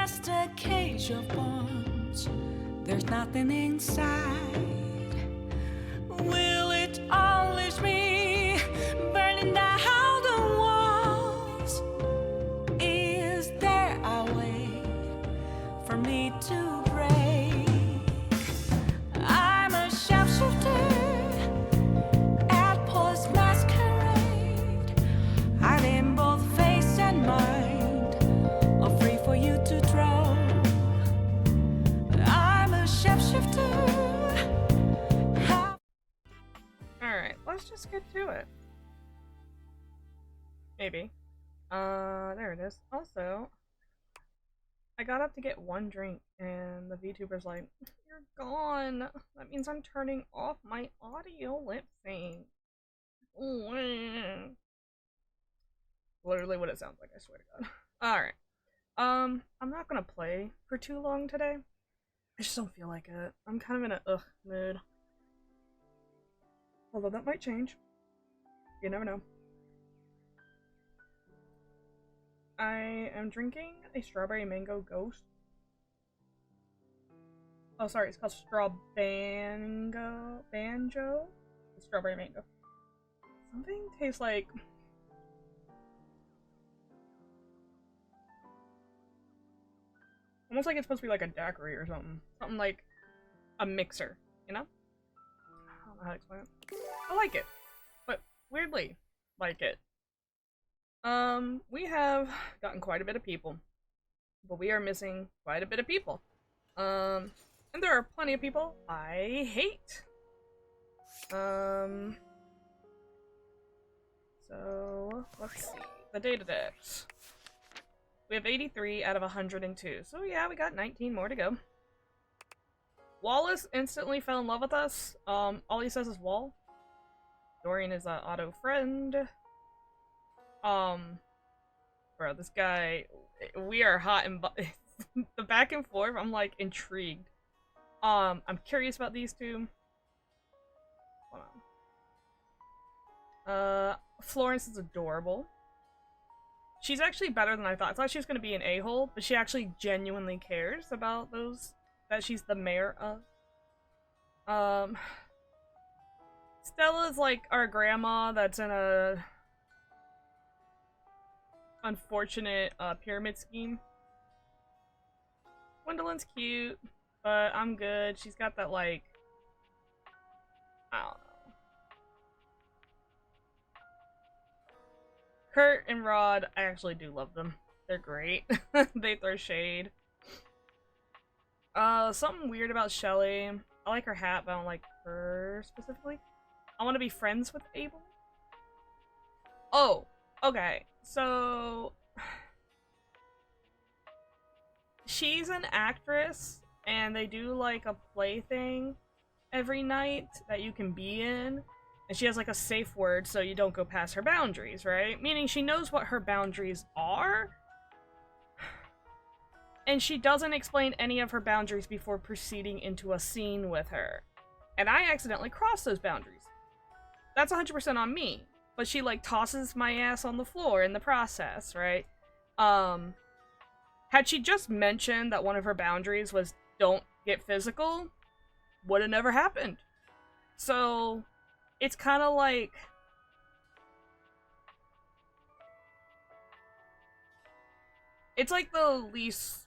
just a cage of bones. There's nothing inside. Will it always be burning down the walls? Is there a way for me to break? I'm a sharpshooter at Post Masquerade. I'm in both face and mind, all free for you to throw. I'm a shapeshifter. Alright, let's just get to it. Maybe. There it is. Also, I got up to get one drink, and the VTuber's like, "You're gone. That means I'm turning off my audio lip sync." Literally what it sounds like, I swear to God. Alright. I'm not gonna play for too long today. I just don't feel like it. I'm kind of in a mood. Although that might change. You never know. I am drinking a strawberry mango ghost. Oh, sorry, it's called Banjo? Strawberry mango. Something tastes like... almost like it's supposed to be like a daiquiri or something. Something like a mixer, you know? I don't know how to explain it. I like it, but weirdly like it. We have gotten quite a bit of people, but we are missing quite a bit of people. And there are plenty of people I hate. So let's see the data decks. We have 83 out of 102, so yeah, we got 19 more to go. Wallace instantly fell in love with us. All he says is Wall. Dorian is an auto friend. Bro, this guy, we are hot and the back and forth, I'm like intrigued. I'm curious about these two. Hold on. Florence is adorable. She's actually better than I thought. I thought she was gonna be an a-hole, but she actually genuinely cares about those that she's the mayor of. Stella's like our grandma that's in a unfortunate pyramid scheme. Gwendolyn's cute, but I'm good. She's got that like, I don't know. Kurt and Rod, I actually do love them. They're great. They throw shade. Something weird about Shelly. I like her hat, but I don't like her specifically. I want to be friends with Abel. Oh, okay. So she's an actress, and they do like a play thing every night that you can be in. And she has like a safe word so you don't go past her boundaries, right? Meaning she knows what her boundaries are. And she doesn't explain any of her boundaries before proceeding into a scene with her. And I accidentally crossed those boundaries. That's 100% on me. But she like tosses my ass on the floor in the process, right? Had she just mentioned that one of her boundaries was don't get physical, would have never happened. So it's kind of like it's like the least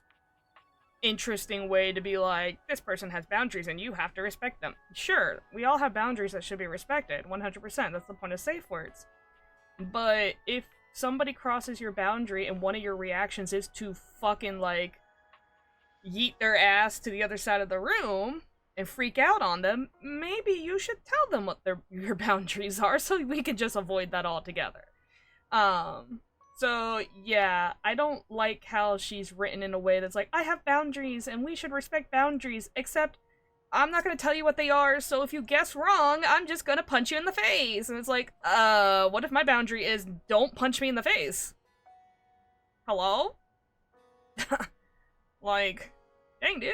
interesting way to be like, this person has boundaries and you have to respect them. Sure, we all have boundaries that should be respected, 100%. That's the point of safe words. But if somebody crosses your boundary and one of your reactions is to fucking like yeet their ass to the other side of the room and freak out on them, maybe you should tell them what your boundaries are so we can just avoid that altogether. So yeah, I don't like how she's written in a way that's like, I have boundaries and we should respect boundaries, except I'm not gonna tell you what they are, so if you guess wrong, I'm just gonna punch you in the face. And it's like, what if my boundary is don't punch me in the face? Hello? Like, dang dude,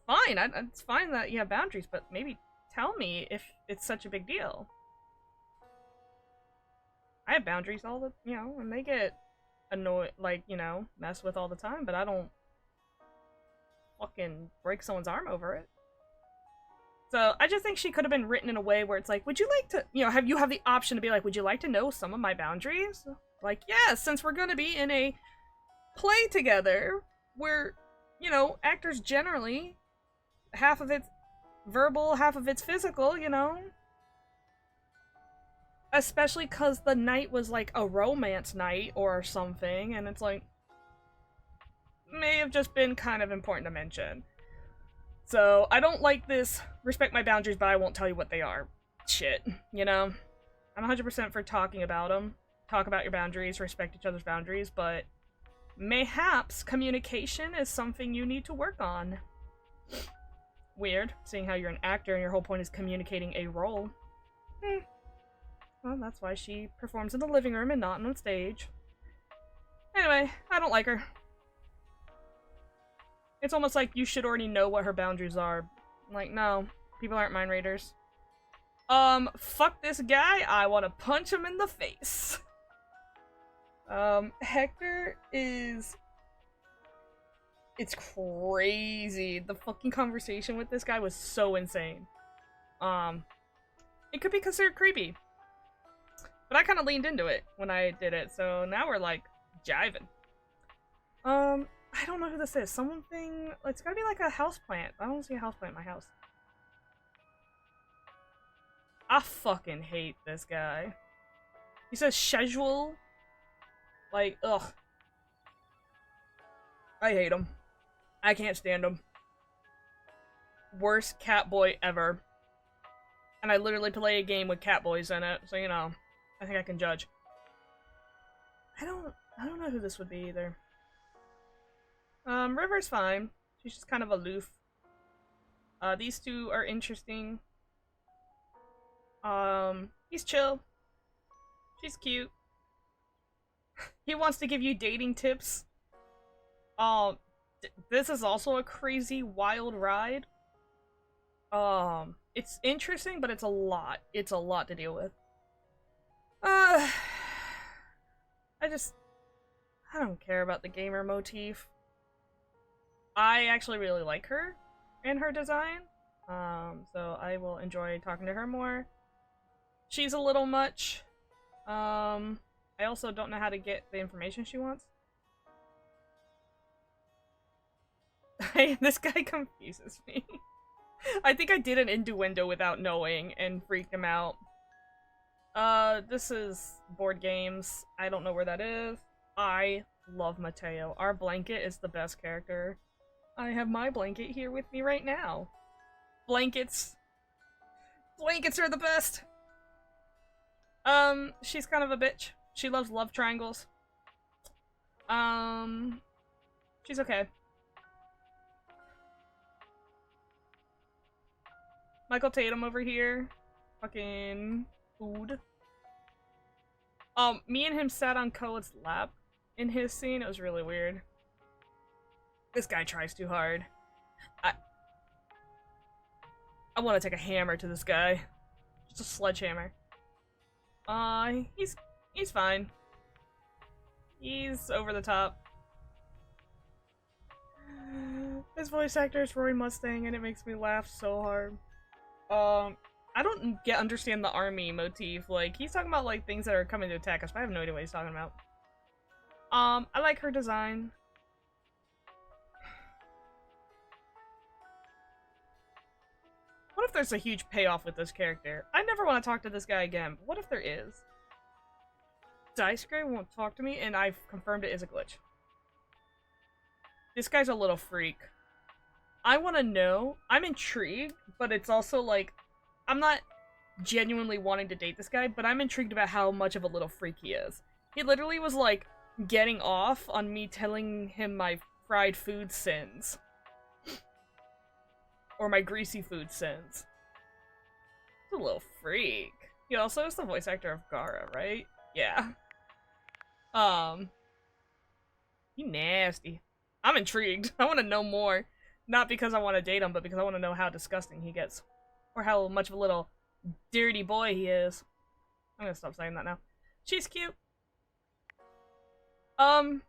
fine, it's fine that you have boundaries, but maybe tell me if it's such a big deal. I have boundaries all the, and they get annoyed, like, messed with all the time, but I don't fucking break someone's arm over it. So I just think she could have been written in a way where it's like, would you like to, you know, have the option to be like, would you like to know some of my boundaries? Like, yes, since we're gonna be in a play together where, you know, actors generally, half of it's verbal, half of it's physical, you know? Especially because the night was like a romance night or something, and it's like, may have just been kind of important to mention. So, I don't like this respect my boundaries, but I won't tell you what they are. Shit, you know? I'm 100% for talking about them. Talk about your boundaries, respect each other's boundaries, but mayhaps communication is something you need to work on. Weird, seeing how you're an actor and your whole point is communicating a role. Well, that's why she performs in the living room and not on stage. Anyway, I don't like her. It's almost like you should already know what her boundaries are. Like, no, people aren't mind readers. Fuck this guy, I want to punch him in the face. Hector is... It's crazy. The fucking conversation with this guy was so insane. It could be considered creepy. But I kind of leaned into it when I did it, so now we're, like, jiving. I don't know who this is. Something... It's gotta be like a houseplant. I don't see a houseplant in my house. I fucking hate this guy. He says schedule. Like, ugh. I hate him. I can't stand him. Worst Catboy ever. And I literally play a game with Catboys in it, so you know. I think I can judge. I don't know who this would be either. River's fine. She's just kind of aloof. These two are interesting. He's chill. She's cute. He wants to give you dating tips. This is also a crazy, wild ride. It's interesting, but it's a lot. It's a lot to deal with. I don't care about the gamer motif. I actually really like her and her design. So I will enjoy talking to her more. She's a little much. I also don't know how to get the information she wants. This guy confuses me. I think I did an innuendo without knowing and freaked him out. This is board games. I don't know where that is. I love Mateo. Our blanket is the best character. I have my blanket here with me right now. Blankets. Blankets are the best. She's kind of a bitch. She loves love triangles. She's okay. Michael Tatum over here. Fucking food. Me and him sat on Koa's lap in his scene. It was really weird. This guy tries too hard. I want to take a hammer to this guy. Just a sledgehammer. He's fine. He's over the top. His voice actor is Roy Mustang, and it makes me laugh so hard. I don't understand the army motif. Like, he's talking about, like, things that are coming to attack us, but I have no idea what he's talking about. I like her design. What if there's a huge payoff with this character? I never want to talk to this guy again, but what if there is? Dice Gray won't talk to me, and I've confirmed it is a glitch. This guy's a little freak. I want to know. I'm intrigued, but it's also like, I'm not genuinely wanting to date this guy, but I'm intrigued about how much of a little freak he is. He literally was like getting off on me telling him my fried food sins. Or my greasy food sins. He's a little freak. He also is the voice actor of Gara, right? Yeah. He nasty. I'm intrigued. I want to know more. Not because I want to date him, but because I want to know how disgusting he gets. Or how much of a little dirty boy he is. I'm gonna stop saying that now. She's cute. Total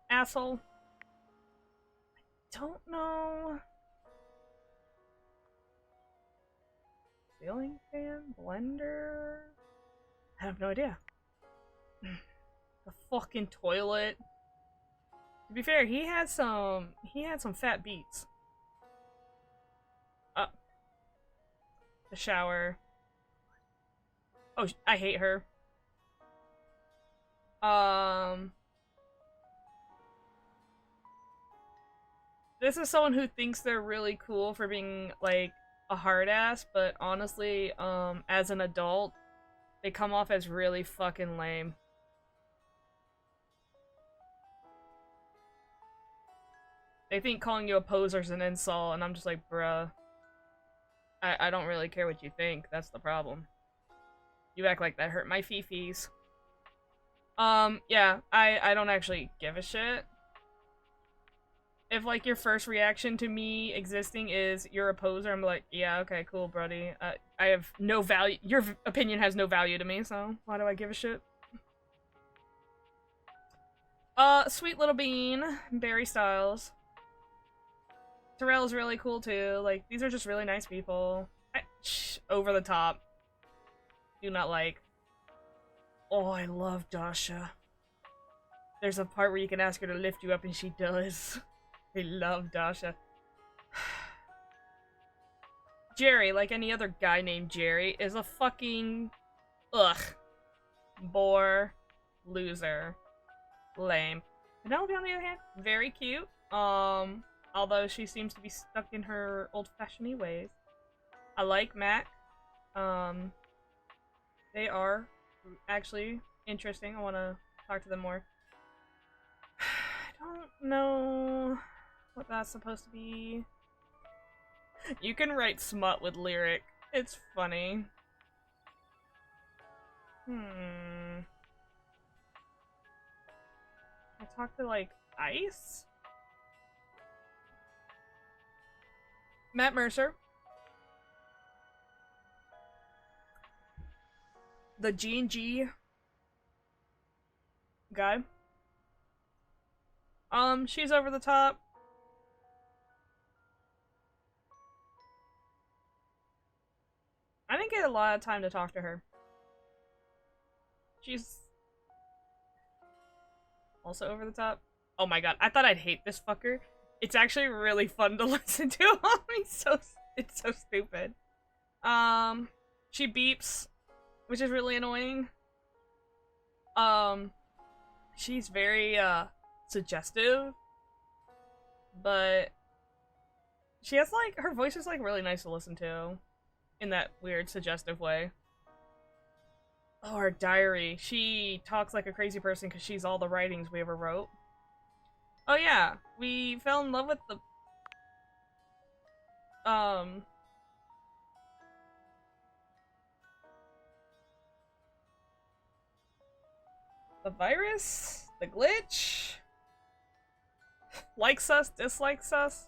asshole. don't know. Ceiling fan? Blender? I have no idea. The fucking toilet. To be fair, he had some fat beats. The shower. Oh, I hate her. This is someone who thinks they're really cool for being, like, a hard ass, but honestly, as an adult, they come off as really fucking lame. They think calling you a poser is an insult, and I'm just like, bruh. I don't really care what you think, that's the problem. You act like that hurt my fifis. Yeah, I don't actually give a shit. If, like, your first reaction to me existing is, you're a poser, I'm like, yeah, okay, cool, buddy. I have no value. Your opinion has no value to me, so why do I give a shit? Sweet Little Bean, Barry Styles. Terrell's really cool, too. Like, these are just really nice people. Over the top. Do not like. Oh, I love Dasha. There's a part where you can ask her to lift you up and she does. I love Dasha. Jerry, like any other guy named Jerry, is a fucking... ugh. Bore. Loser. Lame. Penelope, on the other hand, very cute. Although she seems to be stuck in her old-fashioned ways. I like Mac. They are actually interesting. I want to talk to them more. I don't know what that's supposed to be. You can write smut with lyric. It's funny. I talk to, like, Ice? Matt Mercer. The G&G guy. She's over the top. I didn't get a lot of time to talk to her. She's also over the top. Oh my god, I thought I'd hate this fucker. It's actually really fun to listen to. It's so stupid. She beeps, which is really annoying. She's very, suggestive, but she has, like, her voice is, like, really nice to listen to in that weird, suggestive way. Oh, her diary. She talks like a crazy person because she's all the writings we ever wrote. Oh yeah, we fell in love with the virus? The glitch? Likes us, dislikes us.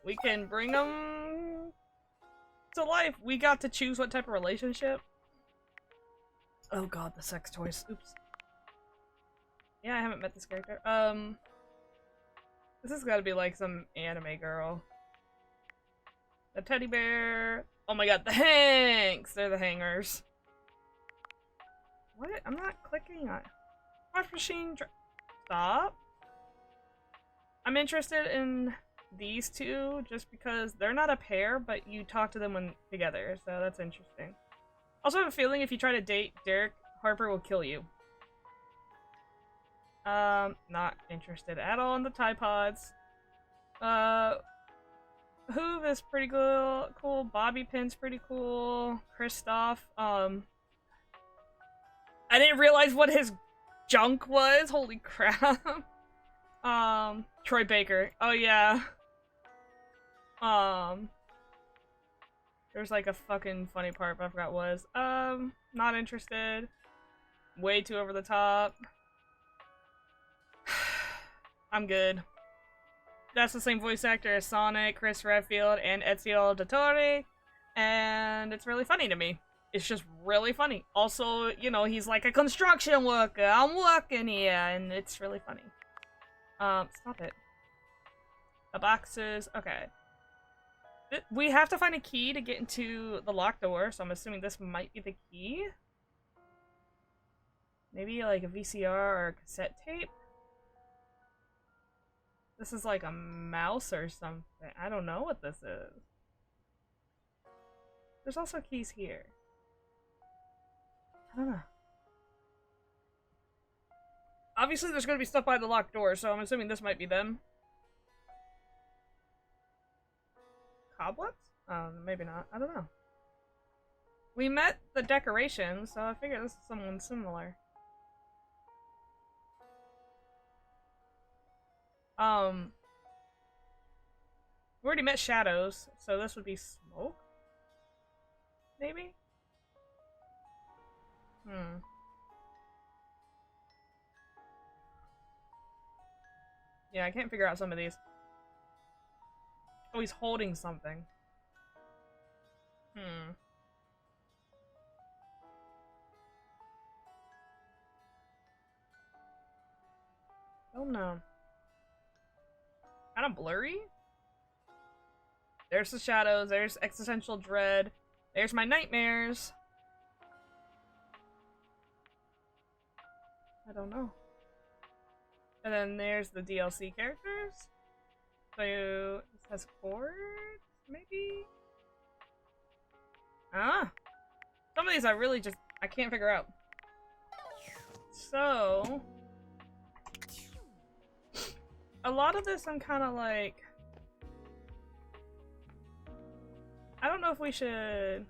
We can bring them to life. We got to choose what type of relationship. Oh god, the sex toys. Oops. Yeah, I haven't met this character. This has gotta be like some anime girl. The teddy bear. Oh my god, the Hanks! They're the hangers. What? I'm not clicking on. Wash machine. Stop. I'm interested in these two just because they're not a pair, but you talk to them when together, so that's interesting. Also, I have a feeling if you try to date Derek, Harper will kill you. Not interested at all in the Tide Pods. Hoove is pretty cool. Bobby Pin's pretty cool. Kristoff, I didn't realize what his junk was. Holy crap. Troy Baker. Oh yeah. There's like a fucking funny part, but I forgot what it was. Not interested. Way too over the top. I'm good. That's the same voice actor as Sonic, Chris Redfield, and Ezio Auditore, and it's really funny to me. It's just really funny. Also, you know, he's like a construction worker. I'm working here, and it's really funny. Stop it. The boxes. Okay. We have to find a key to get into the locked door, so I'm assuming this might be the key. Maybe like a VCR or a cassette tape? This is like a mouse or something. I don't know what this is. There's also keys here. I don't know. Obviously there's gonna be stuff by the locked door, so I'm assuming this might be them. Cobwebs? Maybe not. I don't know. We met the decorations, so I figure this is someone similar. We already met Shadows, so this would be Smoke? Maybe? Yeah, I can't figure out some of these. Oh, he's holding something. Oh no. Kind of blurry? There's the shadows, there's existential dread, there's my nightmares. I don't know. And then there's the DLC characters. So this has chords, maybe? Ah! Some of these I really just, I can't figure out. So a lot of this I'm kind of like, I don't know if we should.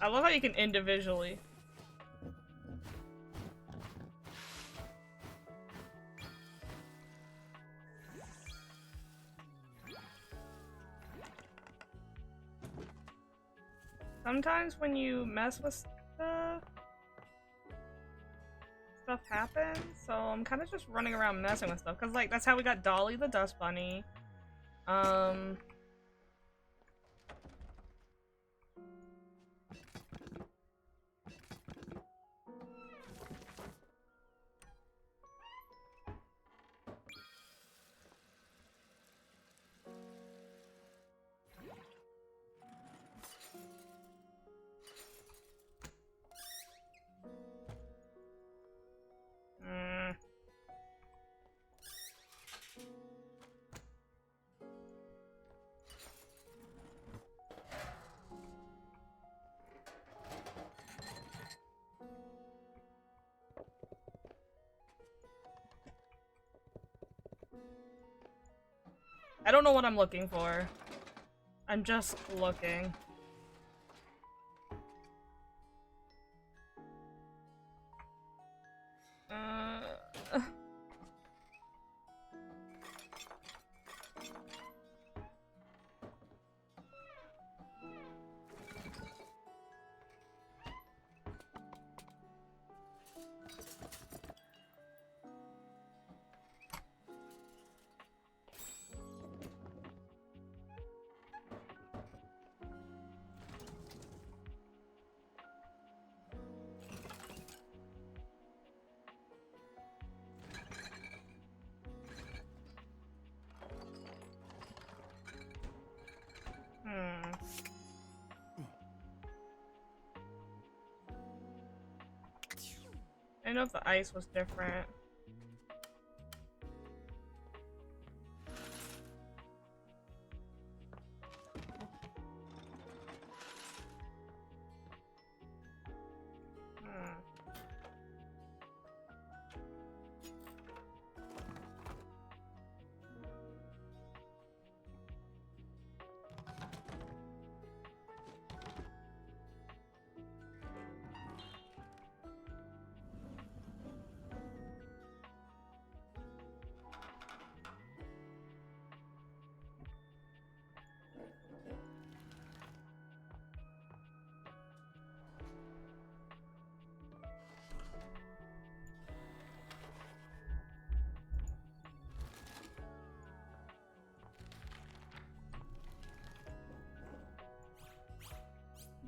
I love how you can individually. Sometimes when you mess with stuff happens, so I'm kind of just running around messing with stuff, because like that's how we got Dolly the Dust Bunny. I don't know what I'm looking for. I'm just looking. I don't know if the ice was different.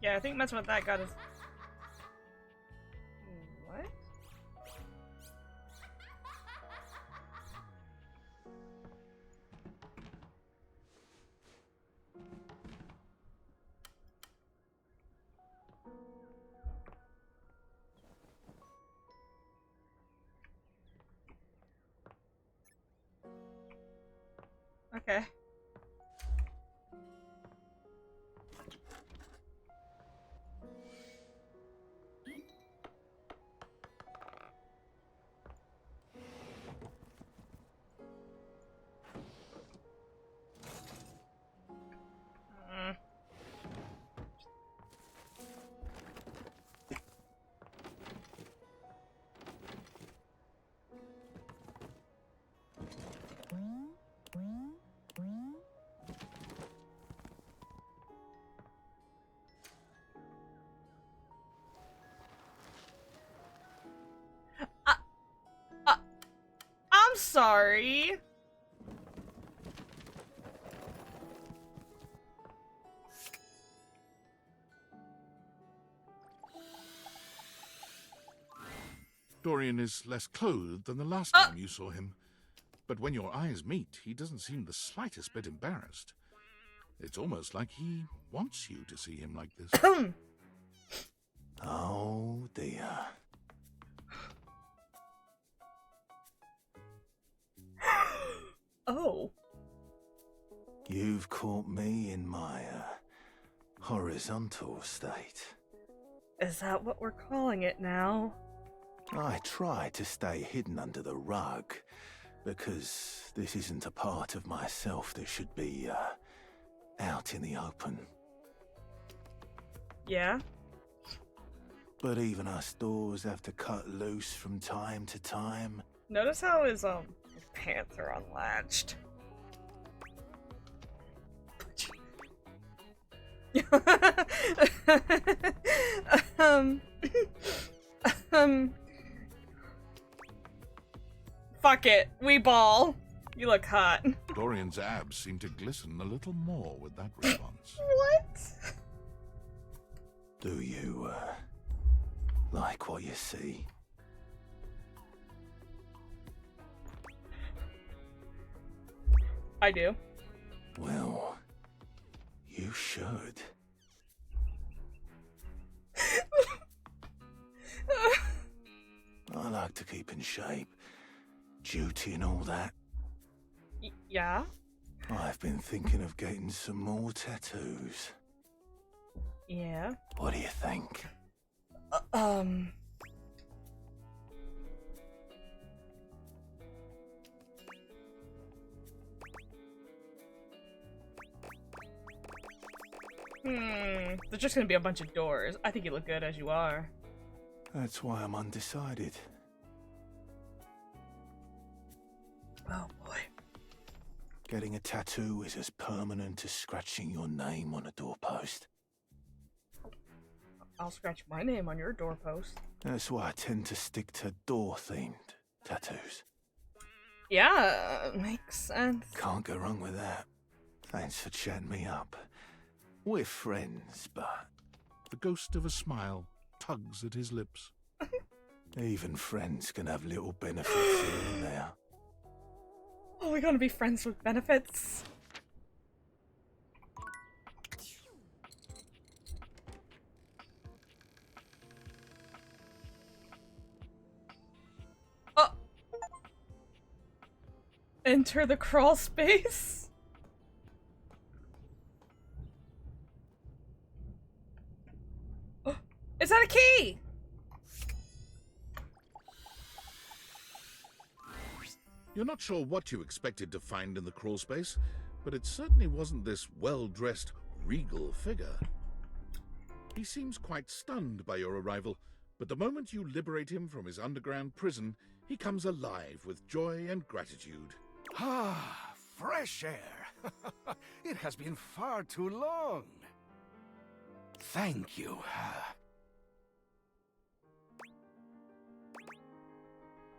Yeah, I think messing with that got us. What? Okay. Mm. Uh, uh, I'm sorry. Dorian is less clothed than the last time you saw him. But when your eyes meet, he doesn't seem the slightest bit embarrassed. It's almost like he wants you to see him like this. Oh dear. Oh. You've caught me in my horizontal state. Is that what we're calling it now? I try to stay hidden under the rug because this isn't a part of myself that should be out in the open. Yeah? But even us doors have to cut loose from time to time. Notice how his pants are unlatched. um, fuck it, we ball. You look hot. Dorian's abs seem to glisten a little more with that response. What? Do you like what you see? I do. Well, you should. I like to keep in shape. Duty and all that. Yeah? I've been thinking of getting some more tattoos. Yeah. What do you think? There's just gonna be a bunch of doors. I think you look good as you are. That's why I'm undecided. Oh boy. Getting a tattoo is as permanent as scratching your name on a doorpost. I'll scratch my name on your doorpost. That's why I tend to stick to door-themed tattoos. Yeah, makes sense. Can't go wrong with that. Thanks for chatting me up. We're friends, but The ghost of a smile tugs at his lips. even friends can have little benefits here and there. Oh, we're gonna be friends with benefits. Oh! Enter the crawl space? Oh, is that a key? You're not sure what you expected to find in the crawl space, but it certainly wasn't this well-dressed, regal figure. He seems quite stunned by your arrival, but the moment you liberate him from his underground prison, he comes alive with joy and gratitude. Ah, fresh air. It has been far too long. Thank you.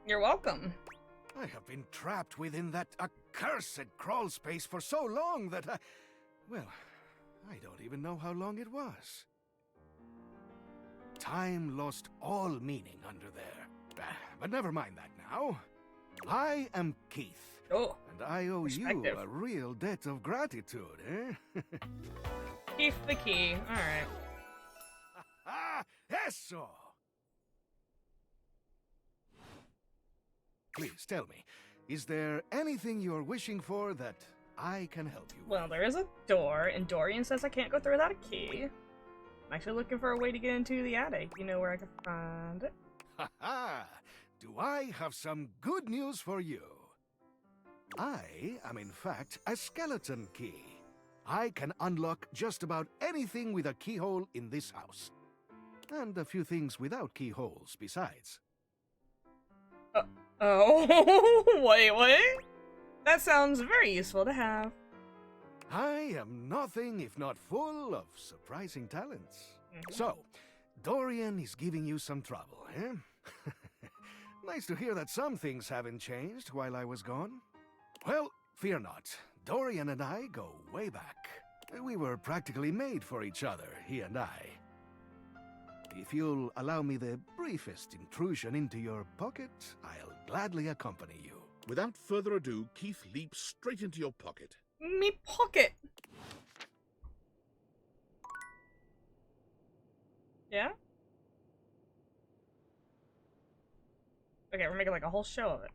You're welcome. I have been trapped within that accursed crawl space for so long that well, I don't even know how long it was. time lost all meaning under there. But never mind that now. I am Keith, Oh, and I owe you Perspective. a real debt of gratitude, eh? Keith the key. Alright. Ah, eso! Please tell me, is there anything you're wishing for that I can help you with? Well, there is a door, and Dorian says I can't go through without a key. I'm actually looking for a way to get into the attic. You know where I can find it? Ha ha! Do I have some good news for you? I am in fact a skeleton key. I can unlock just about anything with a keyhole in this house. And a few things without keyholes besides. Oh, wait. That sounds very useful to have. I am nothing if not full of surprising talents. So, Dorian is giving you some trouble, eh? Nice to hear that some things haven't changed while I was gone. Well, fear not. Dorian and I go way back. We were practically made for each other, he and I. If you'll allow me the briefest intrusion into your pocket, I'll gladly accompany you. Without further ado, Keith leaps straight into your pocket. Me pocket. Yeah? Okay, we're making like a whole show of it.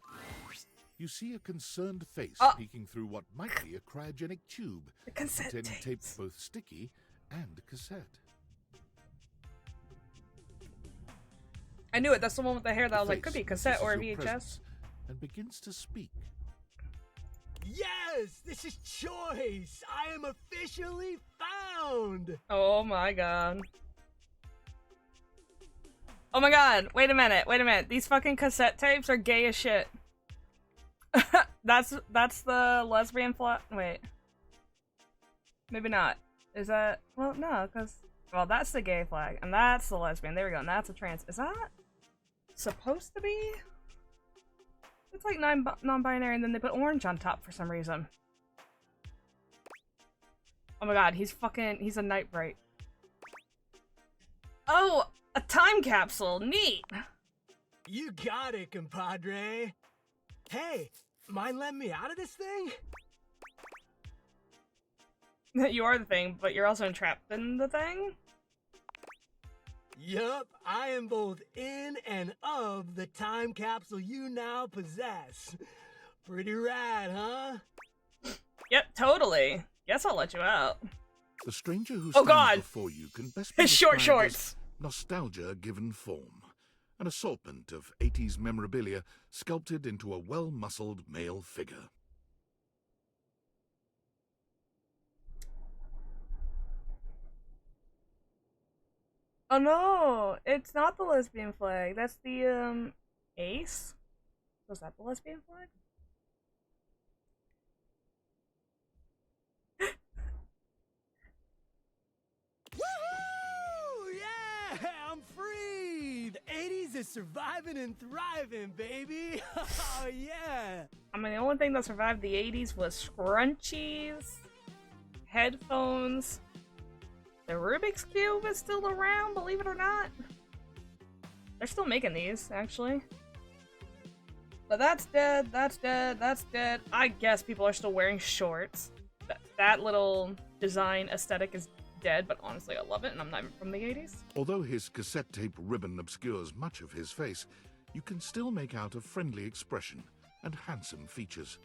What is this? You see a concerned face Oh. peeking through what might be a cryogenic tube, The cassette containing tapes. tapes both sticky and cassette. I knew it. That's the one with the hair that I was The like, could be a face cassette or a notices your VHS. presence and begins to speak. Yes, this is Choice. I am officially found. Oh my god. Oh my god, wait a minute. These fucking cassette tapes are gay as shit. that's the lesbian flag. Wait. Maybe not. Is that... Well, no, because... Well, that's the gay flag, and that's the lesbian. There we go, and that's a trans. Is that supposed to be? It's like non-binary, and then they put orange on top for some reason. Oh my god, he's a night bright. Oh, a time capsule. Neat. You got it, compadre. Hey, mind letting me out of this thing? You are the thing, but you're also entrapped in the thing? Yup, I am both in and of the time capsule you now possess. Pretty rad, huh? Yep, totally. Guess I'll let you out. The stranger who Oh stands god! before you can best be His short described as shorts! nostalgia given form. An assortment of 80s memorabilia sculpted into a well-muscled male figure. Oh no! It's not the lesbian flag. That's the, ace? Was that the lesbian flag? Woohoo! Yeah, I'm free. The 80s is surviving and thriving, baby. Oh yeah. I mean, the only thing that survived the 80s was scrunchies, headphones. The Rubik's Cube is still around, believe it or not. They're still making these, actually. But that's dead, that's dead, that's dead. I guess people are still wearing shorts. That little design aesthetic is dead, but honestly, I love it, and I'm not even from the 80s. Although his cassette tape ribbon obscures much of his face, you can still make out a friendly expression and handsome features.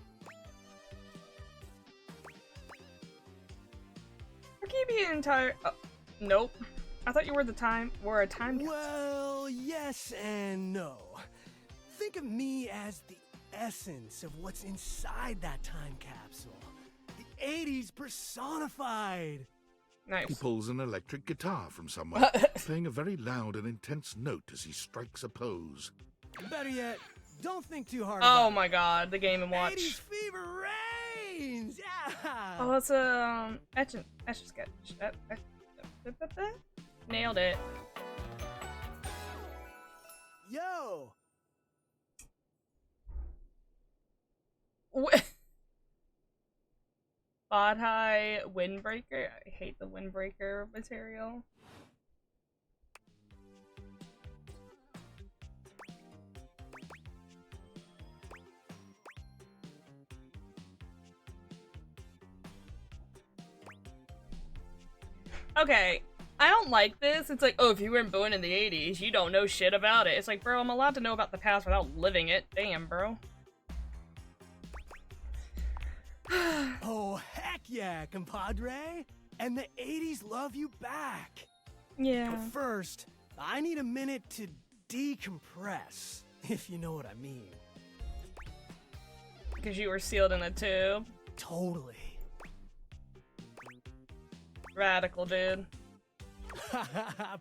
Or can you be an entire... Oh, nope. I thought you were a time capsule. Well, yes and no. Think of me as the essence of what's inside that time capsule. The 80s personified. He Nice. pulls an electric guitar from somewhere, playing a very loud and intense note as he strikes a pose. Better yet, don't think too hard Oh about my god, the Game & it. Watch. 80s fever reigns! Yeah! Oh, it's a etch a sketch. Nailed it. Yo! High Windbreaker. I hate the Windbreaker material. Okay, I don't like this. It's like, oh, if you weren't born in the 80s, you don't know shit about it. It's like, bro, I'm allowed to know about the past without living it. Damn, bro. Oh, heck yeah, compadre! And the 80s love you back. Yeah. But first, I need a minute to decompress, if you know what I mean. Because you were sealed in a tube. Totally. Radical, dude.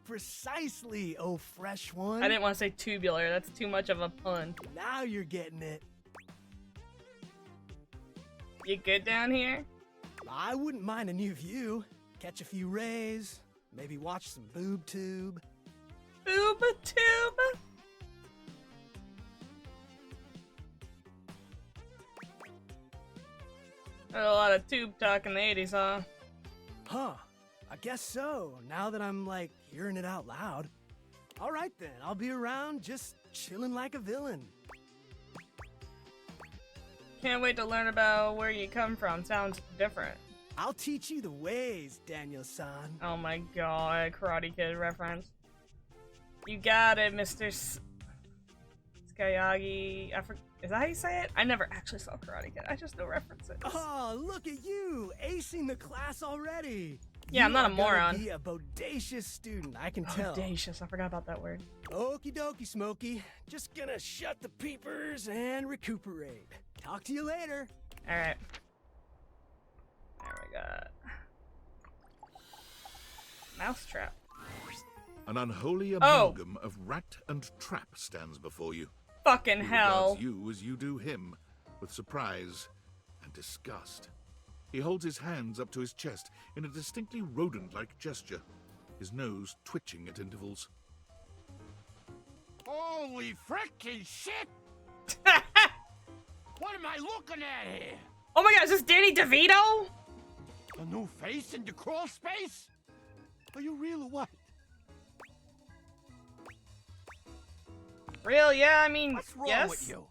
Precisely, oh fresh one. I didn't want to say tubular. That's too much of a pun. Now you're getting it. You good down here? I wouldn't mind a new view. Catch a few rays, maybe watch some boob tube. Booba tube? There's a lot of tube talk in the 80s, huh? Huh. I guess so, now that I'm, like, hearing it out loud. Alright then, I'll be around just chilling like a villain. Can't wait to learn about where you come from. Sounds different. I'll teach you the ways, Daniel-san. Oh my god, Karate Kid reference. You got it, Mr. Skayagi. Is that how you say it? I never actually saw Karate Kid. I just know references. Oh, look at you, acing the class already. Yeah, I'm not a You are gonna moron. Be a bodacious student, I can tell. Audacious, I forgot about that word. Okie dokie, Smokey. Just gonna shut the peepers and recuperate. Talk to you later. Alright. There we go. Mousetrap. An unholy Oh. amalgam of rat and trap stands before you. Fucking He hell. regards you as you do him, with surprise and disgust. He holds his hands up to his chest in a distinctly rodent-like gesture, his nose twitching at intervals. Holy frickin' shit! What am I looking at here? Oh my god, is this Danny DeVito? A new face in the crawl space? Are you real or what? Real? Yeah, I mean, What's wrong yes. with you?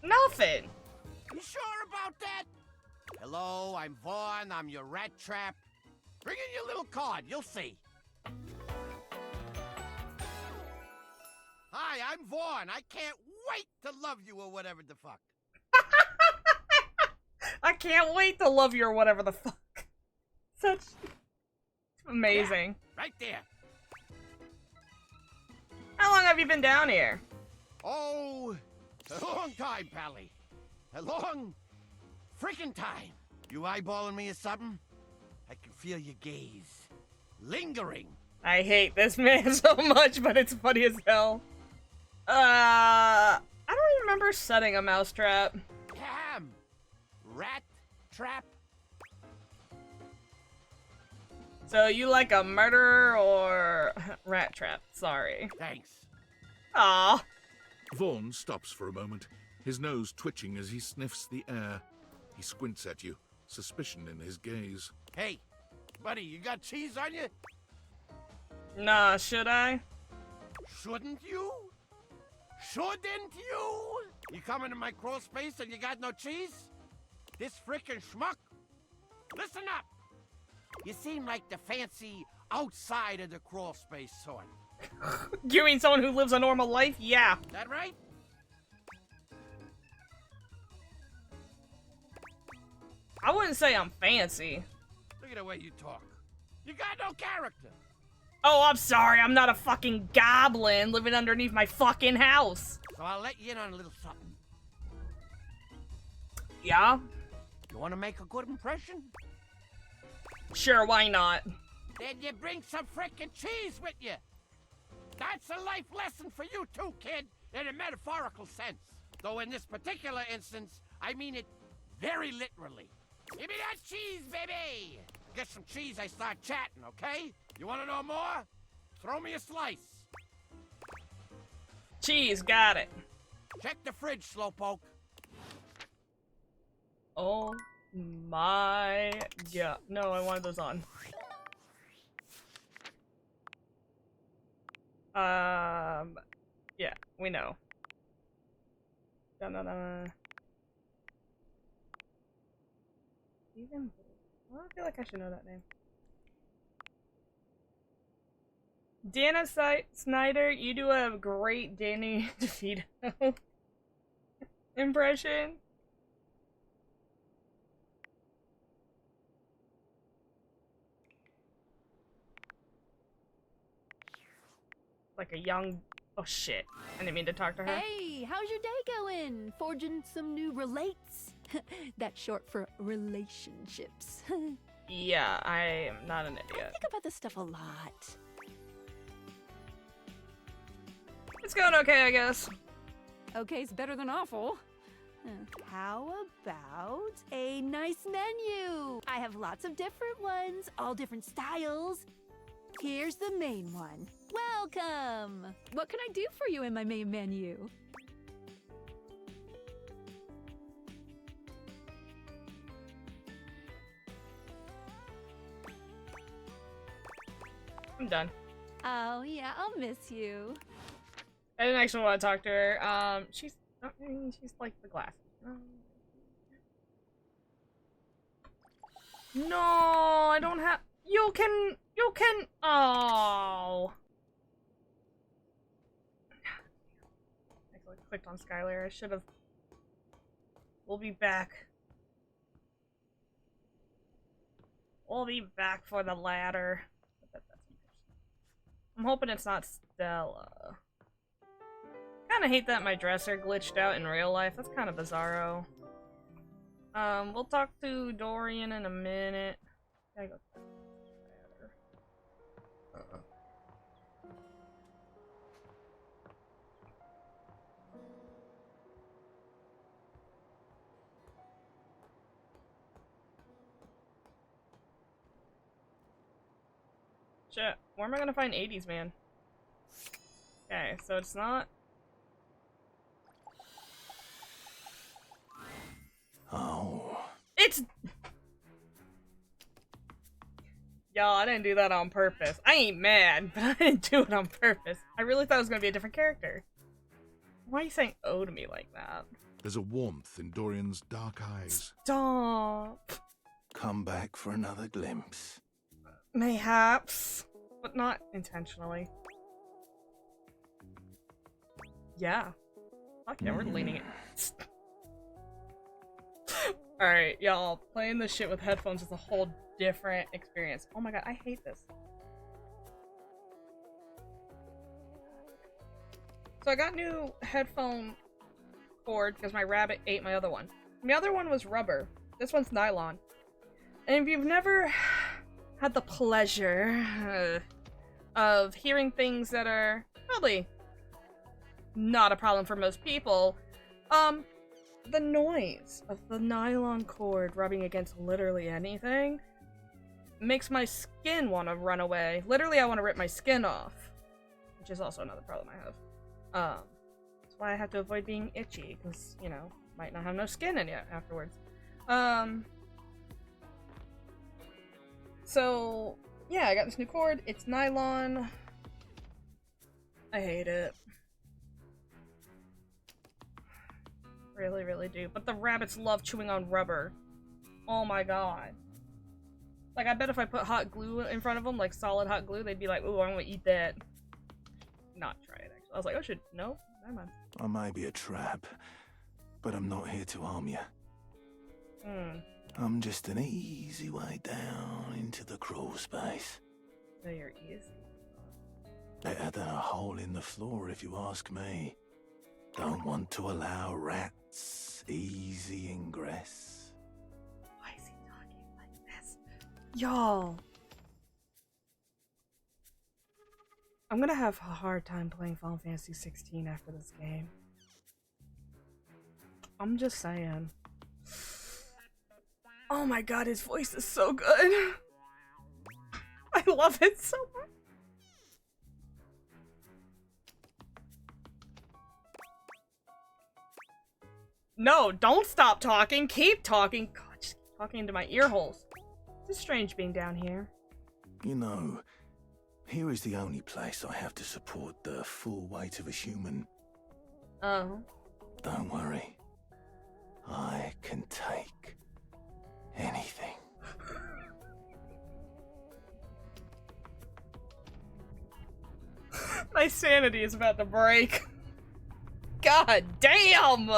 Nothing. You sure about that? Hello, I'm Vaughn. I'm your rat trap. Bring in your little card. You'll see. Hi, I'm Vaughn. I can't wait to love you or whatever the fuck. I can't wait to love you or whatever the fuck. Such amazing. Yeah, right there. How long have you been down here? Oh, a long time, Pally. A long freaking time. You eyeballing me or something? I can feel your gaze. Lingering. I hate this man so much, but it's funny as hell. I don't even remember setting a mousetrap. Damn. Rat trap. So you like a murderer or rat trap? Sorry. Thanks. Aw. Vaughn stops for a moment, his nose twitching as he sniffs the air. He squints at you, suspicion in his gaze. Hey, buddy, you got cheese on you? Nah, should I? Shouldn't you? Shouldn't you? You come into my crawl space and you got no cheese? This frickin' schmuck? Listen up! You seem like the fancy outside of the crawl space sort. You mean someone who lives a normal life? Yeah. That right? I wouldn't say I'm fancy. Look at the way you talk. You got no character. Oh, I'm sorry. I'm not a fucking goblin living underneath my fucking house. So I'll let you in on a little something. Yeah? You want to make a good impression? Sure, why not? Then you bring some frickin' cheese with you. That's a life lesson for you too, kid, in a metaphorical sense. Though in this particular instance, I mean it very literally. Give me that cheese, baby! Get some cheese, I start chatting, okay? You wanna know more? Throw me a slice. Cheese, got it. Check the fridge, Slowpoke. Oh my god. No, I wanted those on. Yeah, we know. Da-da-da. Even I don't feel like I should know that name. Dana Snyder, you do a great Danny DeVito impression. Like a young... Oh shit. I didn't mean to talk to her. Hey, how's your day going? Forging some new relates? That's short for relationships. Yeah, I am not an I idiot. think about this stuff a lot. It's going okay, I guess. Okay's better than awful. How about a nice menu? I have lots of different ones, all different styles. Here's the main one. Welcome! What can I do for you in my main menu? I'm done. Oh, yeah, I'll miss you. I didn't actually want to talk to her. She's like the glasses. No, I don't have. You can. Oh. I clicked on Skylar. I should have. We'll be back. We'll be back for the ladder. I'm hoping it's not Stella. Kinda hate that my dresser glitched out in real life. That's kind of bizarro. We'll talk to Dorian in a minute. Gotta go. Shit, where am I gonna find 80s man? Okay, so it's not. Oh. It's. Y'all, I didn't do that on purpose. I ain't mad, but I didn't do it on purpose. I really thought it was gonna be a different character. Why are you saying "oh" to me like that? There's a warmth in Dorian's dark eyes. Stop. Come back for another glimpse. Mayhaps, but not intentionally. Yeah. Fuck yeah, we're leaning it. Alright, y'all. Playing this shit with headphones is a whole different experience. Oh my god, I hate this. So I got new headphone cord because my rabbit ate my other one. My other one was rubber. This one's nylon. And if you've never had the pleasure of hearing things that are probably not a problem for most people, the noise of the nylon cord rubbing against literally anything makes my skin want to run away. Literally, I want to rip my skin off, which is also another problem I have. That's why I have to avoid being itchy, because, you know, might not have no skin in it afterwards. So, yeah, I got this new cord. It's nylon. I hate it. Really, really do. But the rabbits love chewing on rubber. Oh my god. Like, I bet if I put hot glue in front of them, like solid hot glue, they'd be like, ooh, I'm gonna eat that. Not try it, actually. I was like, oh, should. No? Never mind. I may be a trap, but I'm not here to harm you. I'm just an easy way down into the crawl space. No, you're easy. Better than a hole in the floor, if you ask me. Don't want to allow rats easy ingress. Why is he talking like this? Y'all. I'm gonna have a hard time playing Final Fantasy 16 after this game. I'm just saying. Oh my god, his voice is so good. I love it so much. No, don't stop talking. Keep talking. God, just keep talking into my ear holes. It's strange being down here. You know, here is the only place I have to support the full weight of a human. Oh. Don't worry. I can take anything. My sanity is about to break. God damn!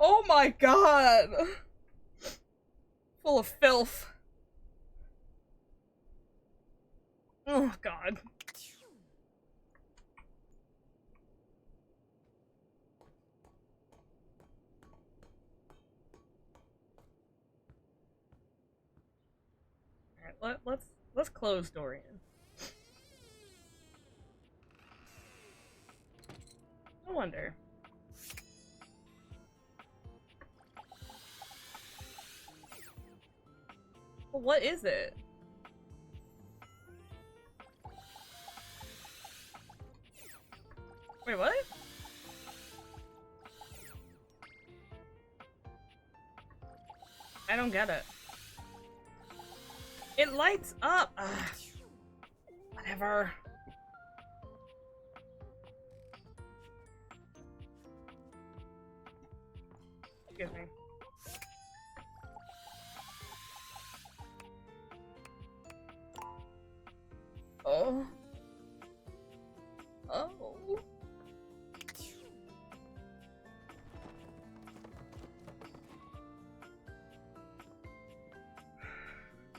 Oh my god! Full of filth. Oh god. Alright, let's close Dorian. I wonder. Well, what is it? Wait, what? I don't get it. It lights up! Ugh. Whatever. Excuse me. Oh. Oh.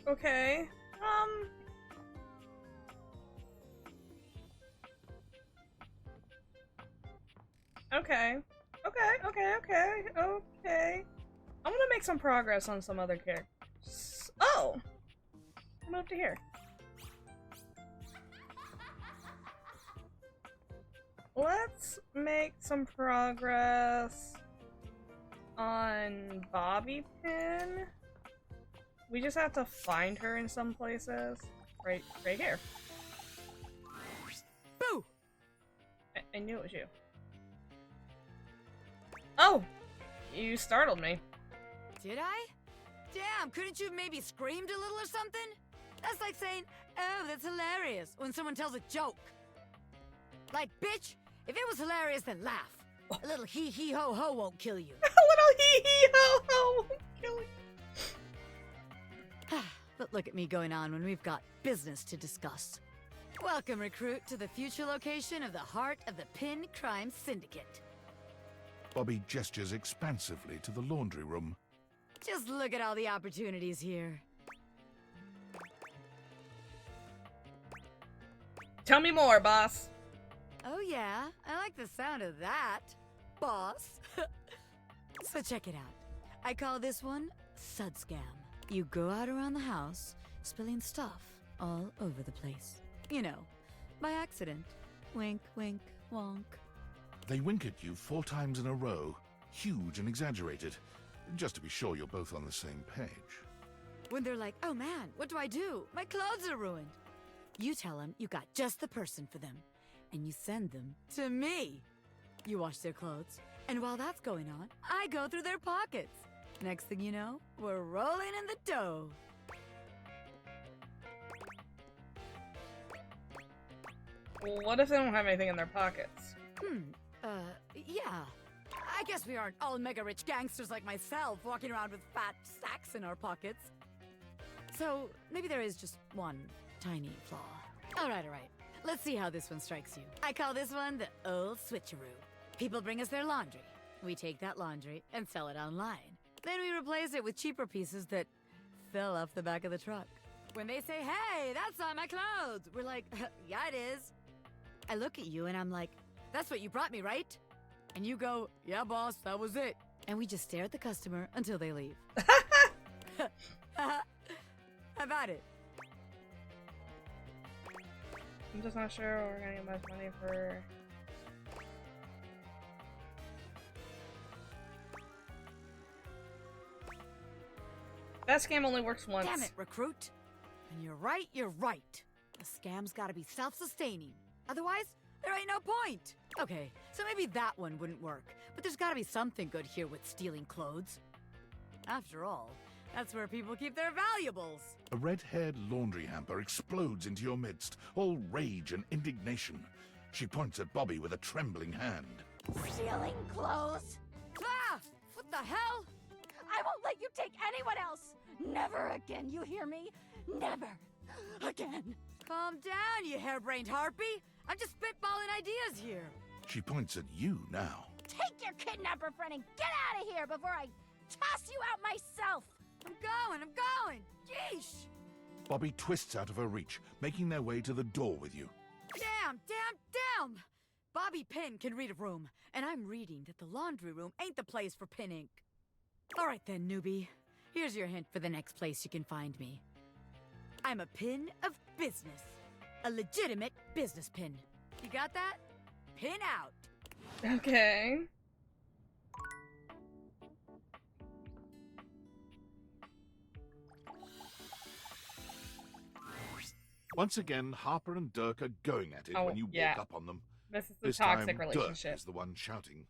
Okay. Okay. Okay. I'm gonna make some progress on some other characters. Oh! Move to here. Let's make some progress on Bobby Pin. We just have to find her in some places. Right here. Boo! I knew it was you. Oh! You startled me. Did I? Damn, couldn't you have maybe screamed a little or something? That's like saying, oh, that's hilarious, when someone tells a joke. Like, bitch, if it was hilarious, then laugh. A little hee-hee-ho-ho won't kill you. A little hee-hee-ho-ho won't kill you. But look at me going on when we've got business to discuss. Welcome, recruit, to the future location of the heart of the Pin Crime Syndicate. Bobby gestures expansively to the laundry room. Just look at all the opportunities here. Tell me more, boss. Oh yeah, I like the sound of that, boss. So check it out. I call this one Sud Scam. You go out around the house, spilling stuff all over the place. You know, by accident. Wink, wink, wonk. They wink at you 4 times in a row, huge and exaggerated, just to be sure you're both on the same page. When they're like, oh man, what do I do? My clothes are ruined. You tell them you got just the person for them, and you send them to me. You wash their clothes, and while that's going on, I go through their pockets. Next thing you know, we're rolling in the dough. What if they don't have anything in their pockets? Yeah. I guess we aren't all mega-rich gangsters like myself walking around with fat sacks in our pockets. So, maybe there is just one tiny flaw. Alright. Let's see how this one strikes you. I call this one the old switcheroo. People bring us their laundry. We take that laundry and sell it online. Then we replace it with cheaper pieces that fell off the back of the truck. When they say, hey, that's not my clothes, we're like, yeah, it is. I look at you and I'm like, that's what you brought me, right? And you go, yeah, boss, that was it. And we just stare at the customer until they leave. How about it? I'm just not sure we're gonna get much money for... That scam only works once. Damn it, recruit. And you're right, you're right. A scam's gotta be self-sustaining. Otherwise, there ain't no point. Okay, so maybe that one wouldn't work. But there's gotta be something good here with stealing clothes. After all, that's where people keep their valuables. A red-haired laundry hamper explodes into your midst, all rage and indignation. She points at Bobby with a trembling hand. Stealing clothes? Ah! What the hell? I won't let you take anyone else! Never again, you hear me? Never again. Calm down, you harebrained harpy. I'm just spitballing ideas here. She points at you now. Take your kidnapper friend and get out of here before I toss you out myself! I'm going! Yeesh! Bobby twists out of her reach, making their way to the door with you. Damn! Bobby Pin can read a room, and I'm reading that the laundry room ain't the place for pin ink. All right then, newbie. Here's your hint for the next place you can find me. I'm a pin of business. A legitimate business pin. You got that? Pin out. Okay. Once again, Harper and Dirk are going at it when you walk up on them. This is the This toxic time, relationship. Dirk is the one shouting.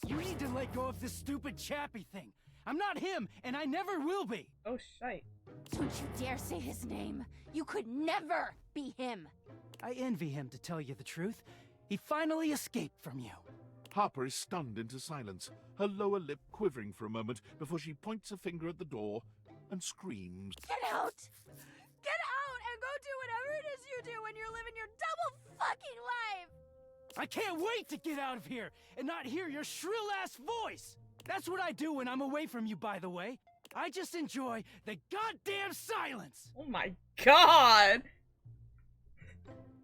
You need to let go of this stupid Chappie thing. I'm not him, and I never will be. Oh, shite. Don't you dare say his name. You could never be him. I envy him, to tell you the truth. He finally escaped from you. Harper is stunned into silence, her lower lip quivering for a moment before she points a finger at the door and screams. Get out! Get out and go do whatever it is you do when you're living your double fucking life! I can't wait to get out of here and not hear your shrill-ass voice! That's what I do when I'm away from you, by the way. I just enjoy the goddamn silence! Oh my god!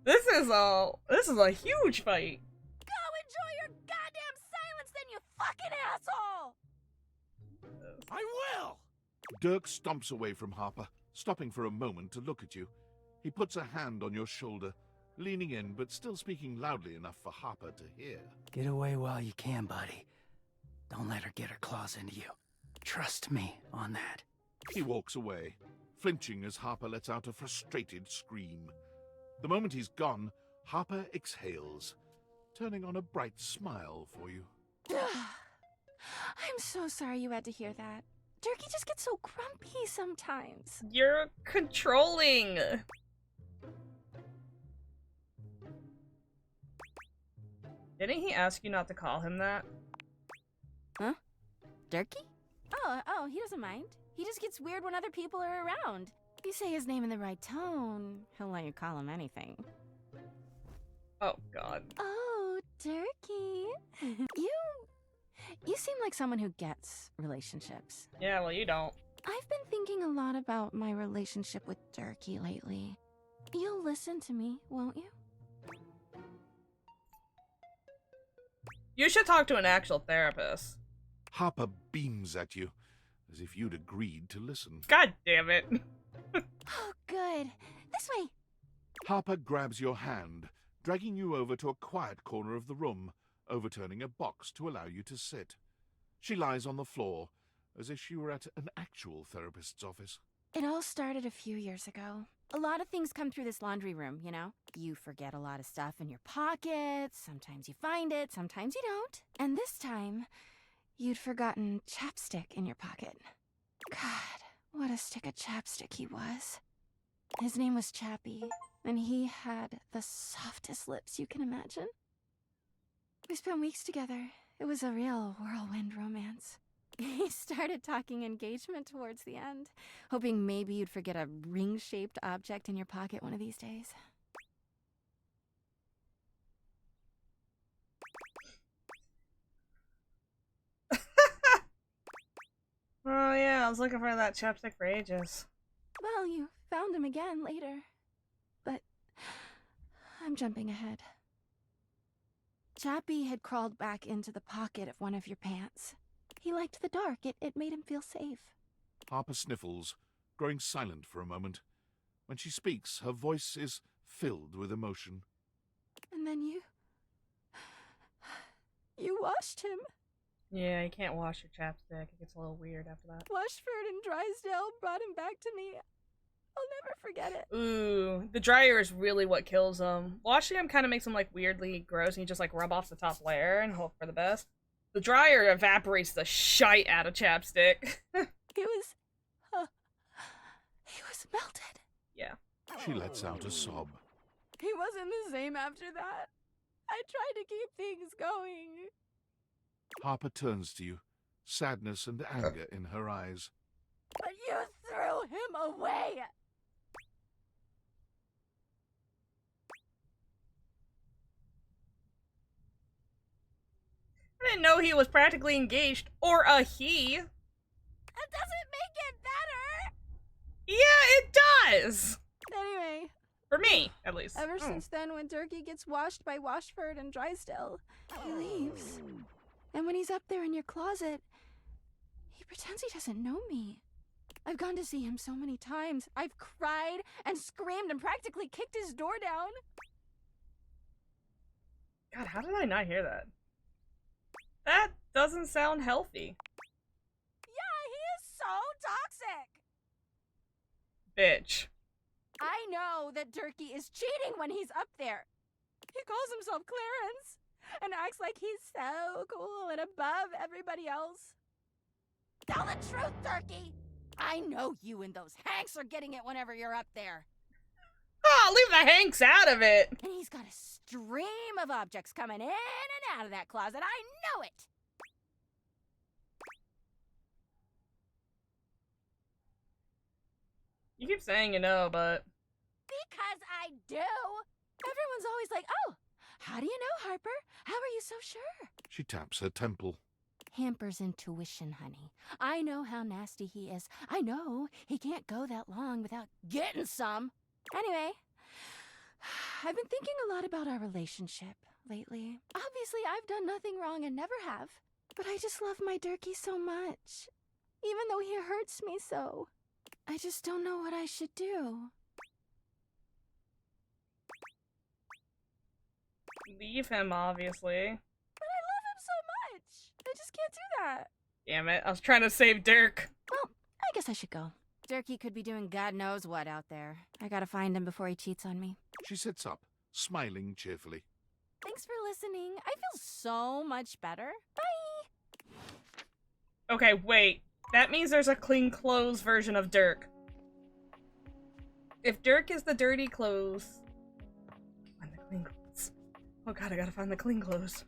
This is a huge fight. Go enjoy your goddamn silence then, you fucking asshole! I will! Dirk stomps away from Harper, stopping for a moment to look at you. He puts a hand on your shoulder, leaning in but still speaking loudly enough for Harper to hear. Get away while you can, buddy. Don't let her get her claws into you. Trust me on that. He walks away, flinching as Harper lets out a frustrated scream. The moment he's gone, Harper exhales, turning on a bright smile for you. I'm so sorry you had to hear that. Durkee just gets so grumpy sometimes. You're controlling. Didn't he ask you not to call him that? Huh? Durkee? Oh, he doesn't mind. He just gets weird when other people are around. You say his name in the right tone, he'll let you call him anything. Oh, God. Oh, Durkee. You seem like someone who gets relationships. Yeah, well, you don't. I've been thinking a lot about my relationship with Durkee lately. You'll listen to me, won't you? You should talk to an actual therapist. Harper beams at you, as if you'd agreed to listen. God damn it. Oh, good. This way. Harper grabs your hand, dragging you over to a quiet corner of the room, overturning a box to allow you to sit. She lies on the floor, as if she were at an actual therapist's office. It all started a few years ago. A lot of things come through this laundry room, you know? You forget a lot of stuff in your pockets, sometimes you find it, sometimes you don't. And this time, you'd forgotten chapstick in your pocket. God, what a stick of chapstick he was. His name was Chappie, and he had the softest lips you can imagine. We spent weeks together. It was a real whirlwind romance. He started talking engagement towards the end, hoping maybe you'd forget a ring-shaped object in your pocket one of these days. Oh yeah, I was looking for that chapstick for ages. Well, you found him again later. But I'm jumping ahead. Chappie had crawled back into the pocket of one of your pants. He liked the dark. It made him feel safe. Harper sniffles, growing silent for a moment. When she speaks, her voice is filled with emotion. And then you washed him. Yeah, you can't wash your chapstick. It gets a little weird after that. Washford and Drysdale brought him back to me. I'll never forget it. Ooh, the dryer is really what kills them. Washing them kind of makes them like weirdly gross, and you just like rub off the top layer and hope for the best. The dryer evaporates the shite out of chapstick. He was melted. Yeah. She lets out a sob. He wasn't the same after that. I tried to keep things going. Harper turns to you, sadness and anger in her eyes. But you threw him away. I didn't know he was practically engaged, or a he. That doesn't make it better. Yeah, it does! Anyway, For me, at least. ever since then, when Durkee gets washed by Washford and Drysdale, he leaves. And when he's up there in your closet, he pretends he doesn't know me. I've gone to see him so many times. I've cried and screamed and practically kicked his door down. God, how did I not hear that? That doesn't sound healthy. Yeah, he is so toxic. Bitch. I know that Durkee is cheating when he's up there. He calls himself Clarence and acts like he's so cool and above everybody else. Tell the truth, Durkee! I know you and those Hanks are getting it whenever you're up there. Oh, leave the Hanks out of it! And he's got a stream of objects coming in and out of that closet. I know it! You keep saying you know, but... Because I do! Everyone's always like, oh, how do you know, Harper? How are you so sure? She taps her temple. Hamper's intuition, honey. I know how nasty he is. I know he can't go that long without getting some. Anyway, I've been thinking a lot about our relationship lately. Obviously, I've done nothing wrong and never have. But I just love my Durkee so much. Even though he hurts me so. I just don't know what I should do. Leave him, obviously. But I love him so much. I just can't do that. Damn it, I was trying to save Dirk. Well, I guess I should go. Durkee could be doing God knows what out there. I gotta find him before he cheats on me. She sits up, smiling cheerfully. Thanks for listening. I feel so much better. Bye! Okay, wait. That means there's a clean clothes version of Dirk. If Dirk is the dirty clothes... Find the clean clothes. Oh god, I gotta find the clean clothes.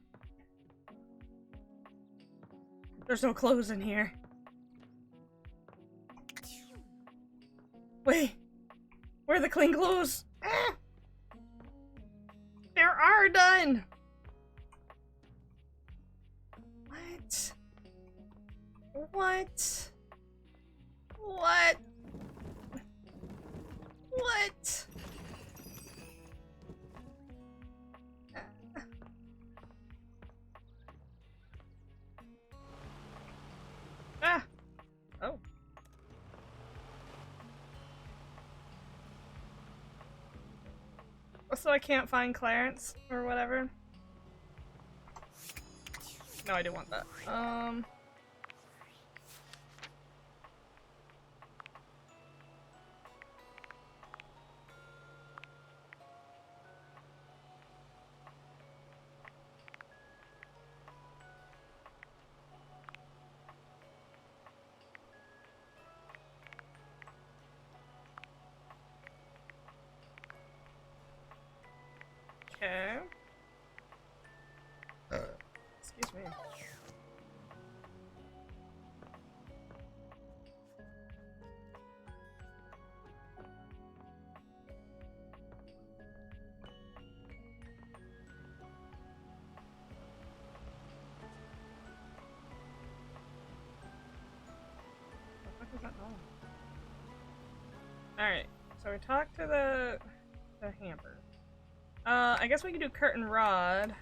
There's no clothes in here. Wait. Where are the clean clothes? Ah! There are none! What? What? What? What? Ah! Oh. So I can't find Clarence or whatever? No, I didn't want that. Okay. Excuse me. What the fuck is that on? Alright, so we talked to the hamper. I guess we can do curtain rod.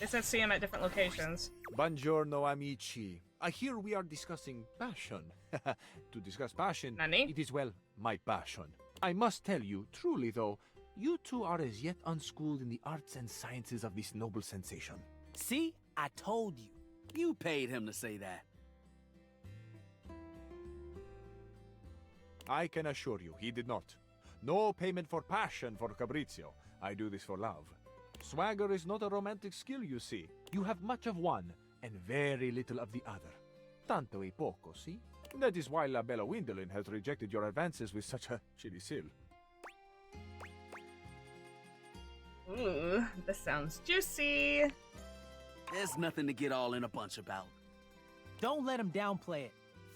They said see him at different locations. Buongiorno, amici. I hear we are discussing passion. To discuss passion, Nani? it is, well, my passion. I must tell you, truly though, you two are as yet unschooled in the arts and sciences of this noble sensation. See? I told you. You paid him to say that. I can assure you, he did not. No payment for passion for Fabrizio. I do this for love. Swagger is not a romantic skill, you see. You have much of one, and very little of the other. Tanto e poco, see? That is why La Bella Gwendolyn has rejected your advances with such a chilly seal. Ooh, this sounds juicy. There's nothing to get all in a bunch about. Don't let him downplay it.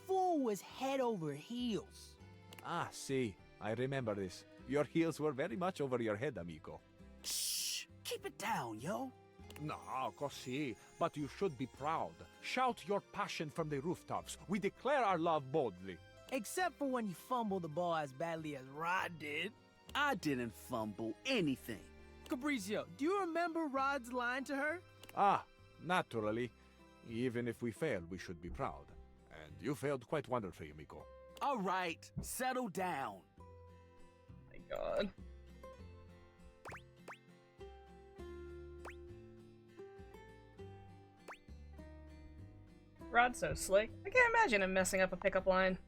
Fool was head over heels. Ah, see. I remember this. Your heels were very much over your head, amico. Shh! Keep it down, yo. No, così. But you should be proud. Shout your passion from the rooftops. We declare our love boldly. Except for when you fumble the ball as badly as Rod did. I didn't fumble anything. Fabrizio, do you remember Rod's line to her? Ah, naturally. Even if we fail, we should be proud. And you failed quite wonderfully, amico. All right, settle down. My God. Rod's so slick. I can't imagine him messing up a pickup line.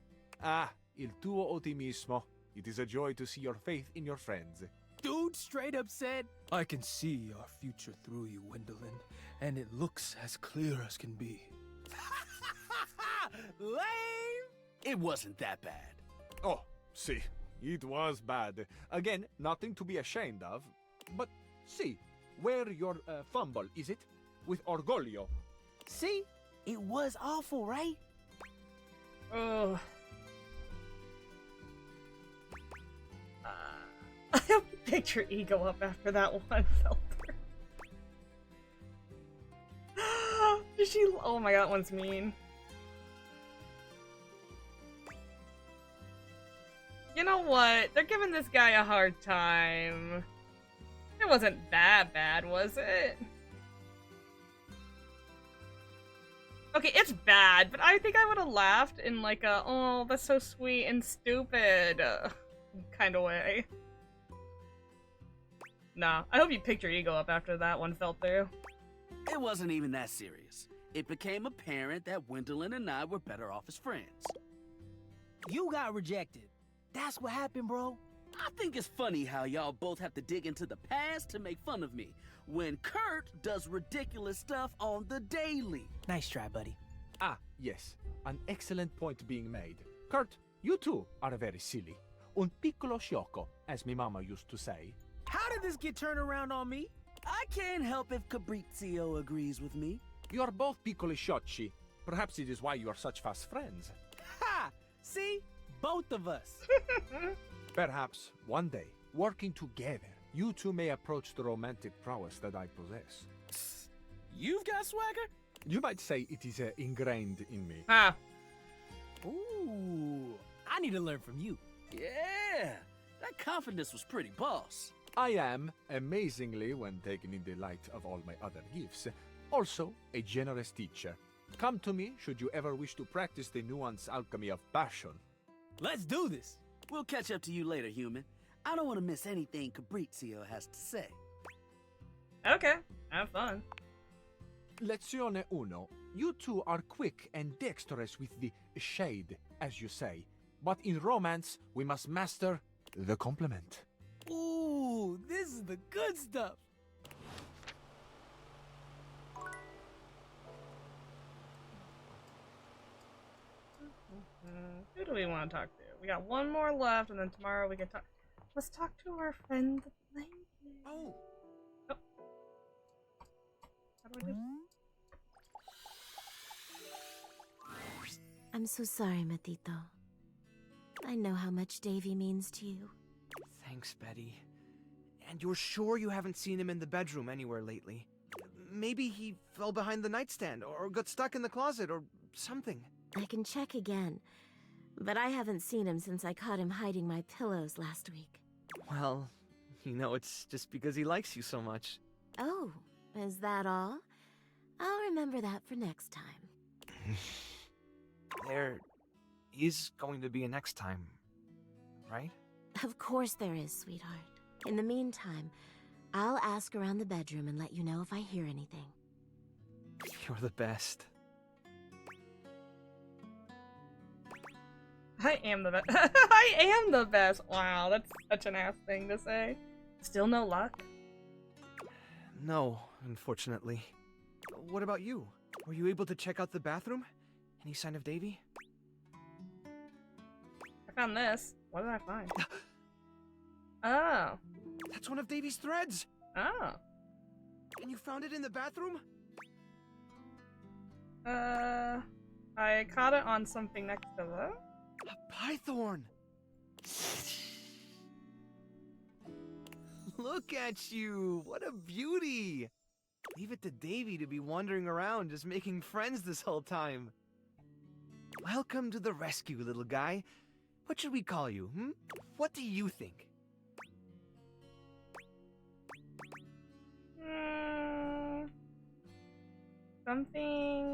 Ah, il tuo ottimismo. It is a joy to see your faith in your friends. Dude straight up said, I can see our future through you, Gwendolyn, and it looks as clear as can be. Lame! It wasn't that bad. Oh, see, it was bad. Again, nothing to be ashamed of. But see, where your fumble, is it? With orgoglio. See? It was awful, right? Oh. I hope you picked your ego up after that one fell through. Did she? Oh my God, that one's mean. You know what? They're giving this guy a hard time. It wasn't that bad, was it? Okay, it's bad, but I think I would have laughed in like a, oh, that's so sweet and stupid kind of way. Nah, I hope you picked your ego up after that one fell through. It wasn't even that serious. It became apparent that Gwendolyn and I were better off as friends. You got rejected. That's what happened, bro. I think it's funny how y'all both have to dig into the past to make fun of me, when Kurt does ridiculous stuff on the daily. Nice try, buddy. Ah, yes. An excellent point being made. Kurt, you too are very silly. Un piccolo sciocco, as my mama used to say. How did this get turned around on me? I can't help if Fabrizio agrees with me. You are both piccoli sciocchi. Perhaps it is why you are such fast friends. Ha! See? Both of us. Perhaps, one day, working together, you two may approach the romantic prowess that I possess. You've got swagger? You might say it is ingrained in me. Ah. Ooh, I need to learn from you. Yeah, that confidence was pretty boss. I am, amazingly, when taken in the light of all my other gifts, also a generous teacher. Come to me should you ever wish to practice the nuanced alchemy of passion. Let's do this. We'll catch up to you later, human. I don't want to miss anything Fabrizio has to say. Okay, have fun. Lezione 1. You two are quick and dexterous with the shade, as you say. But in romance, we must master the compliment. Ooh, this is the good stuff. Who do we want to talk to? We got one more left, and then tomorrow we can talk. Let's talk to our friend the blanket. Oh. How do I do? I'm so sorry, Matito. I know how much Davy means to you. Thanks, Betty. And you're sure you haven't seen him in the bedroom anywhere lately? Maybe he fell behind the nightstand, or got stuck in the closet, or something. I can check again, but I haven't seen him since I caught him hiding my pillows last week. Well, you know, it's just because he likes you so much. Oh, is that all? I'll remember that for next time. There is going to be a next time, right? Of course there is, sweetheart. In the meantime, I'll ask around the bedroom and let you know if I hear anything. You're the best. I am the best. I am the best. Wow, that's such an ass thing to say. Still no luck? No, unfortunately. What about you? Were you able to check out the bathroom? Any sign of Davy? I found this. What did I find? Oh. That's one of Davy's threads! Oh. And you found it in the bathroom? I caught it on something next to that. A python! Look at you! What a beauty! Leave it to Davy to be wandering around just making friends this whole time. Welcome to the rescue, little guy. What should we call you, hmm? What do you think? Something...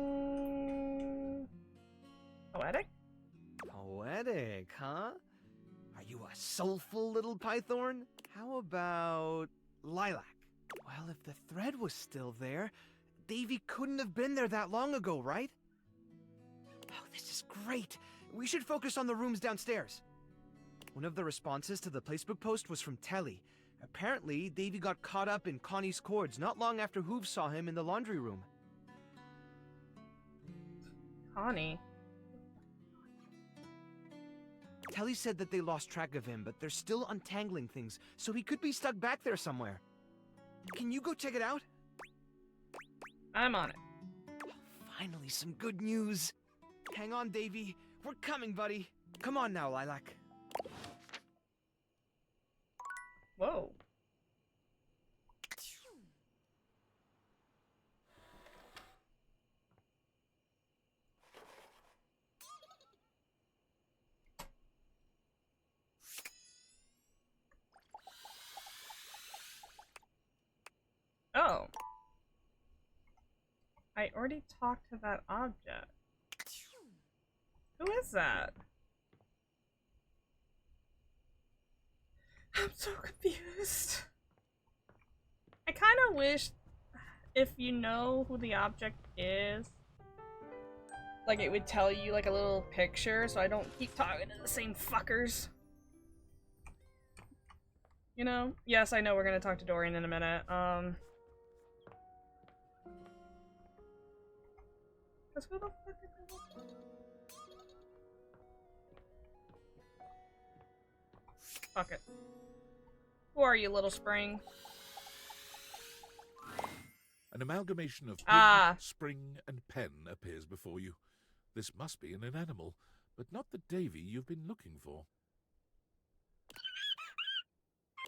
poetic? Poetic, huh? Are you a soulful little python? How about lilac? Well, if the thread was still there, Davy couldn't have been there that long ago, right? Oh, this is great. We should focus on the rooms downstairs. One of the responses to the Placebook post was from Telly. Apparently, Davy got caught up in Connie's cords not long after Hoove saw him in the laundry room. Connie? Telly said that they lost track of him, but they're still untangling things, so he could be stuck back there somewhere. Can you go check it out? I'm on it. Finally, some good news. Hang on, Davy. We're coming, buddy. Come on now, Lilac. Whoa. Oh. I already talked to that object. Who is that? I'm so confused. I kind of wish if you know who the object is, like it would tell you like a little picture so I don't keep talking to the same fuckers. You know? Yes, I know we're gonna talk to Dorian in a minute. Cause who the fuck is that? Fuck it. Who are you, little spring? An amalgamation of pig, spring, and pen appears before you. This must be an animal, but not the Davy you've been looking for.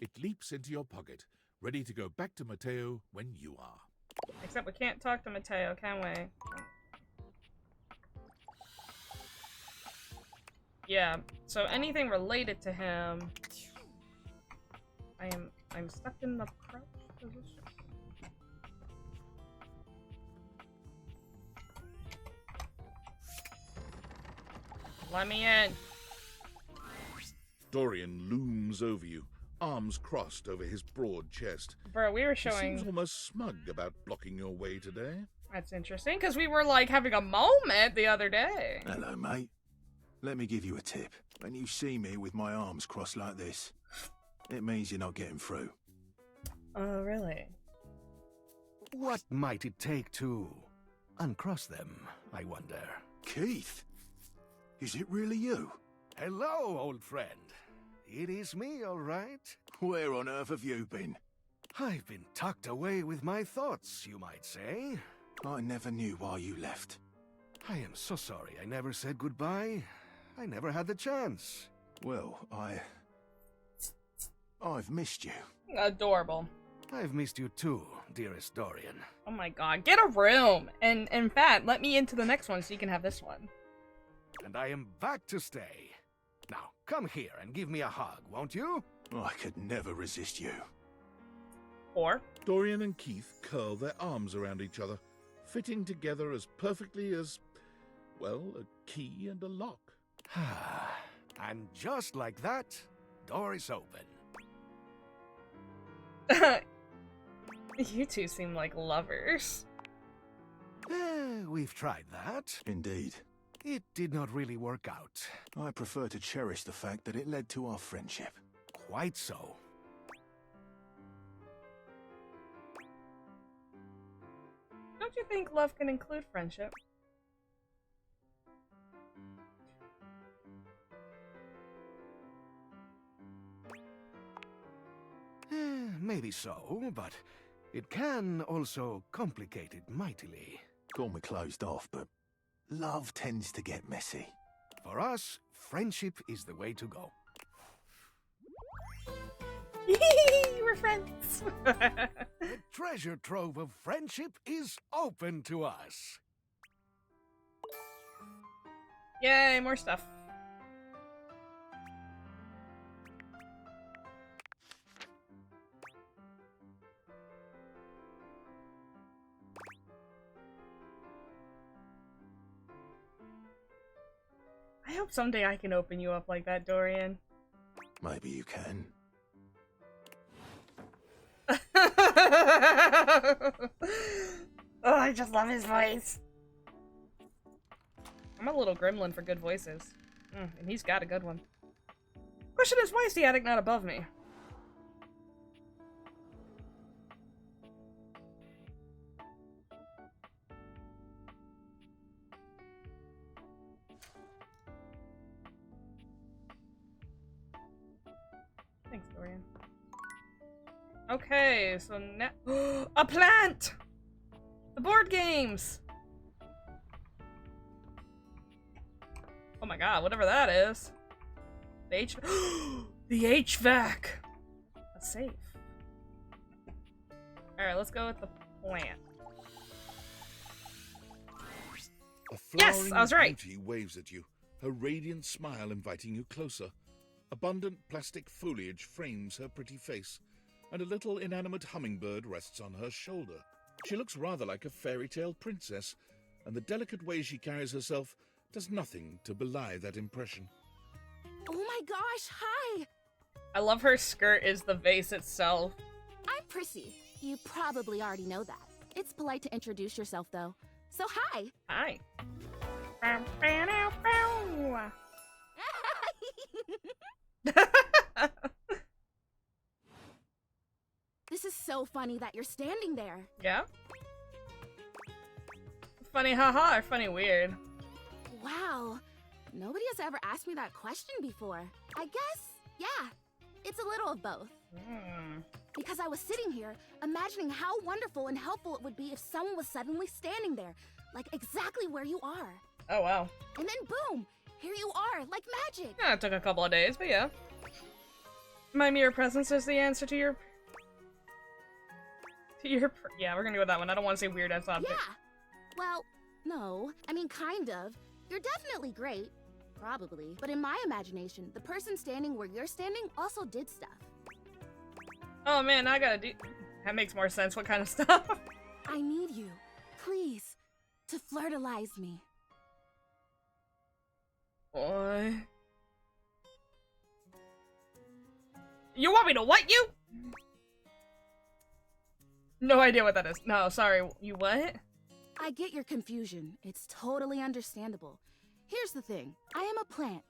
It leaps into your pocket, ready to go back to Mateo when you are. Except we can't talk to Mateo, can we? Yeah, so anything related to him... I'm stuck in the crouch position. Let me in. Dorian looms over you, arms crossed over his broad chest. Bro, we were showing... He seems almost smug about blocking your way today. That's interesting, because we were, like, having a moment the other day. Hello, mate. Let me give you a tip. When you see me with my arms crossed like this, it means you're not getting through. Oh, really? What might it take to uncross them, I wonder? Keith? Is it really you? Hello, old friend. It is me, all right. Where on earth have you been? I've been tucked away with my thoughts, you might say. I never knew why you left. I am so sorry I never said goodbye. I never had the chance. Well, I've missed you. Adorable. I've missed you too, dearest Dorian. Oh my god, get a room! And in fact, let me into the next one so you can have this one. And I am back to stay. Now, come here and give me a hug, won't you? I could never resist you. Or? Dorian and Keith curl their arms around each other, fitting together as perfectly as, well, a key and a lock. And just like that, door is open. You two seem like lovers. We've tried that. Indeed. It did not really work out. I prefer to cherish the fact that it led to our friendship. Quite so. Don't you think love can include friendship? Maybe so, but it can also complicate it mightily. Call me closed off, but love tends to get messy. For us, friendship is the way to go. We're friends. The treasure trove of friendship is open to us. Yay, more stuff. I hope someday I can open you up like that, Dorian. Maybe you can. Oh, I just love his voice. I'm a little gremlin for good voices. And he's got a good one. Question is, why is the attic not above me? Thanks, Dorian. Okay, so now a plant! The board games! Oh my god, whatever that is. The the HVAC! A safe. Alright, let's go with the plant. A Yes, flowering I was right. beauty waves at you, her radiant smile inviting you closer. Abundant plastic foliage frames her pretty face, and a little inanimate hummingbird rests on her shoulder. She looks rather like a fairy tale princess, and the delicate way she carries herself does nothing to belie that impression. Oh my gosh, hi! I love her skirt is the vase itself. I'm Prissy. You probably already know that. It's polite to introduce yourself, though. So hi! Hi. This is so funny that you're standing there. Yeah? Funny haha or funny weird? Wow. Nobody has ever asked me that question before. I guess, yeah. It's a little of both. Because I was sitting here, imagining how wonderful and helpful it would be if someone was suddenly standing there, like exactly where you are. Oh wow. And then boom! Here you are, like magic! Yeah, it took a couple of days, but yeah. My mere presence is the answer to your... Yeah, we're gonna go with that one. I don't want to say weird as object. Yeah! Well, no. I mean, kind of. You're definitely great. Probably. But in my imagination, the person standing where you're standing also did stuff. Oh man, I gotta do... That makes more sense. What kind of stuff? I need you, please, to flirtalize me. Boy. You want me to what you? No idea what that is. No, sorry. You what? I get your confusion. It's totally understandable. Here's the thing. I am a plant.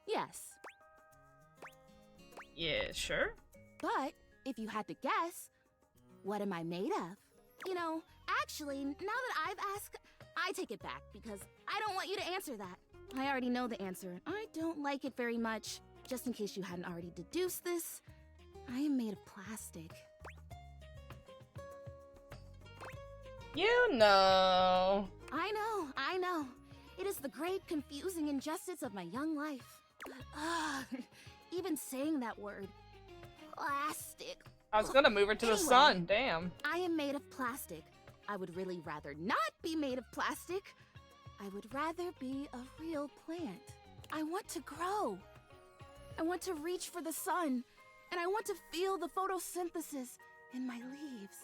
Yes. Yeah, sure. But if you had to guess, what am I made of? You know, actually, now that I've asked, I take it back because I don't want you to answer that. I already know the answer. I don't like it very much. Just in case you hadn't already deduced this, I am made of plastic. You know. I know. It is the great, confusing injustice of my young life. Even saying that word. Plastic. I was gonna move her to the sun, damn. I am made of plastic. I would really rather not be made of plastic. I would rather be a real plant. I want to grow. I want to reach for the sun. And I want to feel the photosynthesis in my leaves.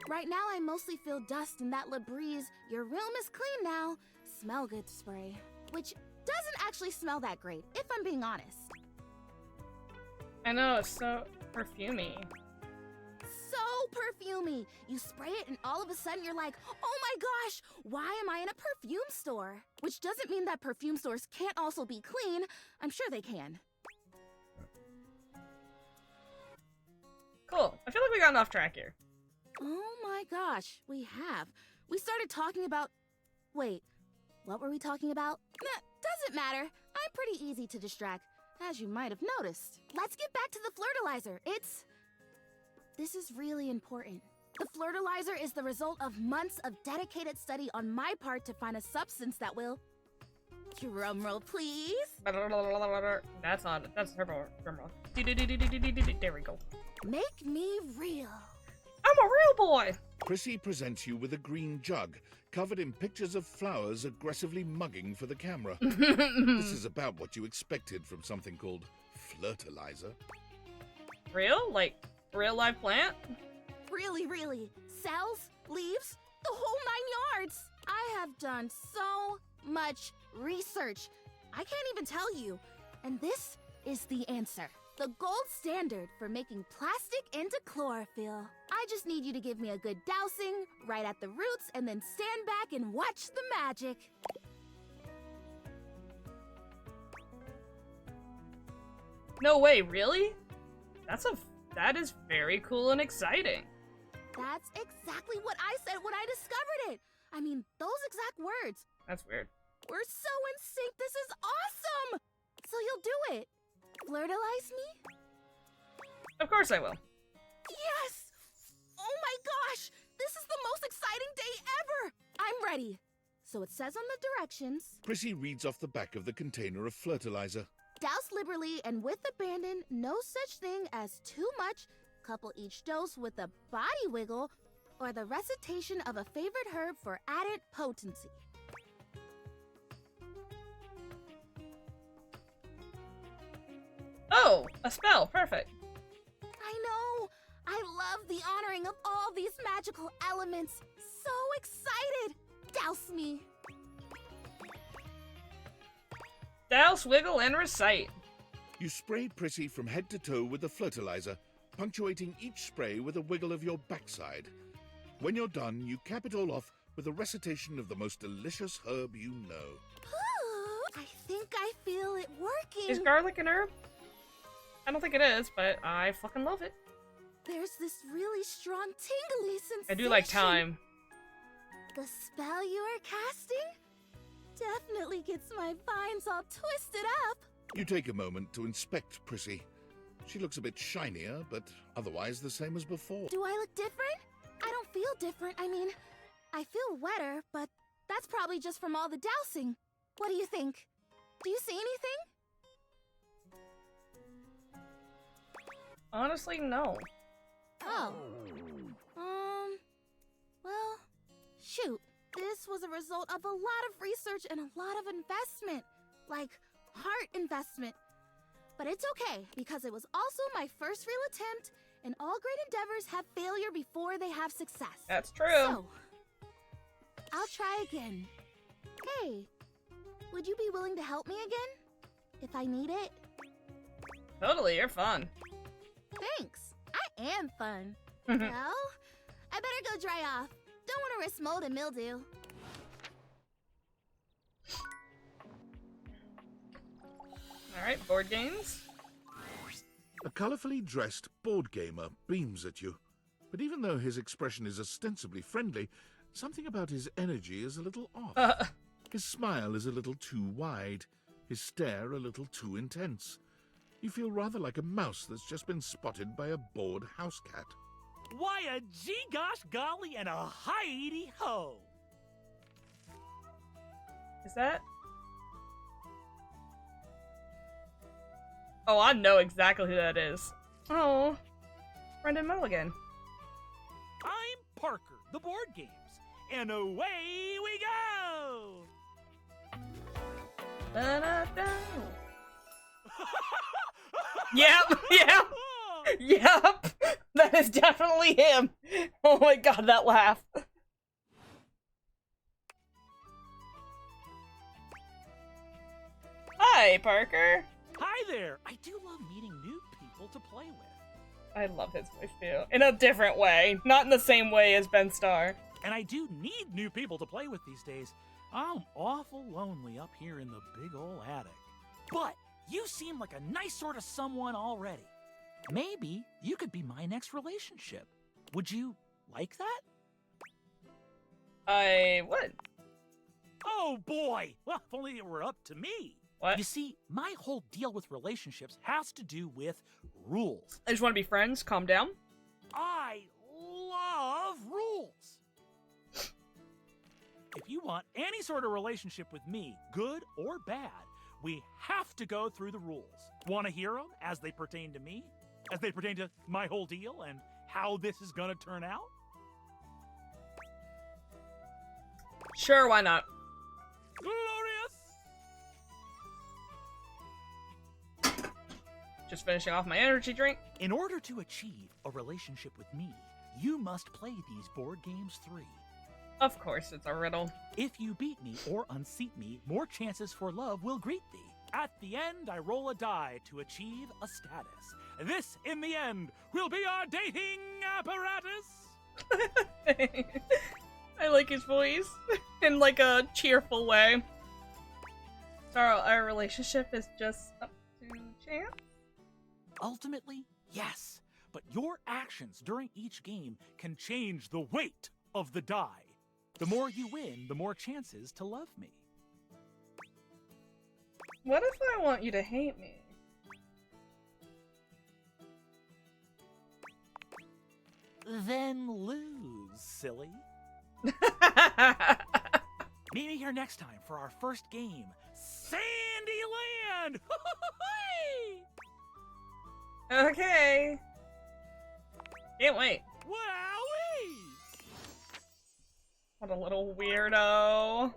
Right now, I mostly feel dust in that Labreeze, your room is clean now, smell good spray. Which doesn't actually smell that great, if I'm being honest. I know, it's so perfumey. So perfumey. You spray it and all of a sudden you're like, oh my gosh, why am I in a perfume store? Which doesn't mean that perfume stores can't also be clean. I'm sure they can. Cool. I feel like we got off track here. Oh my gosh, we have. We started talking about... Wait, what were we talking about? Nah, doesn't matter. I'm pretty easy to distract, as you might have noticed. Let's get back to the Flirtalizer. This is really important. The Flirtalizer is the result of months of dedicated study on my part to find a substance that will... Drumroll, please. That's not it. That's drumroll. There we go. Make me real. I'm a real boy! Prissy presents you with a green jug, covered in pictures of flowers aggressively mugging for the camera. This is about what you expected from something called Flirtalizer. Real? Like, real live plant? Really. Cells, leaves, the whole 9 yards. I have done so much research. I can't even tell you. And this is the answer. The gold standard for making plastic into chlorophyll. I just need you to give me a good dousing right at the roots and then stand back and watch the magic. No way, really? That is very cool and exciting. That's exactly what I said when I discovered it. I mean, those exact words. That's weird. We're so in sync. This is awesome. So you'll do it. Flirtalize me? Of course I will. Yes! Oh my gosh! This is the most exciting day ever! I'm ready. So it says on the directions... Prissy reads off the back of the container of Flirtalizer. Douse liberally and with abandon, no such thing as too much. Couple each dose with a body wiggle or the recitation of a favorite herb for added potency. Oh, a spell. Perfect. I know! I love the honoring of all these magical elements. So excited! Douse me! Douse, wiggle, and recite. You spray Prissy from head to toe with the Flirtalizer, punctuating each spray with a wiggle of your backside. When you're done, you cap it all off with a recitation of the most delicious herb you know. Ooh, I think I feel it working. Is garlic an herb? I don't think it is, but I fucking love it. There's this really strong tingly sensation. I do like thyme. The spell you are casting definitely gets my vines all twisted up. You take a moment to inspect Prissy. She looks a bit shinier, but otherwise the same as before. Do I look different? I don't feel different. I mean, I feel wetter, but that's probably just from all the dousing. What do you think? Do you see anything? Honestly, no. Oh. Well, shoot. This was a result of a lot of research and a lot of investment. Like, heart investment. But it's okay, because it was also my first real attempt, and all great endeavors have failure before they have success. That's true. So, I'll try again. Hey, would you be willing to help me again? If I need it? Totally, you're fun. Thanks. I am fun. Well, I better go dry off. Don't want to risk mold and mildew. Alright, board games. A colourfully dressed board gamer beams at you. But even though his expression is ostensibly friendly, something about his energy is a little off. His smile is a little too wide, his stare a little too intense. You feel rather like a mouse that's just been spotted by a bored house cat. Why a gee-gosh golly and a hi-de-ho! Is that? Oh, I know exactly who that is. Oh, Brendan Mulligan. I'm Parker, the board games, and away we go! Da-da-da. Yep, yep, that is definitely him. Oh my god, that laugh. Hi, Parker. Hi there! I do love meeting new people to play with. I love his voice too. In a different way. Not in the same way as Ben Starr. And I do need new people to play with these days. I'm awful lonely up here in the big ol' attic. But you seem like a nice sort of someone already. Maybe you could be my next relationship. Would you like that? I would. Oh boy! Well, if only it were up to me. What? You see, my whole deal with relationships has to do with rules. I just want to be friends. Calm down. I love rules. If you want any sort of relationship with me, good or bad, we have to go through the rules. Want to hear them as they pertain to me? As they pertain to my whole deal and how this is gonna turn out? Sure, why not? Glorious! Just finishing off my energy drink. In order to achieve a relationship with me, you must play these board games 3. Of course, it's a riddle. If you beat me or unseat me, more chances for love will greet thee. At the end, I roll a die to achieve a status. This, in the end, will be our dating apparatus. I like his voice in like a cheerful way. So our relationship is just up to chance? Ultimately, yes. But your actions during each game can change the weight of the die. The more you win, the more chances to love me. What if I want you to hate me? Then lose, silly. Meet me here next time for our first game, Sandyland! Okay. Can't wait. Wowee! What a little weirdo.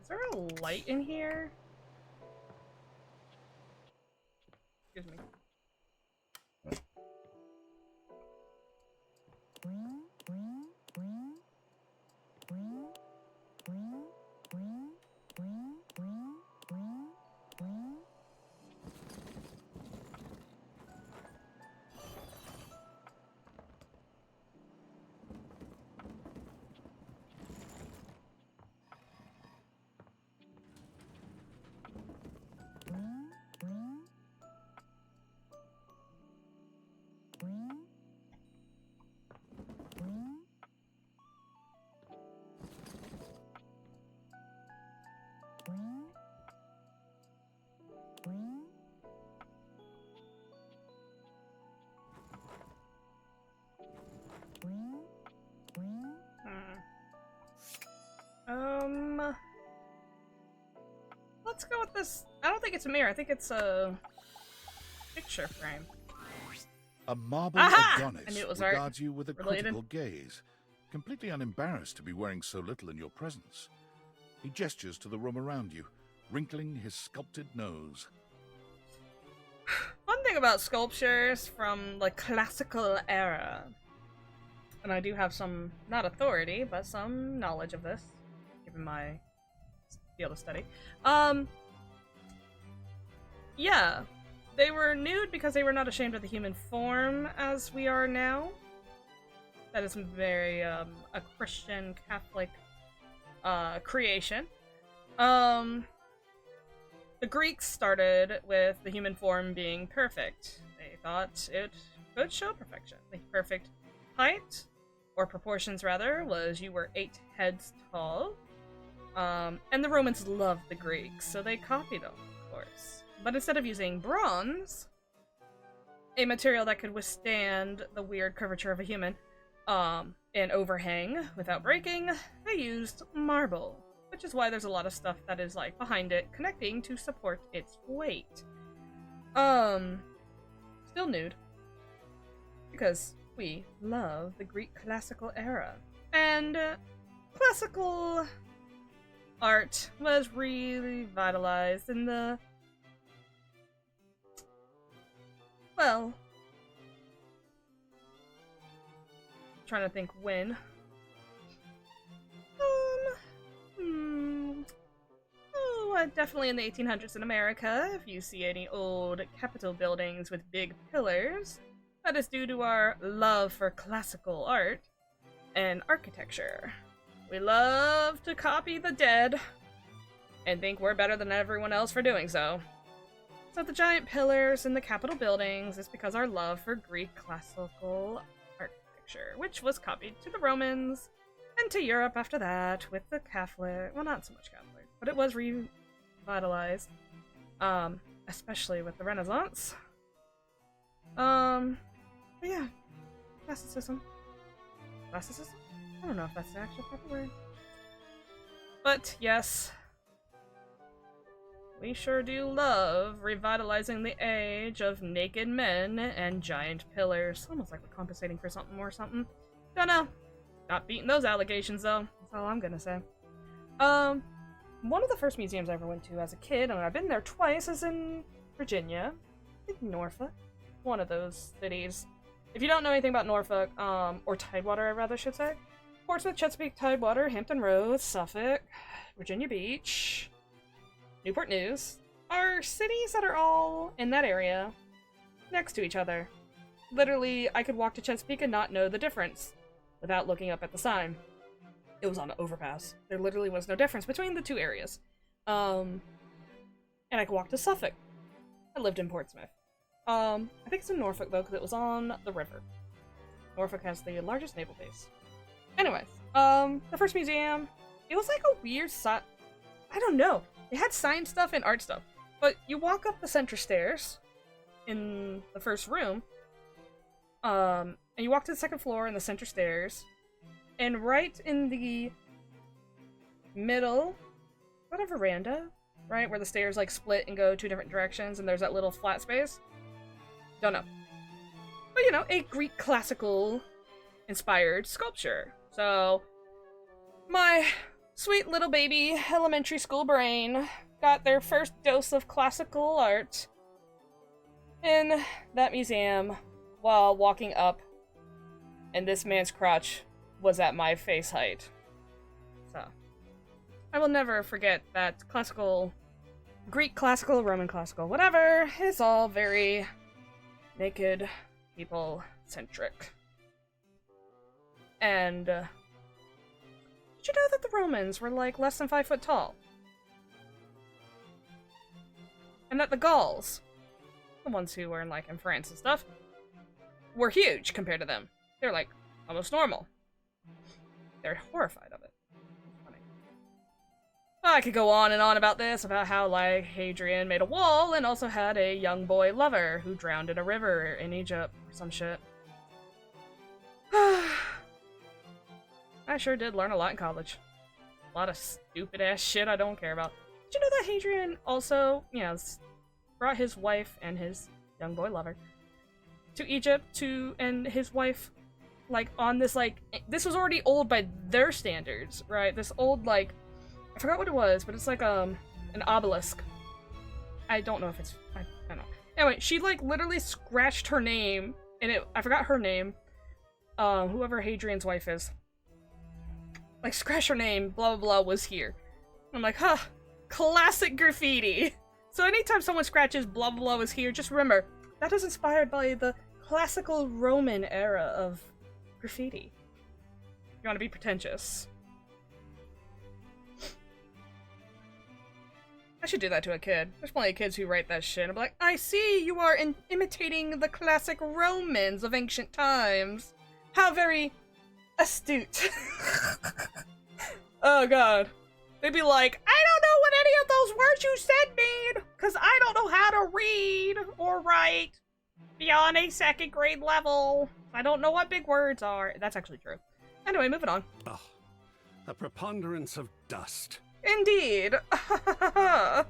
Is there a light in here? Excuse me. Let's go with this. I don't think it's a mirror. I think it's a picture frame. A marble Aha! Adonis I knew it was regards you with a related. critical gaze, completely unembarrassed to be wearing so little in your presence. He gestures to the room around you, wrinkling his sculpted nose. One thing about sculptures from the classical era, and I do have some, not authority, but some knowledge of this, given my field of study. Yeah, they were nude because they were not ashamed of the human form as we are now. That is very, a Christian Catholic, creation. The Greeks started with the human form being perfect. They thought it could show perfection. The perfect height, or proportions rather, was you were 8 heads tall. And the Romans loved the Greeks, so they copied them, of course. But instead of using bronze, a material that could withstand the weird curvature of a human, and overhang without breaking, they used marble. Which is why there's a lot of stuff that is, like, behind it, connecting to support its weight. Still nude. Because we love the Greek classical era. And, classical art was really vitalized in the... well... trying to think when. Oh, definitely in the 1800s in America, if you see any old Capitol buildings with big pillars, that is due to our love for classical art and architecture. We love to copy the dead and think we're better than everyone else for doing so. So the giant pillars in the Capitol buildings is because our love for Greek classical architecture, which was copied to the Romans and to Europe after that with the Catholic, well, not so much Catholic, but it was revitalized, especially with the Renaissance. But yeah, classicism. Classicism? I don't know if that's the actual proper word. But yes, we sure do love revitalizing the age of naked men and giant pillars. Almost like we're compensating for something or something. Don't know. Not beating those allegations though. That's all I'm gonna say. One of the first museums I ever went to as a kid, and I've been there twice, is in Virginia. I think Norfolk. One of those cities. If you don't know anything about Norfolk, or Tidewater I rather should say, Portsmouth, Chesapeake, Tidewater, Hampton Roads, Suffolk, Virginia Beach, Newport News are cities that are all in that area next to each other. Literally, I could walk to Chesapeake and not know the difference without looking up at the sign. It was on an overpass. There literally was no difference between the two areas. And I could walk to Suffolk. I lived in Portsmouth. I think it's in Norfolk though, because it was on the river. Norfolk has the largest naval base. Anyways, the first museum, it was like a weird I don't know. It had science stuff and art stuff. But you walk up the center stairs in the first room, and you walk to the second floor in the center stairs, and right in the middle, what a veranda, right? Where the stairs like split and go two different directions, and there's that little flat space. Don't know. But you know, a Greek classical inspired sculpture. So, my sweet little baby elementary school brain got their first dose of classical art in that museum while walking up, and this man's crotch was at my face height. So, I will never forget that classical, Greek classical, Roman classical, whatever, is all very naked people centric. And, did you know that the Romans were like less than 5 foot tall? And that the Gauls, the ones who were in like in France and stuff, were huge compared to them. They're like almost normal. They're horrified of it. It's funny. Well, I could go on and on about this, about how like Hadrian made a wall and also had a young boy lover who drowned in a river in Egypt or some shit. I sure did learn a lot in college. A lot of stupid ass shit I don't care about. Did you know that Hadrian also, you know, brought his wife and his young boy lover to Egypt and his wife, like, on this, like, this was already old by their standards, right? This old, like, I forgot what it was, but it's like, an obelisk. I don't know if it's, I don't know. Anyway, she, like, literally scratched her name, and I forgot her name, whoever Hadrian's wife is. Like, scratch her name, blah, blah, blah, was here. I'm like, huh, classic graffiti. So anytime someone scratches blah, blah, blah, was here, just remember, that is inspired by the classical Roman era of graffiti. You want to be pretentious. I should do that to a kid. There's plenty of kids who write that shit and be like, I see you are imitating the classic Romans of ancient times. How very astute. Oh god. They'd be like, I don't know what any of those words you said mean, because I don't know how to read or write beyond a second grade level. I don't know what big words are. That's actually true. Anyway, moving on. Oh, a preponderance of dust. Indeed. I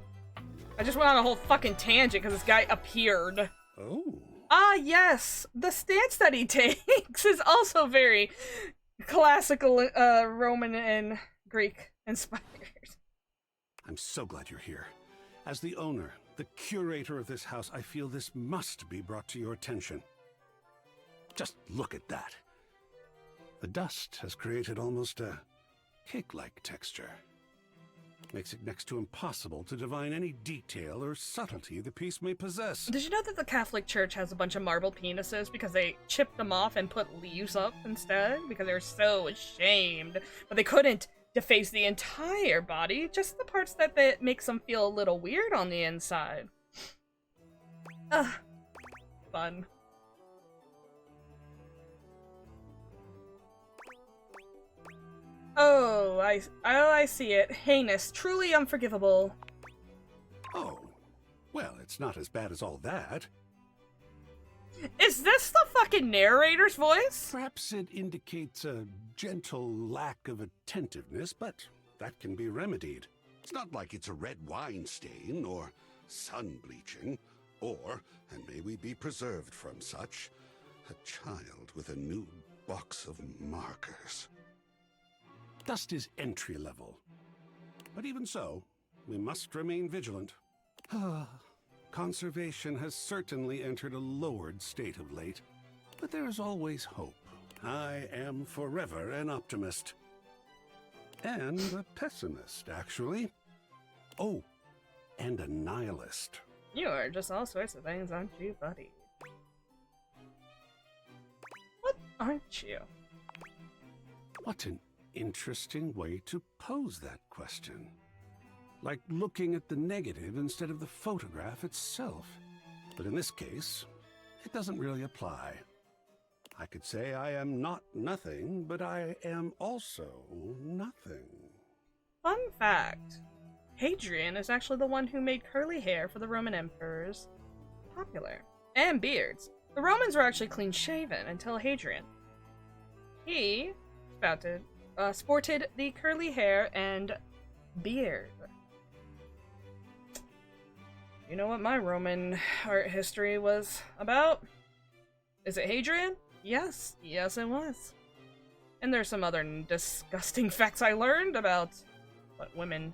just went on a whole fucking tangent because this guy appeared. Oh. Ah, yes. The stance that he takes is also very classical Roman and Greek inspired. I'm so glad you're here. As the owner, the curator of this house, I feel this must be brought to your attention. Just look at that. The dust has created almost a cake-like texture. Makes it next to impossible to divine any detail or subtlety the piece may possess. Did you know that the Catholic Church has a bunch of marble penises because they chipped them off and put leaves up instead? Because they were so ashamed. But they couldn't deface the entire body, just the parts that makes them feel a little weird on the inside. Ugh. Fun. Oh, I see it. Heinous, truly unforgivable. Oh, well, it's not as bad as all that. Is this the fucking narrator's voice? Perhaps it indicates a gentle lack of attentiveness, but that can be remedied. It's not like it's a red wine stain or sun bleaching, or, and may we be preserved from such, a child with a new box of markers. Dust is entry level. But even so, we must remain vigilant. Conservation has certainly entered a lowered state of late, but there is always hope. I am forever an optimist. And a pessimist, actually. Oh, and a nihilist. You are just all sorts of things, aren't you, buddy? What aren't you? What an interesting way to pose that question. Like looking at the negative instead of the photograph itself. But in this case, it doesn't really apply. I could say I am not nothing, but I am also nothing. Fun fact. Hadrian is actually the one who made curly hair for the Roman emperors popular. And beards. The Romans were actually clean-shaven until Hadrian. He sported the curly hair and beard. You know what my Roman art history was about? Is it Hadrian? Yes. Yes, it was. And there's some other disgusting facts I learned about what women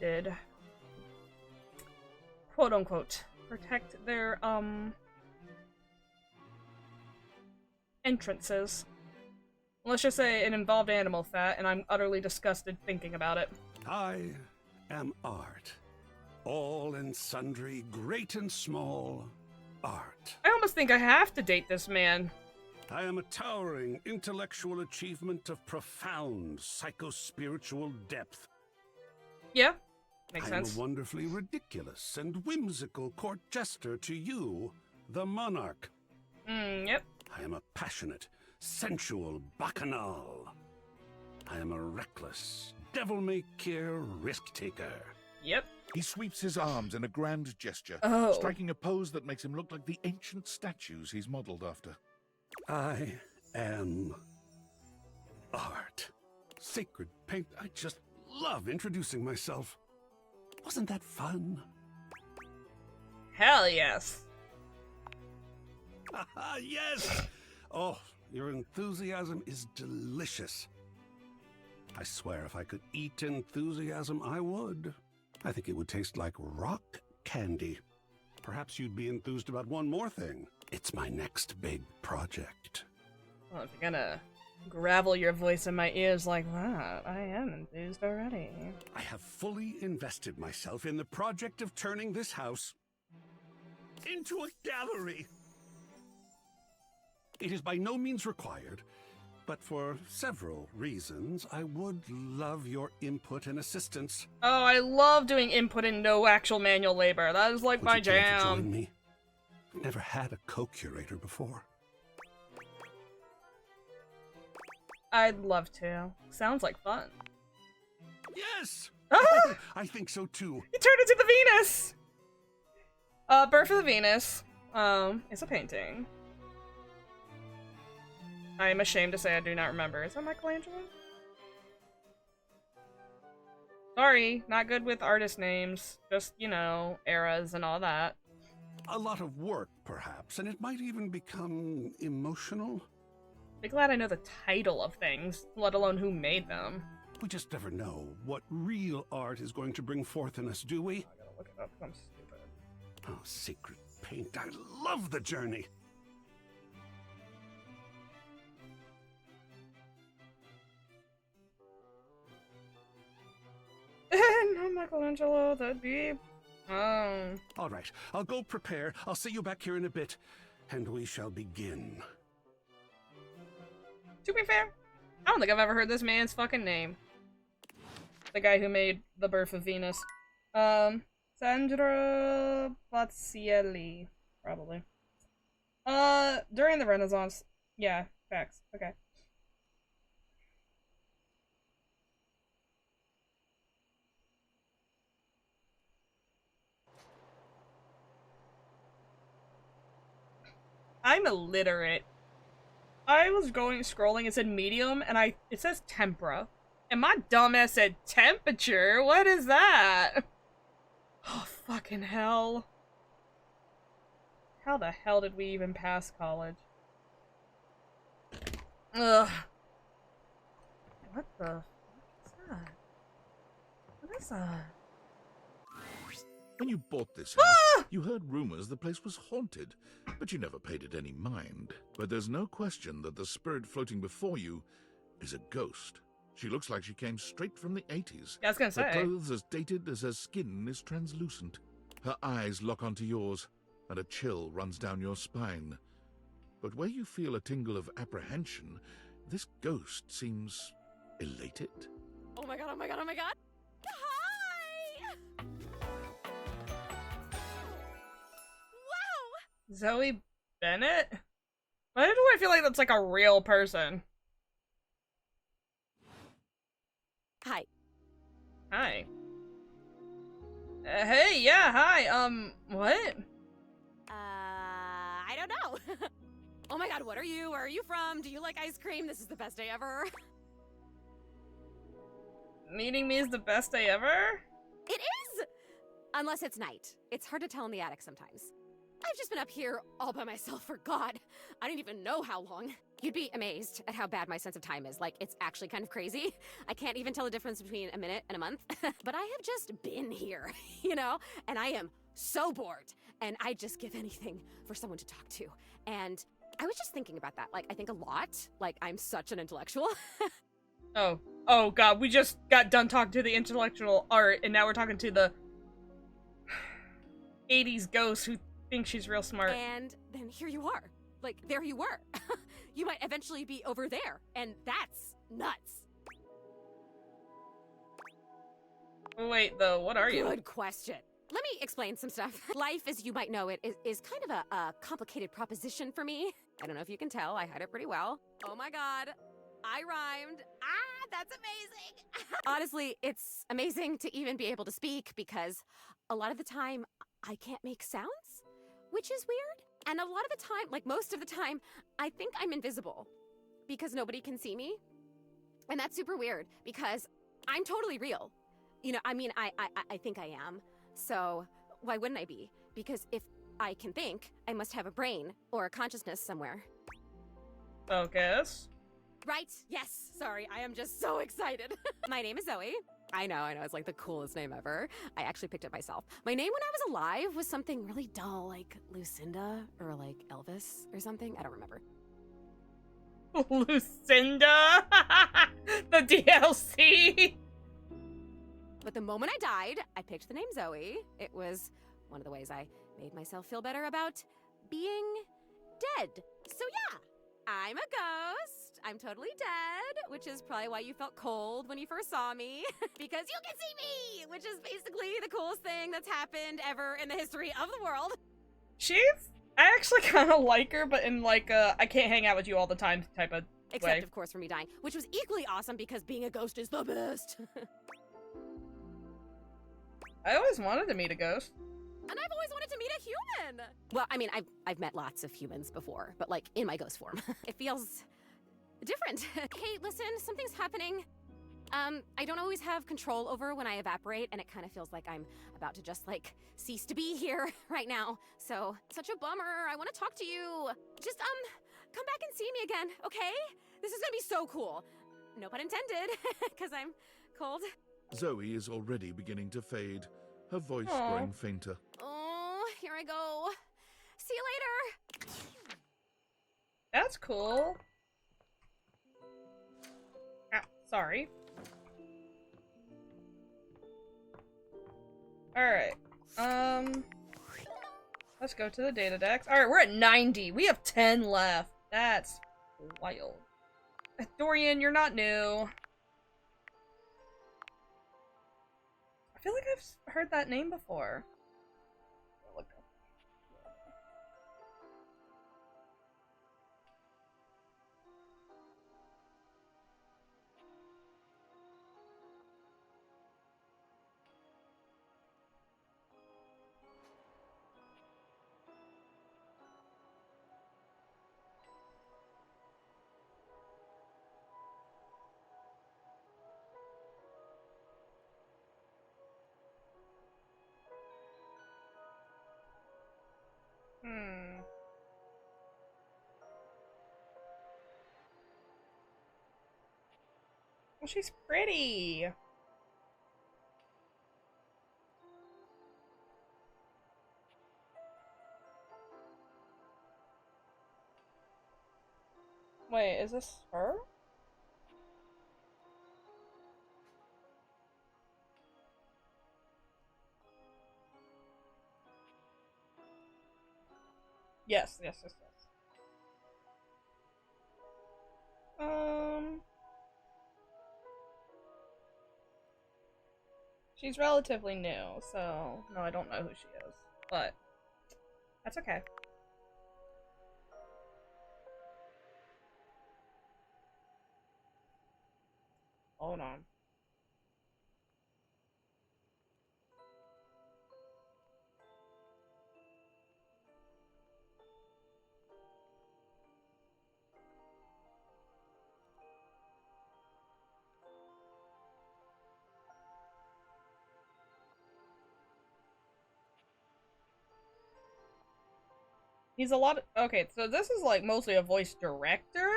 did. Quote unquote. Protect their, entrances. Let's just say it involved animal fat, and I'm utterly disgusted thinking about it. I am art. All and sundry, great and small, art. I almost think I have to date this man. I am a towering intellectual achievement of profound psycho-spiritual depth. Yeah, makes I sense. am a wonderfully ridiculous and whimsical court jester to you, the monarch. Yep. I am a passionate, sensual bacchanal. I am a reckless, devil-may-care risk-taker. Yep. He sweeps his arms in a grand gesture, Oh. striking a pose that makes him look like the ancient statues he's modeled after. I am art. Sacred paint. I just love introducing myself. Wasn't that fun? Hell yes. Yes! Oh, your enthusiasm is delicious. I swear if I could eat enthusiasm, I would. I think it would taste like rock candy. Perhaps you'd be enthused about one more thing. It's my next big project. Well, if you're gonna gravel your voice in my ears like that, I am enthused already. I have fully invested myself in the project of turning this house into a gallery. It is by no means required, but for several reasons, I would love your input and assistance. Oh, I love doing input and no actual manual labor. That is like Would my you care to join jam. me? I've never had a co-curator before. I'd love to. Sounds like fun. Yes! Ah! I think so too. He turned into the Venus! Birth of the Venus. It's a painting. I am ashamed to say I do not remember. Is that Michelangelo? Sorry, not good with artist names. Just, you know, eras and all that. A lot of work, perhaps, and it might even become emotional. Be glad I know the title of things, let alone who made them. We just never know what real art is going to bring forth in us, do we? I gotta look it up, I'm stupid. Oh, sacred paint. I love the journey. Oh, Michelangelo, that'd be... Oh. All right, I'll go prepare. I'll see you back here in a bit, and we shall begin. To be fair, I don't think I've ever heard this man's fucking name. The guy who made The Birth of Venus. Sandro Bazzielli, probably. During the Renaissance. Yeah, facts. Okay. I'm illiterate. I was scrolling, it said medium, and it says tempera. And my dumbass said temperature? What is that? Oh, fucking hell. How the hell did we even pass college? Ugh. What the fuck is that? What is that? When you bought this house, you heard rumors the place was haunted, but you never paid it any mind. But there's no question that the spirit floating before you is a ghost. She looks like she came straight from the 80s. Yeah, I was gonna say. Her clothes as dated as her skin is translucent. Her eyes lock onto yours, and a chill runs down your spine. But where you feel a tingle of apprehension, this ghost seems elated. Oh my god, oh my god, oh my god! Hi! Wow! Zoe Bennett? Why do I feel like that's like a real person? Hi. Hi. Hey, yeah, hi, what? I don't know. Oh my god, what are you? Where are you from? Do you like ice cream? This is the best day ever. Meeting me is the best day ever? It is! Unless it's night. It's hard to tell in the attic sometimes. I've just been up here all by myself for God. I didn't even know how long. You'd be amazed at how bad my sense of time is. Like, it's actually kind of crazy. I can't even tell the difference between a minute and a month. But I have just been here, you know? And I am so bored. And I'd just give anything for someone to talk to. And I was just thinking about that. Like, I think a lot. Like, I'm such an intellectual. Oh god, we just got done talking to the intellectual art, and now we're talking to the 80s ghost who thinks she's real smart. And then here you are. Like, there you were. You might eventually be over there, and that's nuts. Wait, though, what are you? Good question. Let me explain some stuff. Life, as you might know it, is kind of a complicated proposition for me. I don't know if you can tell, I hide it pretty well. Oh my god, I rhymed. Ah, that's amazing. Honestly, it's amazing to even be able to speak because a lot of the time, I can't make sounds, which is weird. And a lot of the time, like most of the time, I think I'm invisible because nobody can see me. And that's super weird because I'm totally real. You know, I mean, I think I am. So why wouldn't I be? Because if I can think, I must have a brain or a consciousness somewhere. Focus. Right? Yes. Sorry, I am just so excited. My name is Zoe. I know, it's like the coolest name ever. I actually picked it myself. My name when I was alive was something really dull, like Lucinda or like Elvis or something. I don't remember. Lucinda? The DLC? But the moment I died, I picked the name Zoe. It was one of the ways I made myself feel better about being dead. So yeah, I'm a ghost. I'm totally dead, which is probably why you felt cold when you first saw me, because you can see me, which is basically the coolest thing that's happened ever in the history of the world. I actually kind of like her, but in like a I can't hang out with you all the time type of Except, way. of course, for me dying, which was equally awesome because being a ghost is the best. I always wanted to meet a ghost. And I've always wanted to meet a human! Well, I mean, I've met lots of humans before, but like in my ghost form. It feels different. Hey, listen, something's happening. I don't always have control over when I evaporate, and it kind of feels like I'm about to just like cease to be here right now. So, such a bummer. I want to talk to you. Just, come back and see me again, okay? This is gonna be so cool. No pun intended, because I'm cold. Zoe is already beginning to fade, her voice Aww. growing fainter. Oh, here I go. See you later. That's cool. Ah, sorry. Alright. Let's go to the data decks. Alright, we're at 90. We have 10 left. That's wild. Dorian, you're not new. I feel like I've heard that name before. Well, she's pretty. Wait, is this her? Yes. She's relatively new, so no, I don't know who she is, but that's okay. Hold on. He's a lot of— okay, so this is like mostly a voice director,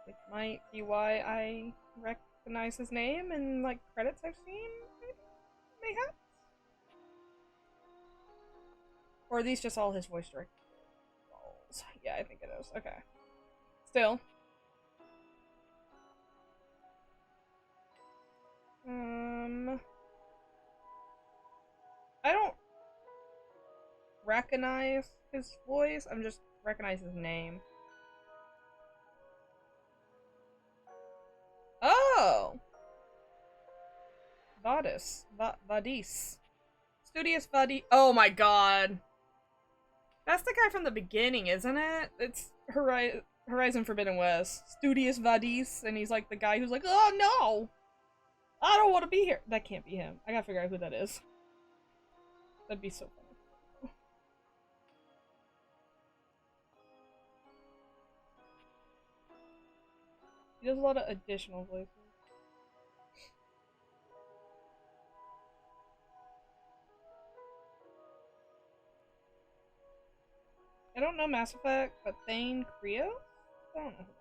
which might be why I recognize his name in like credits I've seen, maybe? Or are these just all his voice director roles? Yeah, I think it is. Okay. Still. I don't recognize his voice, I'm just recognize his name. Oh! Vadis. Studious Vadis. Oh my god. That's the guy from the beginning, isn't it? It's Horizon Forbidden West. Studious Vadis, and he's like the guy who's like, oh no! I don't want to be here. That can't be him. I gotta figure out who that is. That'd be so funny. He does a lot of additional voices. I don't know Mass Effect, but Thane Krios? I don't know who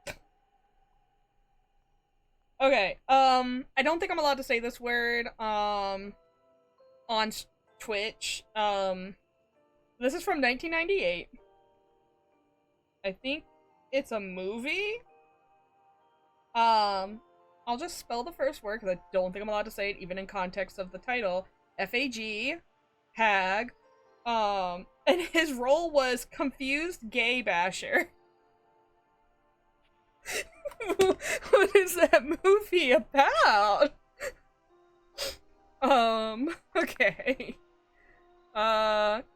that is. Okay, I don't think I'm allowed to say this word, on Twitch. This is from 1998. I think it's a movie. I'll just spell the first word because I don't think I'm allowed to say it even in context of the title. F-A-G, Hag. And his role was confused gay basher. What is that movie about? Okay.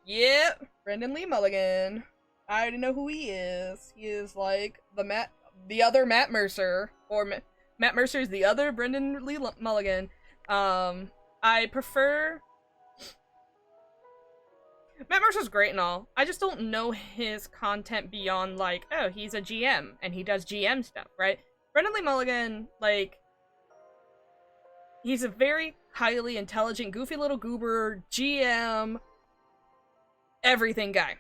Yeah, Brendan Lee Mulligan. I already know who he is. He is like the other Matt Mercer, or Matt Mercer's the other Brendan Lee Mulligan. I prefer— Matt Mercer's great and all. I just don't know his content beyond like, oh, he's a GM and he does GM stuff, right? Brendan Lee Mulligan, like, he's a very highly intelligent, goofy little goober, GM, everything guy.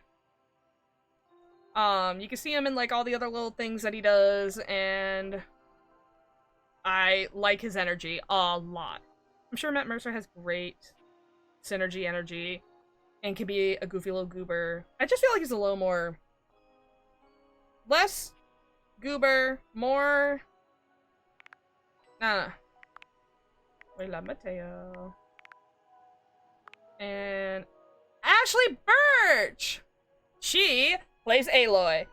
You can see him in like all the other little things that he does, and I like his energy a lot. I'm sure Matt Mercer has great synergy energy and can be a goofy little goober. I just feel like he's a little more— less Goober, more. We love Mateo. And Ashley Birch! She plays Aloy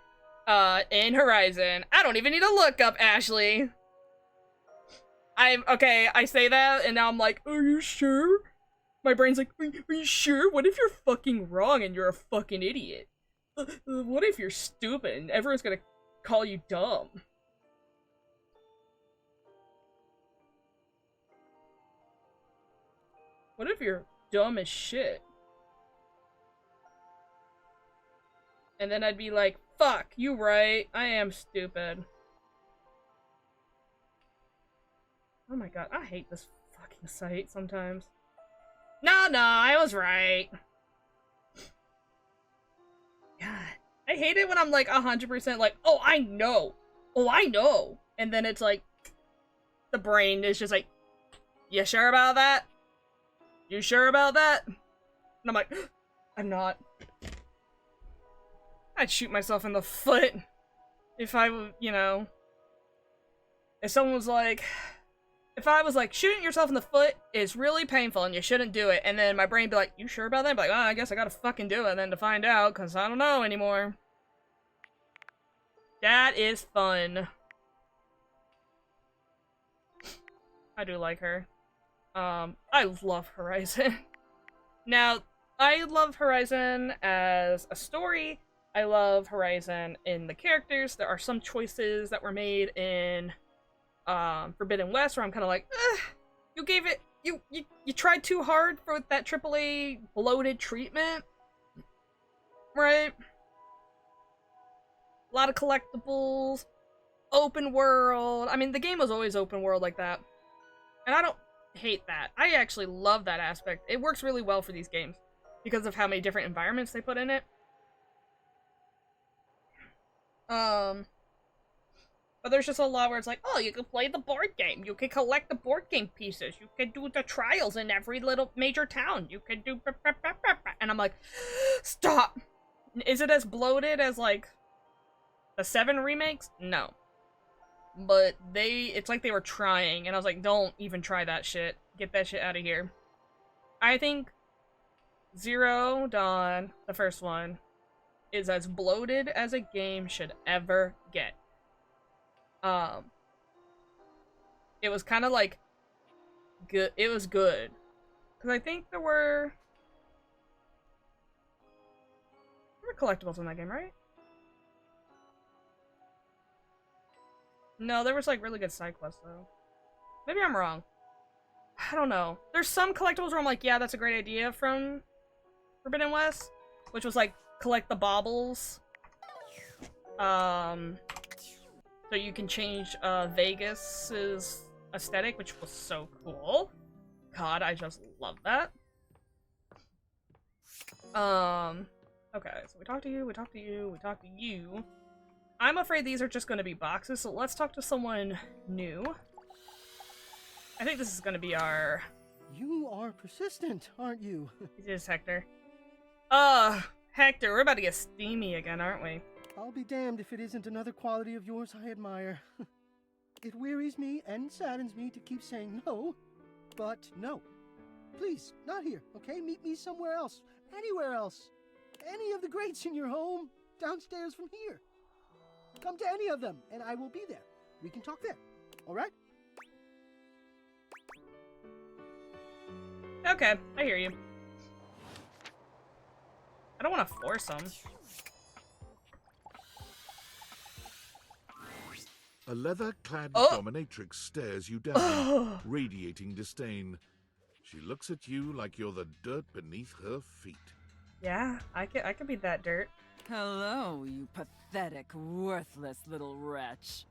in Horizon. I don't even need to look up Ashley. Okay, I say that, and now I'm like, are you sure? My brain's like, are you sure? What if you're fucking wrong and you're a fucking idiot? What if you're stupid and everyone's gonna call you dumb? What if you're dumb as shit? And then I'd be like, fuck, you right, I am stupid. Oh my god, I hate this fucking site sometimes. No, I was right. God, I hate it when I'm like 100% like, oh, I know. Oh, I know. And then it's like, the brain is just like, you sure about that? You sure about that? And I'm like, I'm not. I'd shoot myself in the foot if I, you know, if someone was like, if I was like, shooting yourself in the foot is really painful and you shouldn't do it, and then my brain be like, you sure about that? I'd be like, oh, I guess I gotta fucking do it, and then to find out, because I don't know anymore. That is fun. I do like her. I love Horizon. Now, I love Horizon as a story. I love Horizon in the characters. There are some choices that were made in Forbidden West where I'm kind of like, you gave it, you tried too hard for that AAA bloated treatment, right? A lot of collectibles, open world. I mean, the game was always open world like that, and I don't hate that. I actually love that aspect. It works really well for these games because of how many different environments they put in it. But there's just a lot where it's like, oh, you can play the board game. You can collect the board game pieces. You can do the trials in every little major town. You can do... And I'm like, stop! Is it as bloated as, like, the 7 remakes? No. But it's like they were trying, and I was like, don't even try that shit. Get that shit out of here. I think Zero Dawn, the first one, is as bloated as a game should ever get. It was kind of like good. It was good because I think there were collectibles in that game, right? No, there was like really good side quests though. Maybe I'm wrong. I don't know. There's some collectibles where I'm like, yeah, that's a great idea from Forbidden West, which was like collect the baubles. So you can change Vegas's aesthetic, which was so cool. God, I just love that. Okay, so we talked to you, we talked to you, we talked to you. I'm afraid these are just going to be boxes, so let's talk to someone new. I think this is going to be our... You are persistent, aren't you? It is Hector. Hector, we're about to get steamy again, aren't we? I'll be damned if it isn't another quality of yours I admire. It wearies me and saddens me to keep saying no, but no. Please, not here, okay? Meet me somewhere else. Anywhere else. Any of the greats in your home, downstairs from here. Come to any of them, and I will be there. We can talk there, alright? Okay, I hear you. I don't want to force them. A leather-clad dominatrix stares you down, radiating disdain. She looks at you like you're the dirt beneath her feet. Yeah, I could be that dirt. Hello, you pathetic, worthless little wretch.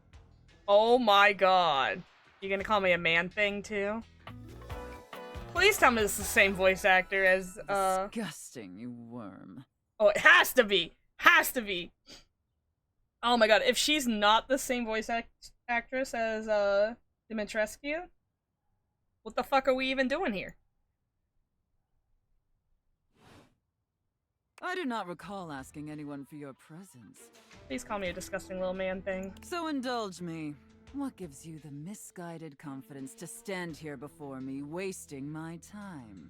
Oh my god. You gonna call me a man thing too? Please tell me this is the same voice actor as, Disgusting, you worm. Oh, it has to be! Has to be! Oh my god, if she's not the same voice actress as, Dimitrescu, what the fuck are we even doing here? I do not recall asking anyone for your presence. Please call me a disgusting little man thing. So indulge me. What gives you the misguided confidence to stand here before me, wasting my time?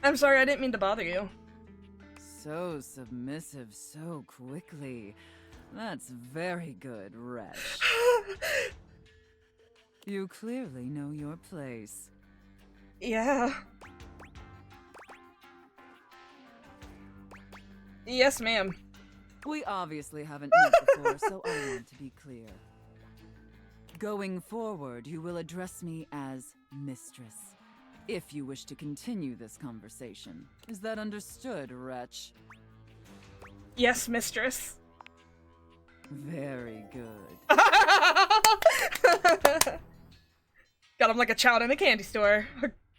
I'm sorry, I didn't mean to bother you. So submissive so quickly. That's very good, Wretch. You clearly know your place. Yeah. Yes, ma'am. We obviously haven't met before, so I want to be clear. Going forward, you will address me as Mistress, if you wish to continue this conversation. Is that understood, Wretch? Yes, Mistress. Very good. Got him like a child in a candy store.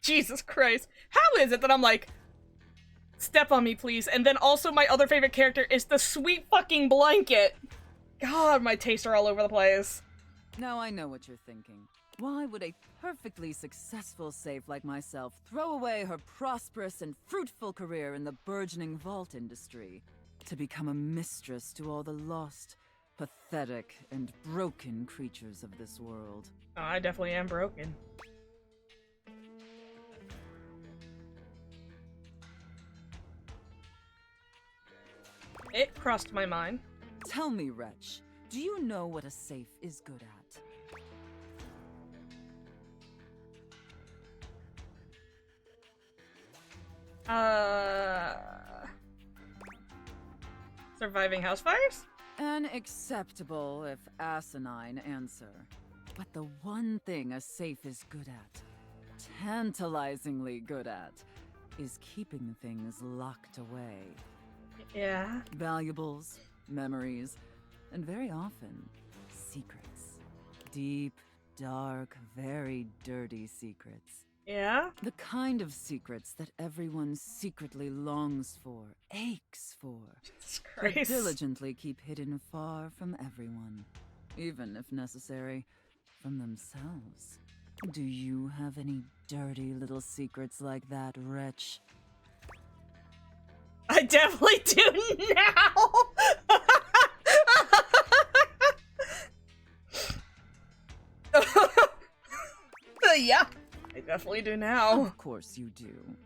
Jesus Christ. How is it that I'm like, step on me, please, and then also my other favorite character is the sweet fucking blanket? God, my tastes are all over the place. Now I know what you're thinking. Why would a perfectly successful safe like myself throw away her prosperous and fruitful career in the burgeoning vault industry to become a mistress to all the lost, pathetic, and broken creatures of this world? Oh, I definitely am broken. It crossed my mind. Tell me, Wretch, do you know what a safe is good at? Surviving house fires? An acceptable, if asinine, answer. But the one thing a safe is good at, tantalizingly good at, is keeping things locked away. Yeah. Valuables, memories, and very often, secrets. Deep, dark, very dirty secrets. Yeah? The kind of secrets that everyone secretly longs for, aches for, but Christ. diligently keep hidden far from everyone, even if necessary, from themselves. Do you have any dirty little secrets like that, Wretch? I definitely do now! Yeah, I definitely do now. Of course you do.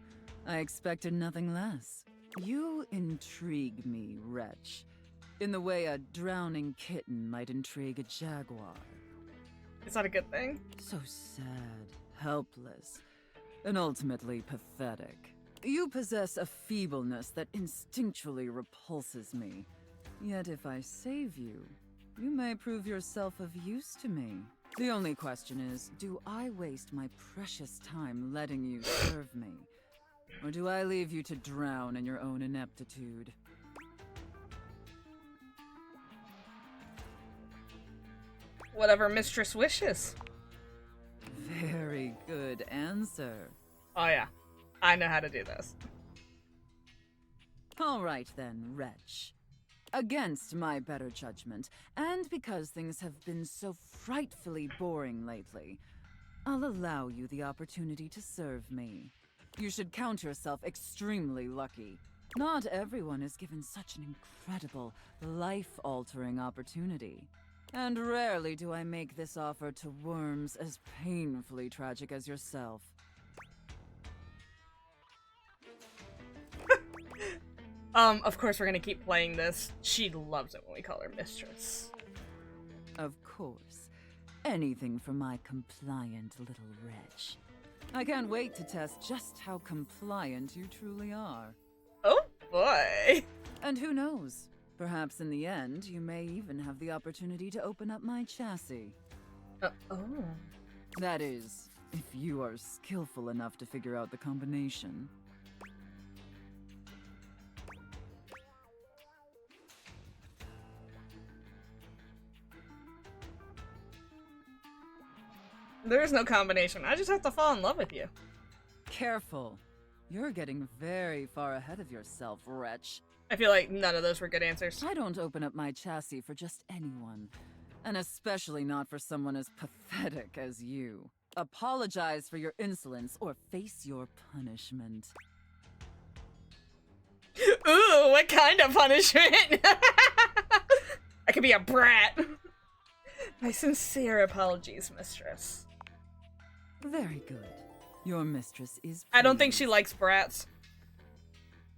I expected nothing less. You intrigue me, Wretch, in the way a drowning kitten might intrigue a jaguar. Is that a good thing? So sad, helpless, and ultimately pathetic. You possess a feebleness that instinctually repulses me. Yet if I save you, you may prove yourself of use to me. The only question is, do I waste my precious time letting you serve me? Or do I leave you to drown in your own ineptitude? Whatever Mistress wishes. Very good answer. Oh yeah, I know how to do this. All right then, Wretch. Against my better judgment, and because things have been so frightfully boring lately, I'll allow you the opportunity to serve me. You should count yourself extremely lucky. Not everyone is given such an incredible, life-altering opportunity. And rarely do I make this offer to worms as painfully tragic as yourself. Of course we're gonna keep playing this. She loves it when we call her Mistress. Of course. Anything for my compliant little wretch. I can't wait to test just how compliant you truly are. Oh boy! And who knows? Perhaps in the end, you may even have the opportunity to open up my chassis. Oh. That is, if you are skillful enough to figure out the combination. There is no combination. I just have to fall in love with you. Careful. You're getting very far ahead of yourself, Wretch. I feel like none of those were good answers. I don't open up my chassis for just anyone. And especially not for someone as pathetic as you. Apologize for your insolence or face your punishment. Ooh, what kind of punishment? I could be a brat. My sincere apologies, mistress. Very good. Your mistress is I don't think pleased. she likes brats.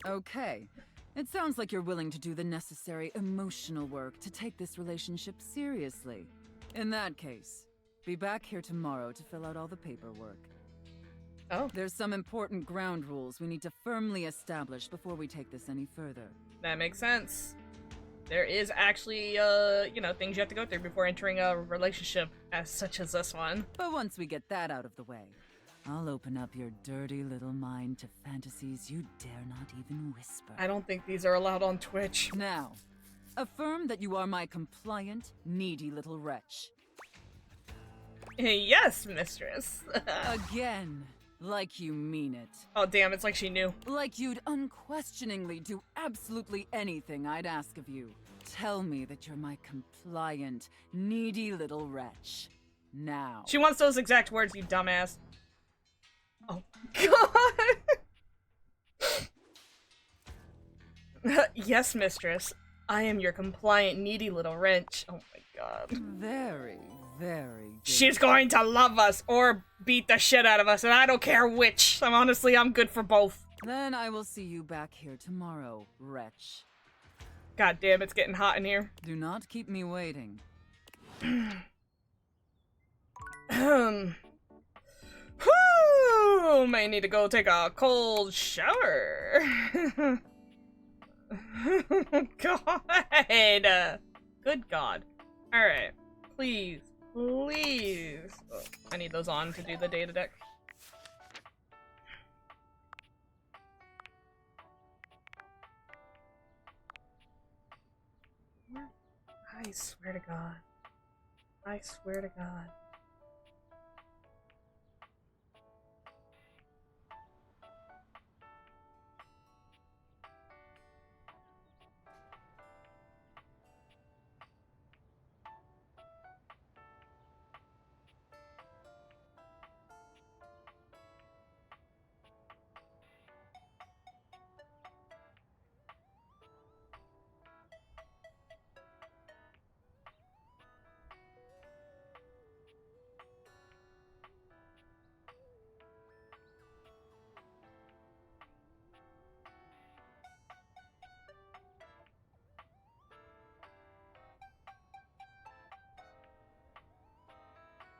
Okay. It sounds like you're willing to do the necessary emotional work to take this relationship seriously. In that case, be back here tomorrow to fill out all the paperwork. Oh. There's some important ground rules we need to firmly establish before we take this any further. That makes sense. There is actually, you know, things you have to go through before entering a relationship as such as this one. But once we get that out of the way, I'll open up your dirty little mind to fantasies you dare not even whisper. I don't think these are allowed on Twitch. Now, affirm that you are my compliant, needy little wretch. Yes, mistress. Again, like you mean it. Oh, damn, it's like she knew. Like you'd unquestioningly do absolutely anything I'd ask of you. Tell me that you're my compliant, needy little wretch. Now. She wants those exact words, you dumbass. Oh, God. Yes, mistress. I am your compliant, needy little wretch. Oh my god. Very, very good. She's going to love us or beat the shit out of us, and I don't care which. I'm good for both. Then I will see you back here tomorrow, wretch. God damn, it's getting hot in here. Do not keep me waiting. Whew, may need to go take a cold shower. God. Good God. Alright. Please. Please. Oh, I need those on to do the data deck. I swear to God. I swear to God.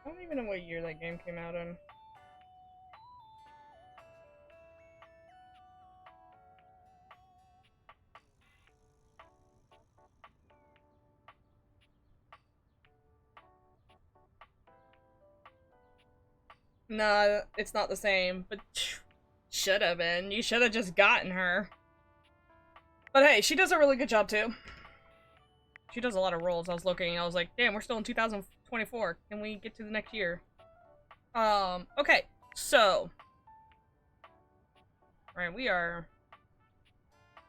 I don't even know what year that game came out in. Nah, it's not the same, but should have been. You should have just gotten her. But hey, she does a really good job too. She does a lot of roles. I was looking, I was like, damn, we're still in 2024. Can we get to the next year? Okay, so. Right, we are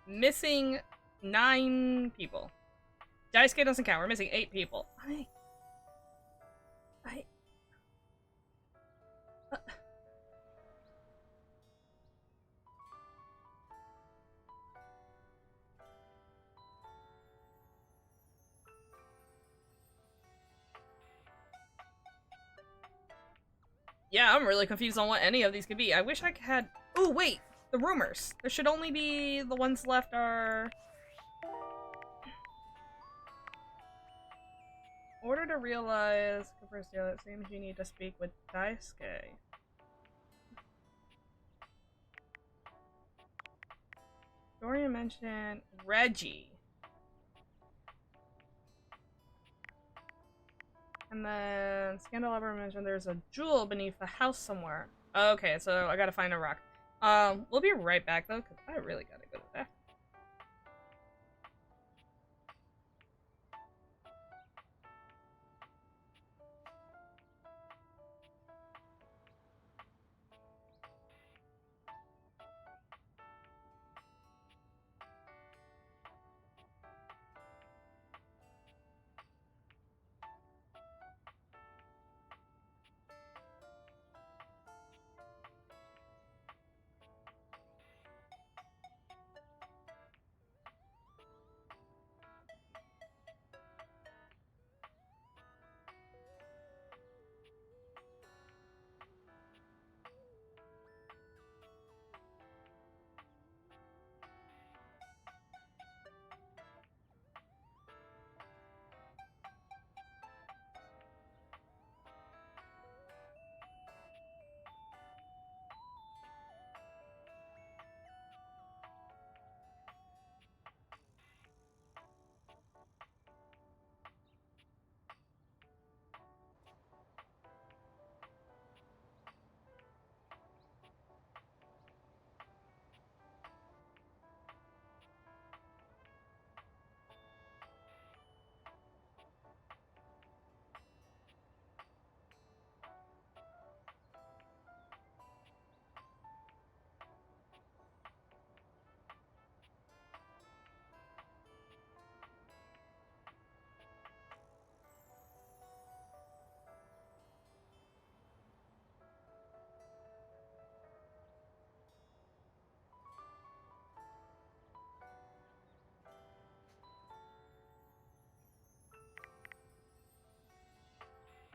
missing 9 people. Daisuke doesn't count, we're missing 8 people. Yeah, I'm really confused on what any of these could be. I wish I had... Oh, wait! The rumors! There should only be... The ones left are... Order to realize... It seems you need to speak with Daisuke. Dorian mentioned Reggie. And then Scandalabra mentioned there's a jewel beneath the house somewhere. Okay, so I gotta find a rock. We'll be right back though, because I really gotta go to that.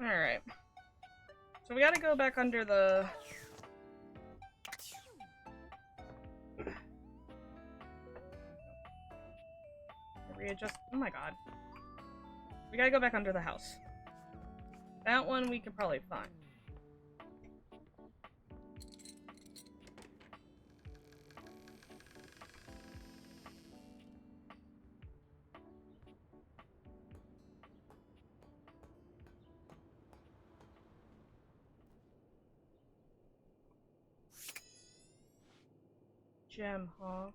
Alright. So we gotta go back under the... Readjust. Oh my god. We gotta go back under the house. That one we could probably find. Gem, huh?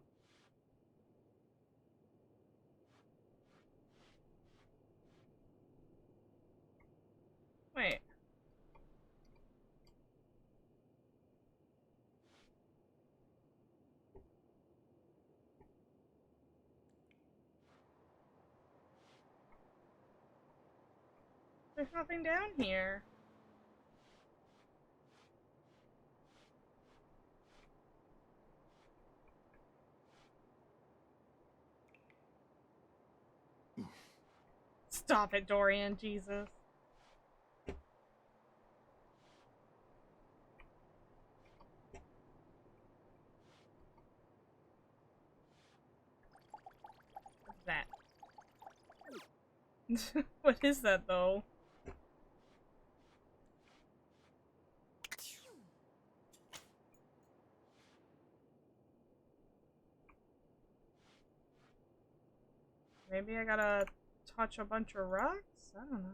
Wait. There's nothing down here. Stop it, Dorian, Jesus. What's that? What is that, though? Maybe I gotta touch a bunch of rocks? I don't know.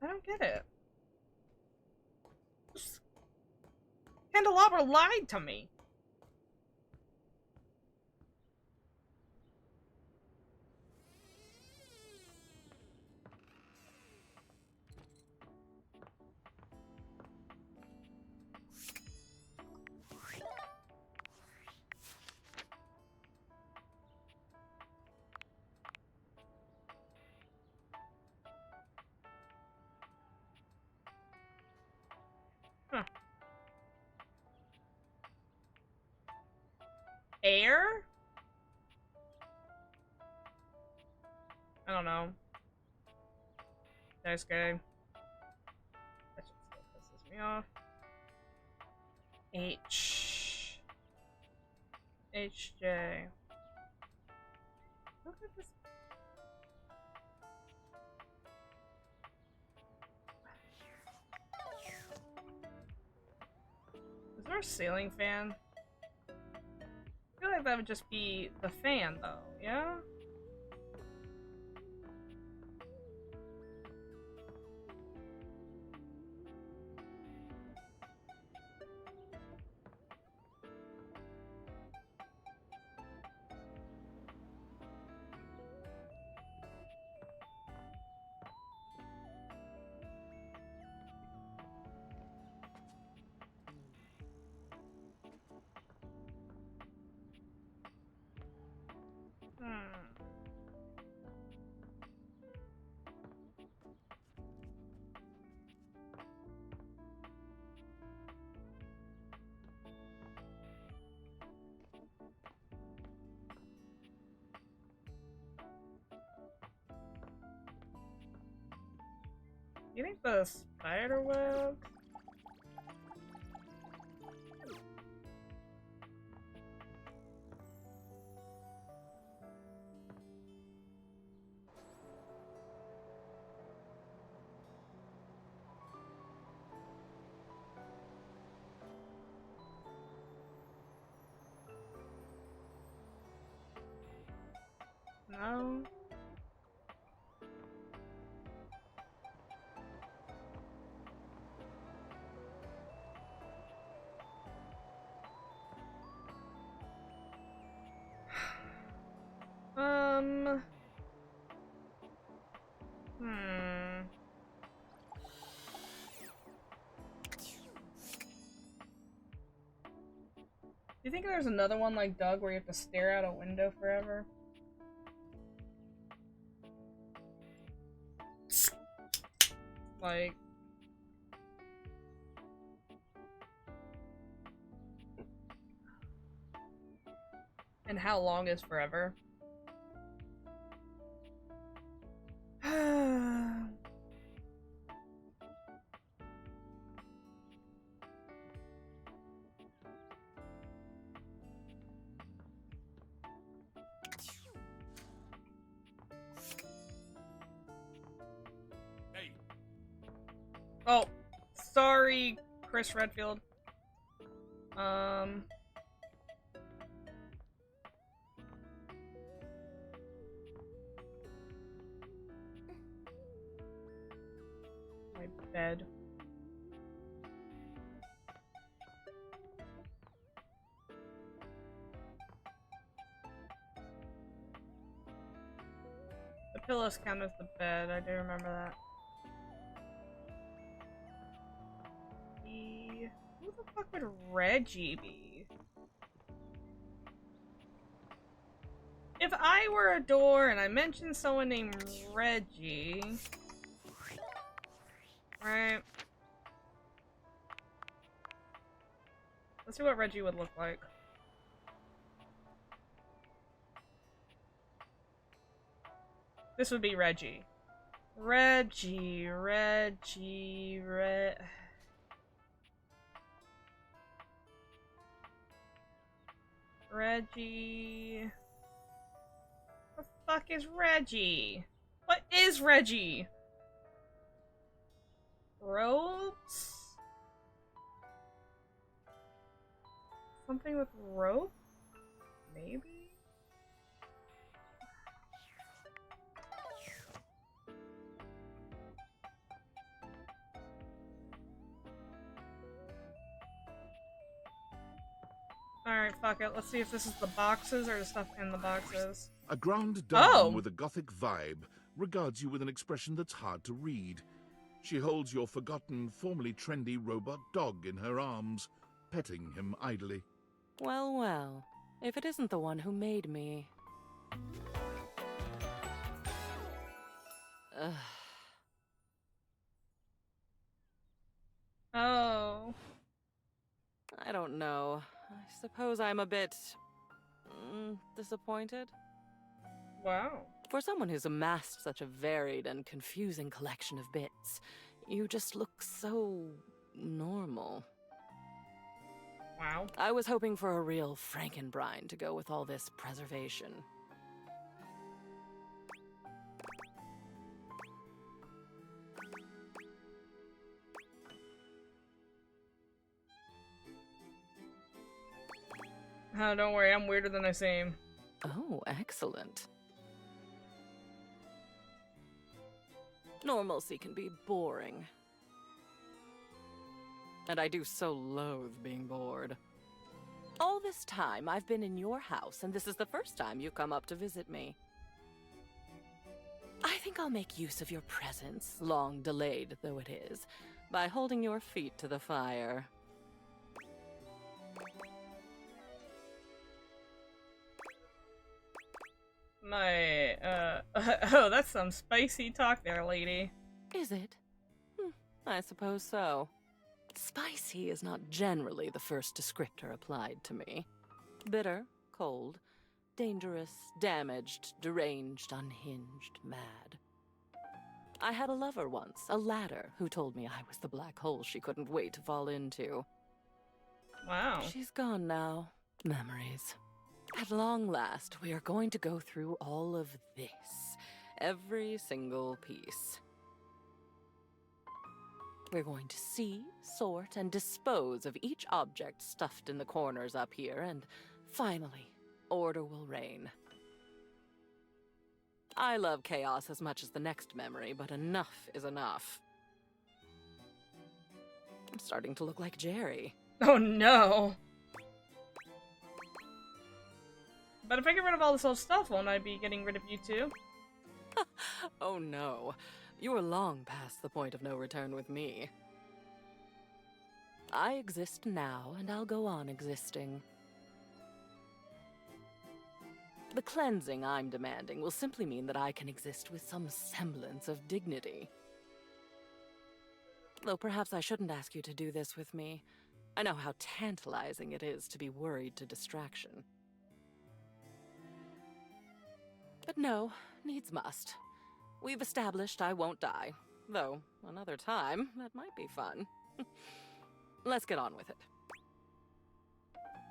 I don't get it. Candelabra lied to me. Huh. Air? I don't know. Nice guy. That just still pisses me off. H. HJ. Look at this. Is there a ceiling fan? I feel like that would just be the fan, though, yeah? You think the spider web? No. Do you think there's another one like Doug where you have to stare out a window forever? like? And how long is forever? Oh, sorry, Chris Redfield. My bed. The pillows count as the bed, I do remember that. Who the fuck would Reggie be? If I were a door and I mentioned someone named Reggie... Right. Let's see what Reggie would look like. This would be Reggie. Reggie. The fuck is Reggie? What is Reggie? Ropes? Something with rope? Maybe? Alright, fuck it. Let's see if this is the boxes or the stuff in the boxes. A grand dame with a gothic vibe regards you with an expression that's hard to read. She holds your forgotten, formerly trendy robot dog in her arms, petting him idly. Well, well, if it isn't the one who made me. Ugh. Oh. I don't know. I suppose I'm a bit... disappointed? Wow. For someone who's amassed such a varied and confusing collection of bits, you just look so... normal. Wow. I was hoping for a real Frankenbrine to go with all this preservation. Oh, don't worry, I'm weirder than I seem. Oh, excellent. Normalcy can be boring. And I do so loathe being bored. All this time, I've been in your house, and this is the first time you've come up to visit me. I think I'll make use of your presence, long delayed though it is, by holding your feet to the fire. Oh, that's some spicy talk there, lady. Is it? I suppose so. Spicy is not generally the first descriptor applied to me. Bitter, cold, dangerous, damaged, deranged, unhinged, mad. I had a lover once, a ladder, who told me I was the black hole she couldn't wait to fall into. Wow. She's gone now. Memories. At long last, we are going to go through all of this. Every single piece. We're going to see, sort, and dispose of each object stuffed in the corners up here, and finally, order will reign. I love chaos as much as the next memory, but enough is enough. I'm starting to look like Jerry. Oh no! But if I get rid of all this old stuff, won't I be getting rid of you too? Oh no. You are long past the point of no return with me. I exist now, and I'll go on existing. The cleansing I'm demanding will simply mean that I can exist with some semblance of dignity. Though perhaps I shouldn't ask you to do this with me. I know how tantalizing it is to be worried to distraction. But no, needs must. We've established I won't die. Though, another time, that might be fun. Let's get on with it.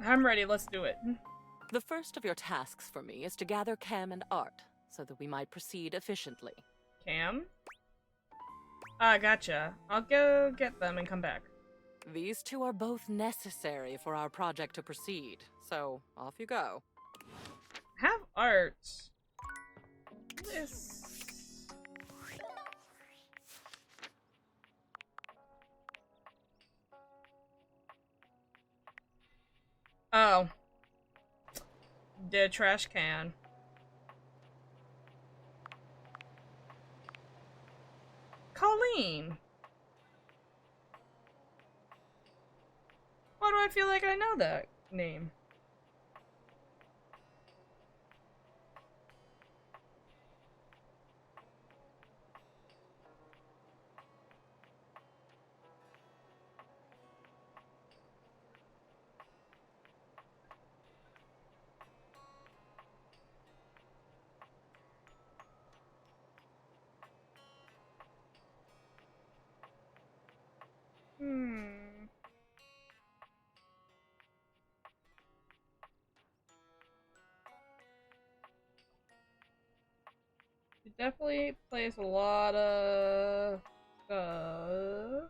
I'm ready, let's do it. The first of your tasks for me is to gather Cam and Art, so that we might proceed efficiently. Cam? Ah, gotcha. I'll go get them and come back. These two are both necessary for our project to proceed, so off you go. Have Art. This... Oh. Dead trash can. Colleen! Why do I feel like I know that name? It definitely plays a lot of stuff.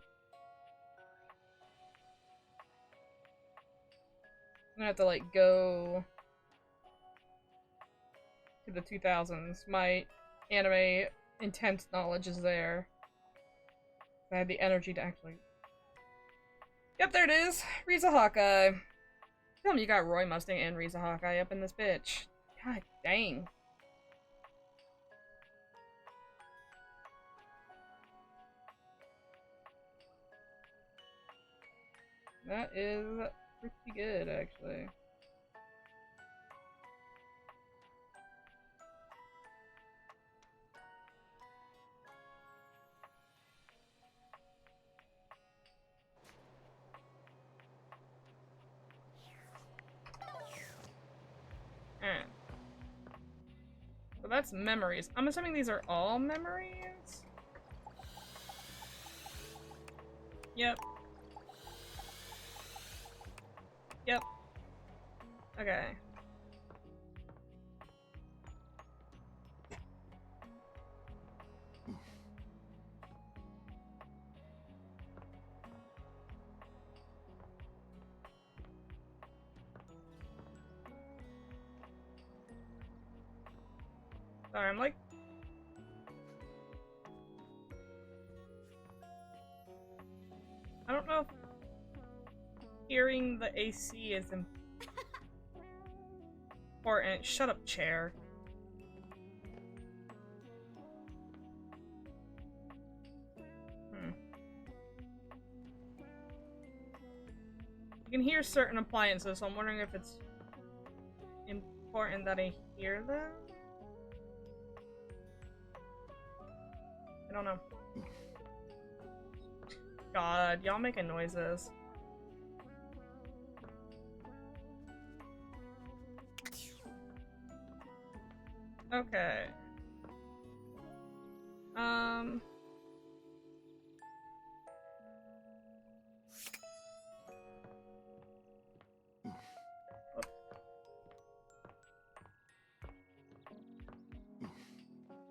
I'm gonna have to like go to the 2000s. My anime intense knowledge is there. I had the energy to actually... Yep, there it is! Riza Hawkeye. Tell me you got Roy Mustang and Riza Hawkeye up in this bitch. God dang. That is pretty good, actually. So that's memories. I'm assuming these are all memories? Yep. Yep. Okay. Sorry, I'm like... I don't know if hearing the AC is important. Shut up, chair. You can hear certain appliances, so I'm wondering if it's important that I hear them? I don't know. God, y'all making noises. Okay.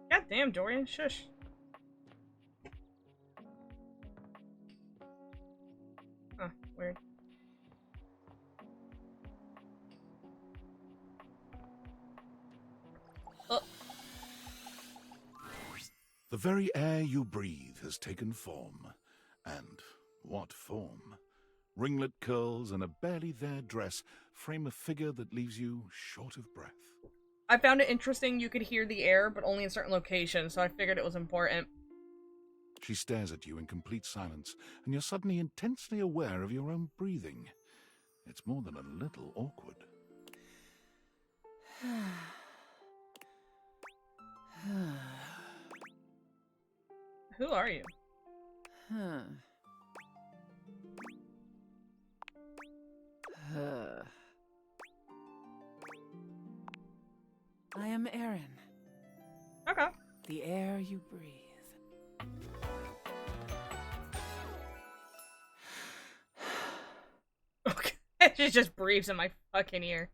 God damn, Dorian, shush. Huh, weird. The very air you breathe has taken form. And what form? Ringlet curls and a barely there dress frame a figure that leaves you short of breath. I found it interesting you could hear the air, but only in certain locations, so I figured it was important. She stares at you in complete silence, and you're suddenly intensely aware of your own breathing. It's more than a little awkward. Who are you? I am Aaron. Okay. The air you breathe. Okay. She just breathes in my fucking ear.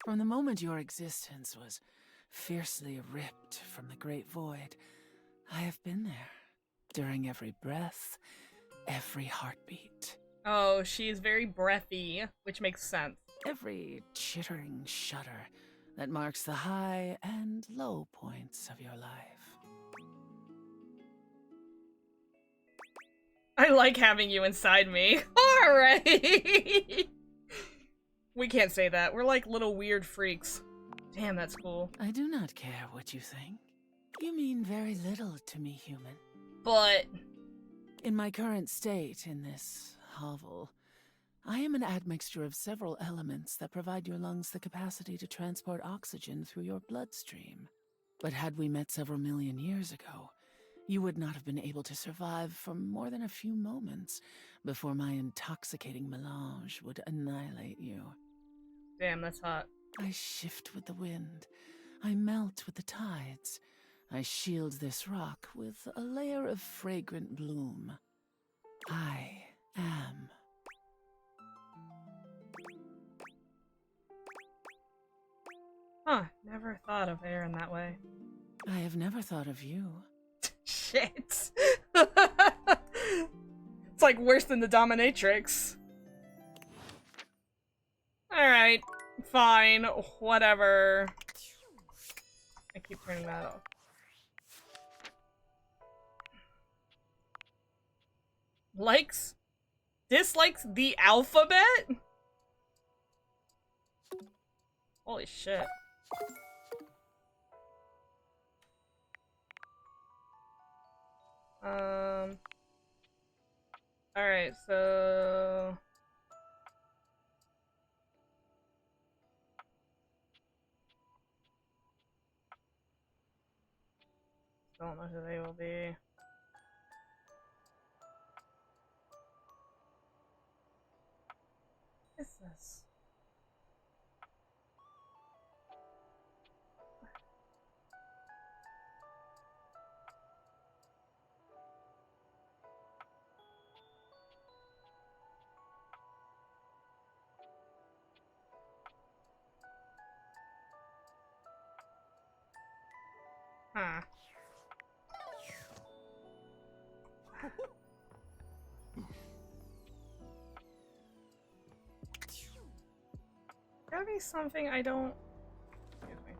From the moment your existence was fiercely ripped from the great void, I have been there. During every breath, every heartbeat. Oh, she is very breathy, which makes sense. Every chittering shudder that marks the high and low points of your life. I like having you inside me. Alright! We can't say that. We're like little weird freaks. Damn, that's cool. I do not care what you think. You mean very little to me, human. But in my current state in this hovel, I am an admixture of several elements that provide your lungs the capacity to transport oxygen through your bloodstream. But had we met several million years ago, you would not have been able to survive for more than a few moments before my intoxicating melange would annihilate you. Damn, that's hot. I shift with the wind. I melt with the tides. I shield this rock with a layer of fragrant bloom. I am. Huh, never thought of Aaron that way. I have never thought of you. Shit. It's like worse than the dominatrix. Alright, fine, whatever. I keep turning that off. Likes? Dislikes the alphabet? Holy shit. Alright, so... Don't know who they will be. What is this? Huh. Gotta be something I don't... Excuse me.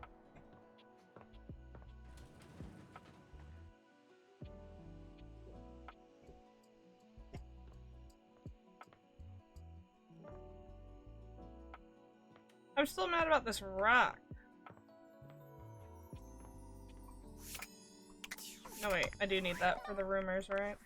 I'm still mad about this rock. No, wait, I do need that for the rumors, right?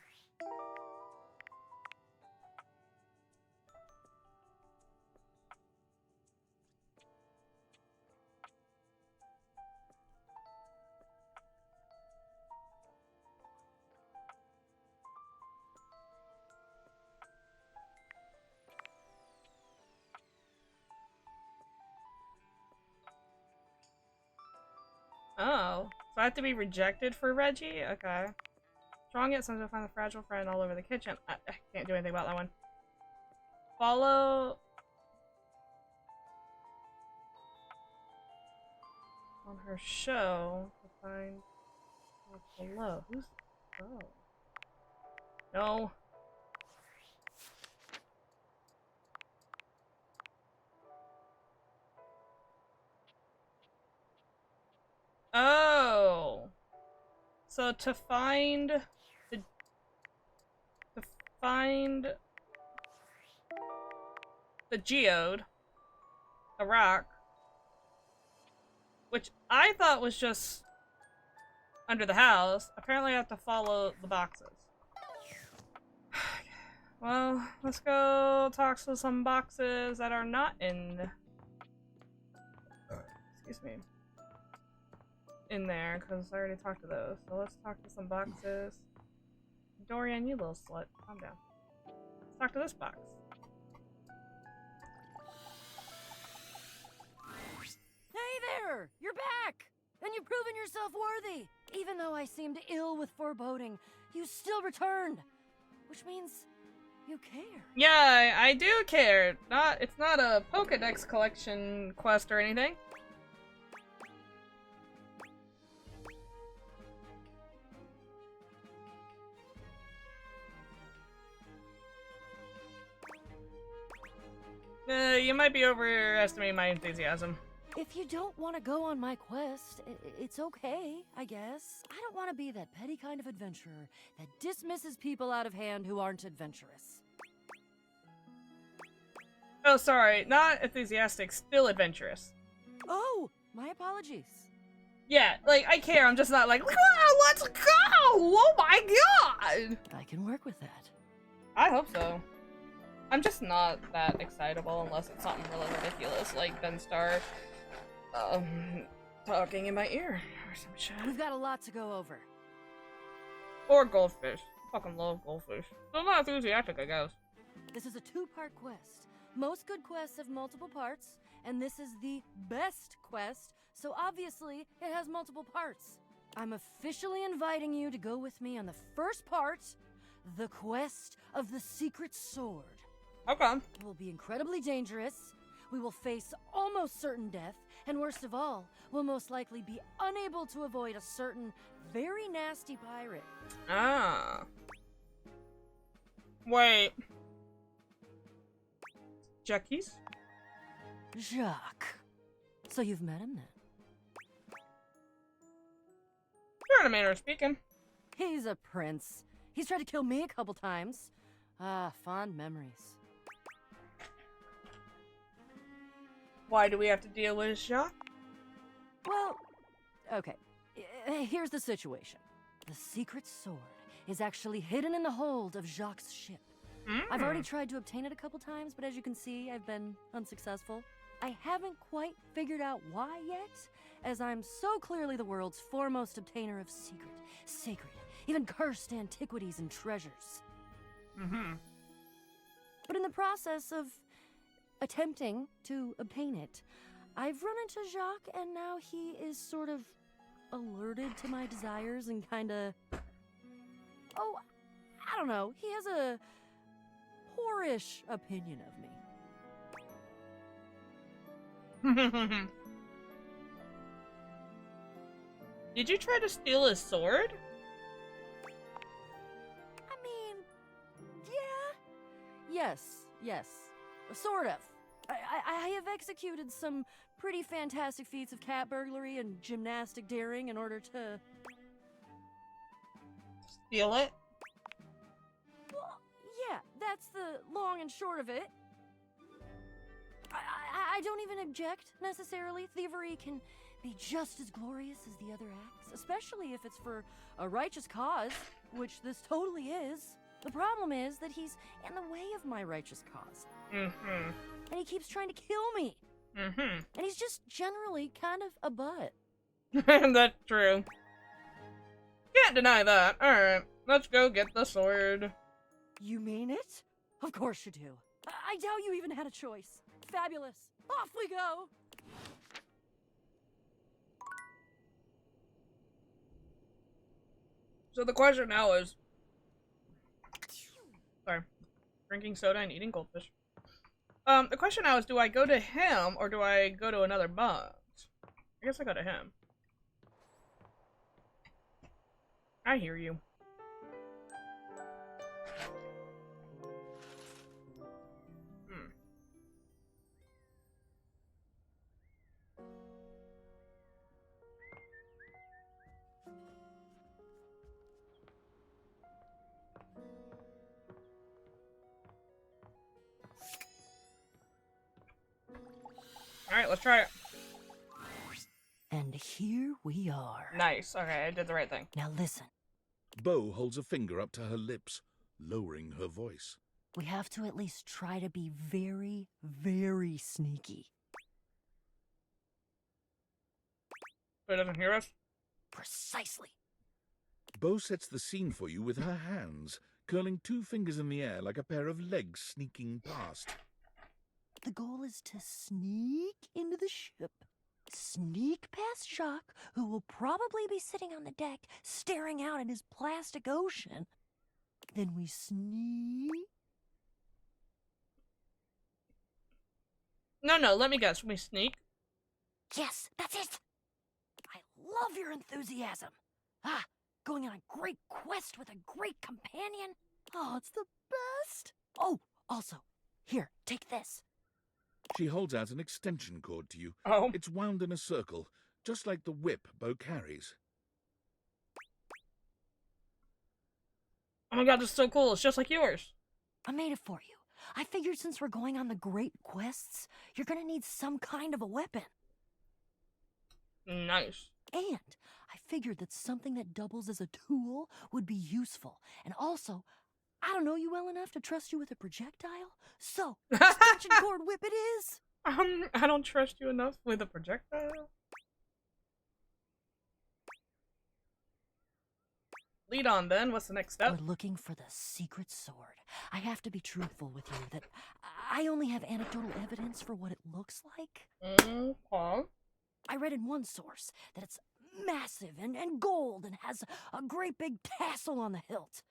Oh, so I have to be rejected for Reggie? Okay. Strong yet sometimes find a fragile friend all over the kitchen. I can't do anything about that one. Follow... on her show to find what's below. Who's below? No. Oh. So to find the geode, a rock, which I thought was just under the house. Apparently I have to follow the boxes. Well, let's go talk to some boxes that are not in... excuse me. In there, because I already talked to those. So let's talk to some boxes. Dorian, you little slut. Calm down. Let's talk to this box. Hey there! You're back! And you've proven yourself worthy! Even though I seemed ill with foreboding, you still returned! Which means you care. Yeah, I do care. It's not a Pokédex collection quest or anything. You might be overestimating my enthusiasm. If you don't want to go on my quest, it's okay, I guess. I don't want to be that petty kind of adventurer that dismisses people out of hand who aren't adventurous. Oh, sorry. Not enthusiastic, still adventurous. Oh, my apologies. Yeah, like, I care. I'm just not like, let's go! Oh my god! I can work with that. I hope so. I'm just not that excitable unless it's something really ridiculous, like Benstar, talking in my ear or some shit. We've got a lot to go over. Or goldfish. I fucking love goldfish. So I'm not enthusiastic, I guess. This is a two-part quest. Most good quests have multiple parts, and this is the best quest, so obviously it has multiple parts. I'm officially inviting you to go with me on the first part, the quest of the secret sword. Okay. It will be incredibly dangerous, we will face almost certain death, and worst of all, we'll most likely be unable to avoid a certain very nasty pirate. Ah. Wait. Jacques? Jacques. So you've met him then? Sure, in a manner of speaking. He's a prince. He's tried to kill me a couple times. Ah, fond memories. Why do we have to deal with Jacques? Well, okay. Here's the situation. The secret sword is actually hidden in the hold of Jacques' ship. I've already tried to obtain it a couple times, but as you can see, I've been unsuccessful. I haven't quite figured out why yet, as I'm so clearly the world's foremost obtainer of secret, sacred, even cursed antiquities and treasures. But in the process of attempting to obtain it, I've run into Jacques, and now he is sort of alerted to my desires and kinda... Oh, I don't know. He has a poorish opinion of me. Did you try to steal his sword? I mean, yeah. Yes. Sort of. I have executed some pretty fantastic feats of cat burglary and gymnastic daring in order to... Steal it? Well, yeah, that's the long and short of it. I don't even object, necessarily. Thievery can be just as glorious as the other acts, especially if it's for a righteous cause, which this totally is. The problem is that he's in the way of my righteous cause. And he keeps trying to kill me. And he's just generally kind of a butt. That's true. Can't deny that. Alright, let's go get the sword. You mean it? Of course you do. I doubt you even had a choice. Fabulous. Off we go! So the question now is... Sorry. Drinking soda and eating goldfish. The question now is, do I go to him or do I go to another bug? I guess I go to him. I hear you. Alright, let's try it. And here we are. Nice. Okay, I did the right thing. Now listen. Bo holds a finger up to her lips, lowering her voice. We have to at least try to be very, very sneaky. So he doesn't hear us? Precisely. Bo sets the scene for you with her hands, curling 2 fingers in the air like a pair of legs sneaking past. The goal is to sneak into the ship, sneak past Jacques, who will probably be sitting on the deck staring out at his plastic ocean. Then we sneak. No, let me guess. We sneak? Yes, that's it! I love your enthusiasm. Going on a great quest with a great companion. Oh, it's the best. Oh, also, here, take this. She holds out an extension cord to you. Oh. It's wound in a circle, just like the whip Bo carries. Oh my god, this is so cool. It's just like yours. I made it for you. I figured since we're going on the great quests, you're gonna need some kind of a weapon. Nice. And I figured that something that doubles as a tool would be useful. And also, I don't know you well enough to trust you with a projectile. So, extension cord whip it is. I don't trust you enough with a projectile. Lead on then. What's the next step? We're looking for the secret sword. I have to be truthful with you that I only have anecdotal evidence for what it looks like. Paul? I read in one source that it's massive and gold and has a great big tassel on the hilt.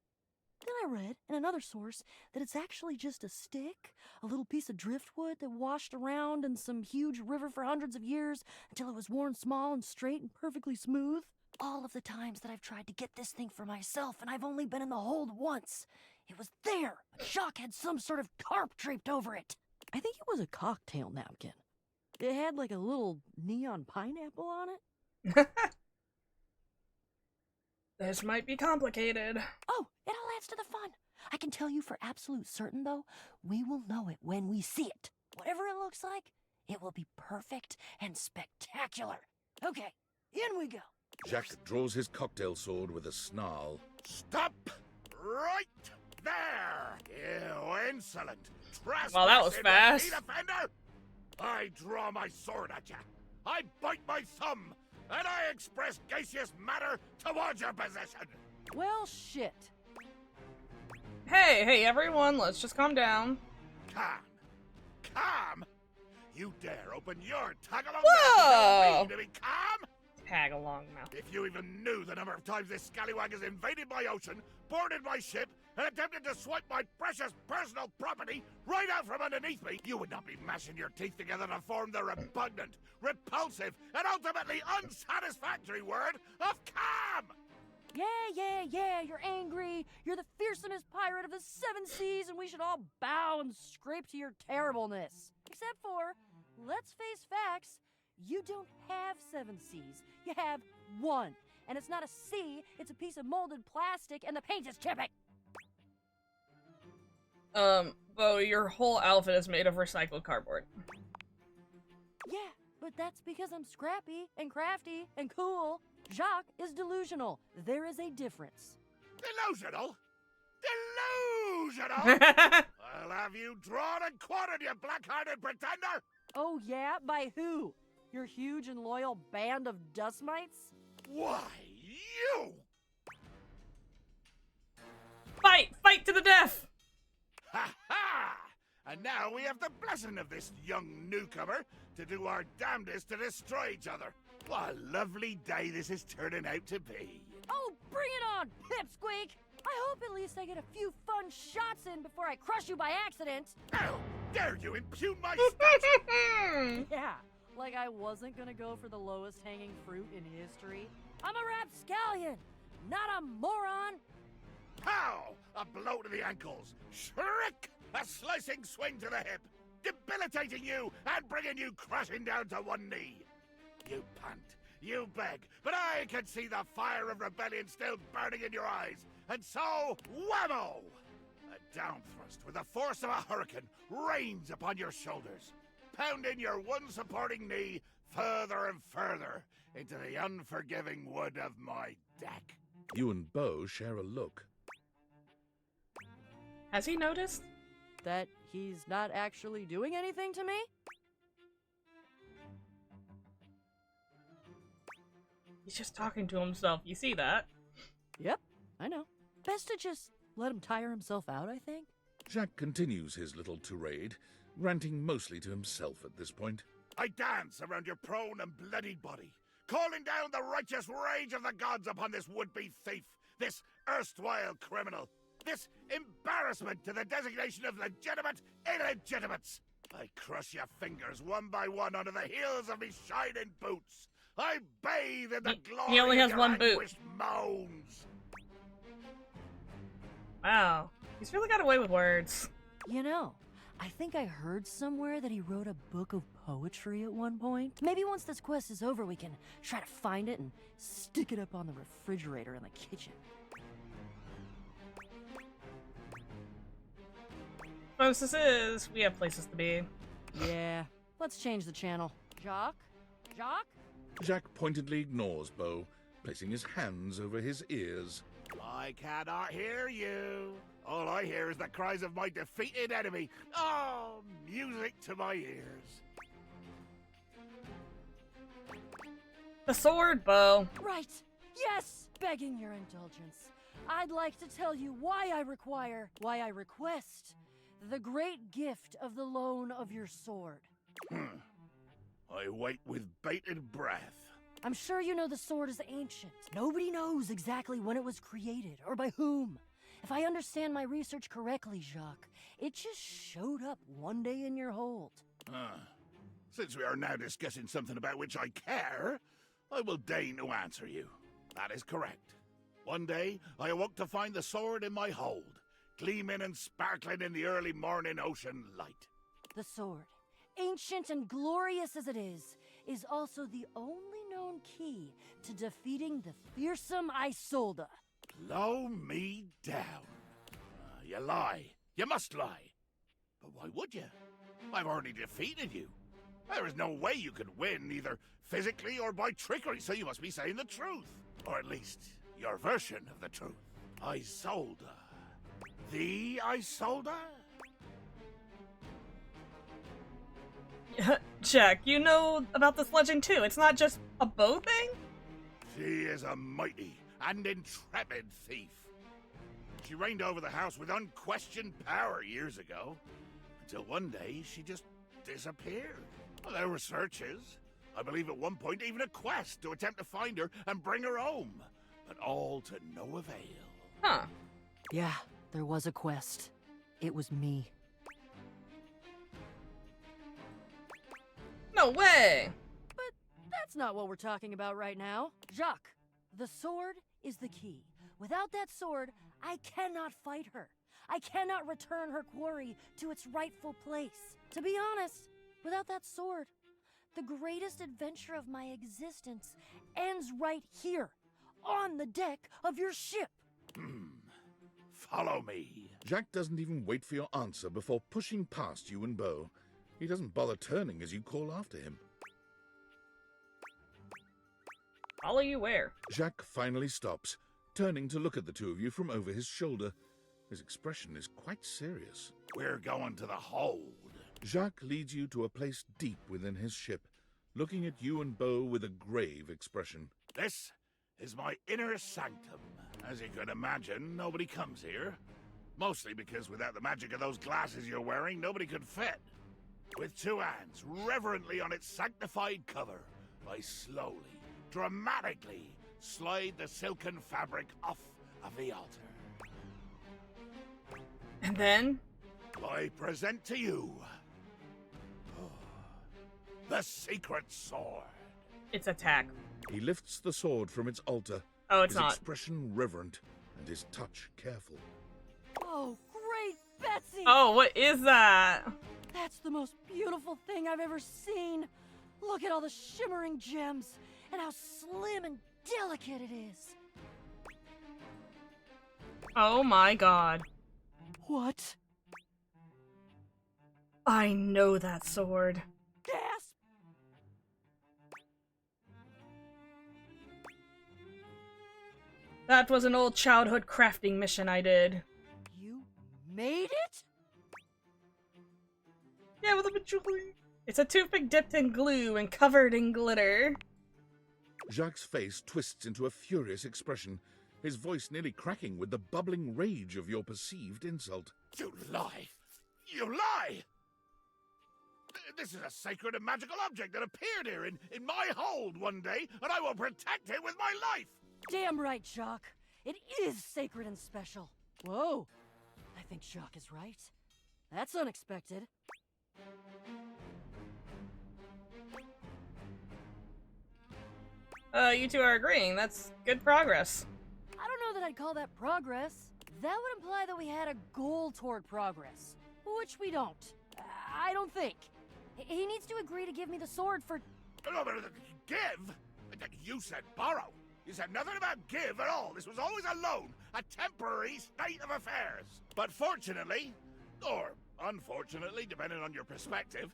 Then I read in another source that it's actually just a stick, a little piece of driftwood that washed around in some huge river for hundreds of years until it was worn small and straight and perfectly smooth. All of the times that I've tried to get this thing for myself, and I've only been in the hold once. It was there, but Jacques had some sort of tarp draped over it. I think it was a cocktail napkin. It had like a little neon pineapple on it. This might be complicated. Oh, it all adds to the fun. I can tell you for absolute certain, though, we will know it when we see it. Whatever it looks like, it will be perfect and spectacular. Okay, in we go. Jacques draws his cocktail sword with a snarl. Stop right there, you insolent, Well, that was fast. repeat offender! I draw my sword at you. I bite my thumb, and I express gaseous matter towards your possession. Well, shit. Hey, everyone, let's just calm down. Calm? You dare open your tag-along Whoa! mouth and tell me to be calm? Tag-along mouth. If you even knew the number of times this scallywag has invaded my ocean, boarded my ship, and attempted to swipe my precious personal property right out from underneath me, you would not be mashing your teeth together to form the repugnant, repulsive, and ultimately unsatisfactory word of calm! Yeah, you're angry. You're the fearsomest pirate of the 7 seas, and we should all bow and scrape to your terribleness. Except for, let's face facts, you don't have 7 seas. You have 1. And it's not a sea, it's a piece of molded plastic, and the paint is chipping. Bo, your whole outfit is made of recycled cardboard. Yeah, but that's because I'm scrappy and crafty and cool. Jacques is delusional. There is a difference. Delusional? Delusional? I'll have you drawn and quartered, you black-hearted pretender! Oh yeah? By who? Your huge and loyal band of dust mites? Why, you! Fight to the death! Ha ha! And now we have the blessing of this young newcomer to do our damnedest to destroy each other. What a lovely day this is turning out to be. Oh, bring it on, Pipsqueak! I hope at least I get a few fun shots in before I crush you by accident. How dare you impugn my stature? Yeah, like I wasn't gonna go for the lowest hanging fruit in history. I'm a rapscallion, not a moron. Pow! A blow to the ankles. Shriek! A slicing swing to the hip. Debilitating you and bringing you crashing down to one knee. You pant, you beg, but I can see the fire of rebellion still burning in your eyes. And so, whammo! A down thrust with the force of a hurricane rains upon your shoulders, pounding your one supporting knee further and further into the unforgiving wood of my deck. You and Bo share a look. Has he noticed? That he's not actually doing anything to me? He's just talking to himself. You see that? Yep, I know. Best to just Let him tire himself out, I think. Jacques continues his little tirade, ranting mostly to himself at this point. I dance around your prone and bloodied body, calling down the righteous rage of the gods upon this would-be thief, this erstwhile criminal, this embarrassment to the designation of legitimate illegitimates. I crush your fingers one by one under the heels of me shining boots. I bathe in the glory he only of has your one boot. anguished moans. Wow. He's really got away with words. You know, I think I heard somewhere that he wrote a book of poetry at one point. Maybe once this quest is over, we can try to find it and stick it up on the refrigerator in the kitchen. Most this is, we have places to be. Yeah, let's change the channel. Jacques? Jacques? Jacques pointedly ignores Beau, placing his hands over his ears. I cannot hear you. All I hear is the cries of my defeated enemy. Oh, music to my ears. The sword, Beau. Right. Yes, begging your indulgence. I'd like to tell you why I request the great gift of the loan of your sword. I wait with bated breath. I'm sure you know the sword is ancient. Nobody knows exactly when it was created or by whom. If I understand my research correctly, Jacques, it just showed up one day in your hold. Since we are now discussing something about which I care, I will deign to answer you. That is correct. One day, I awoke to find the sword in my hold, gleaming and sparkling in the early morning ocean light. The sword, ancient and glorious as it is also the only known key to defeating the fearsome Isolde. Blow me down. You lie. You must lie. But why would you? I've already defeated you. There is no way you could win, either physically or by trickery, so you must be saying the truth. Or at least, your version of the truth. Isolde. The Isolde? Jack, you know about this legend too. It's not just a bow thing? She is a mighty and intrepid thief. She reigned over the house with unquestioned power years ago, until one day she just disappeared. Well, there were searches. I believe at one point even a quest to attempt to find her and bring her home, but all to no avail. Huh. Yeah, there was a quest. It was me. No way! But that's not what we're talking about right now. Jacques, the sword is the key. Without that sword, I cannot fight her. I cannot return her quarry to its rightful place. To be honest, without that sword, the greatest adventure of my existence ends right here, on the deck of your ship. Follow me. Jacques doesn't even wait for your answer before pushing past you and Beau. He doesn't bother turning as you call after him. Follow you where? Jacques finally stops, turning to look at the two of you from over his shoulder. His expression is quite serious. We're going to the hold. Jacques leads you to a place deep within his ship, looking at you and Beau with a grave expression. This is my inner sanctum. As you can imagine, nobody comes here. Mostly because without the magic of those glasses you're wearing, nobody could fit. With two hands reverently on its sanctified cover, I slowly, dramatically slide the silken fabric off of the altar. And then? I present to you the secret sword. It's attack. He lifts the sword from its altar. Oh, it's his not. expression reverent and his touch careful. Oh, great Betsy! Oh, what is that? That's the most beautiful thing I've ever seen. Look at all the shimmering gems and how slim and delicate it is. Oh my god. What? I know that sword. Gasp! That was an old childhood crafting mission I did. You made it? Yeah, with a bejewelry. It's a toothpick dipped in glue and covered in glitter. Jacques' face twists into a furious expression. his voice nearly cracking with the bubbling rage of your perceived insult. You lie! You lie! This is a sacred and magical object that appeared here in my hold one day, and I will protect it with my life! Damn right, Jacques. It is sacred and special. Whoa. I think Jacques is right. That's unexpected. You two are agreeing. That's good progress. I don't know that I'd call that progress. That would imply that we had a goal toward progress, which we don't. I don't think. He needs to agree to give me the sword for... No, but give? You said borrow. You said nothing about give at all. This was always a loan, a temporary state of affairs. But fortunately, or unfortunately, depending on your perspective,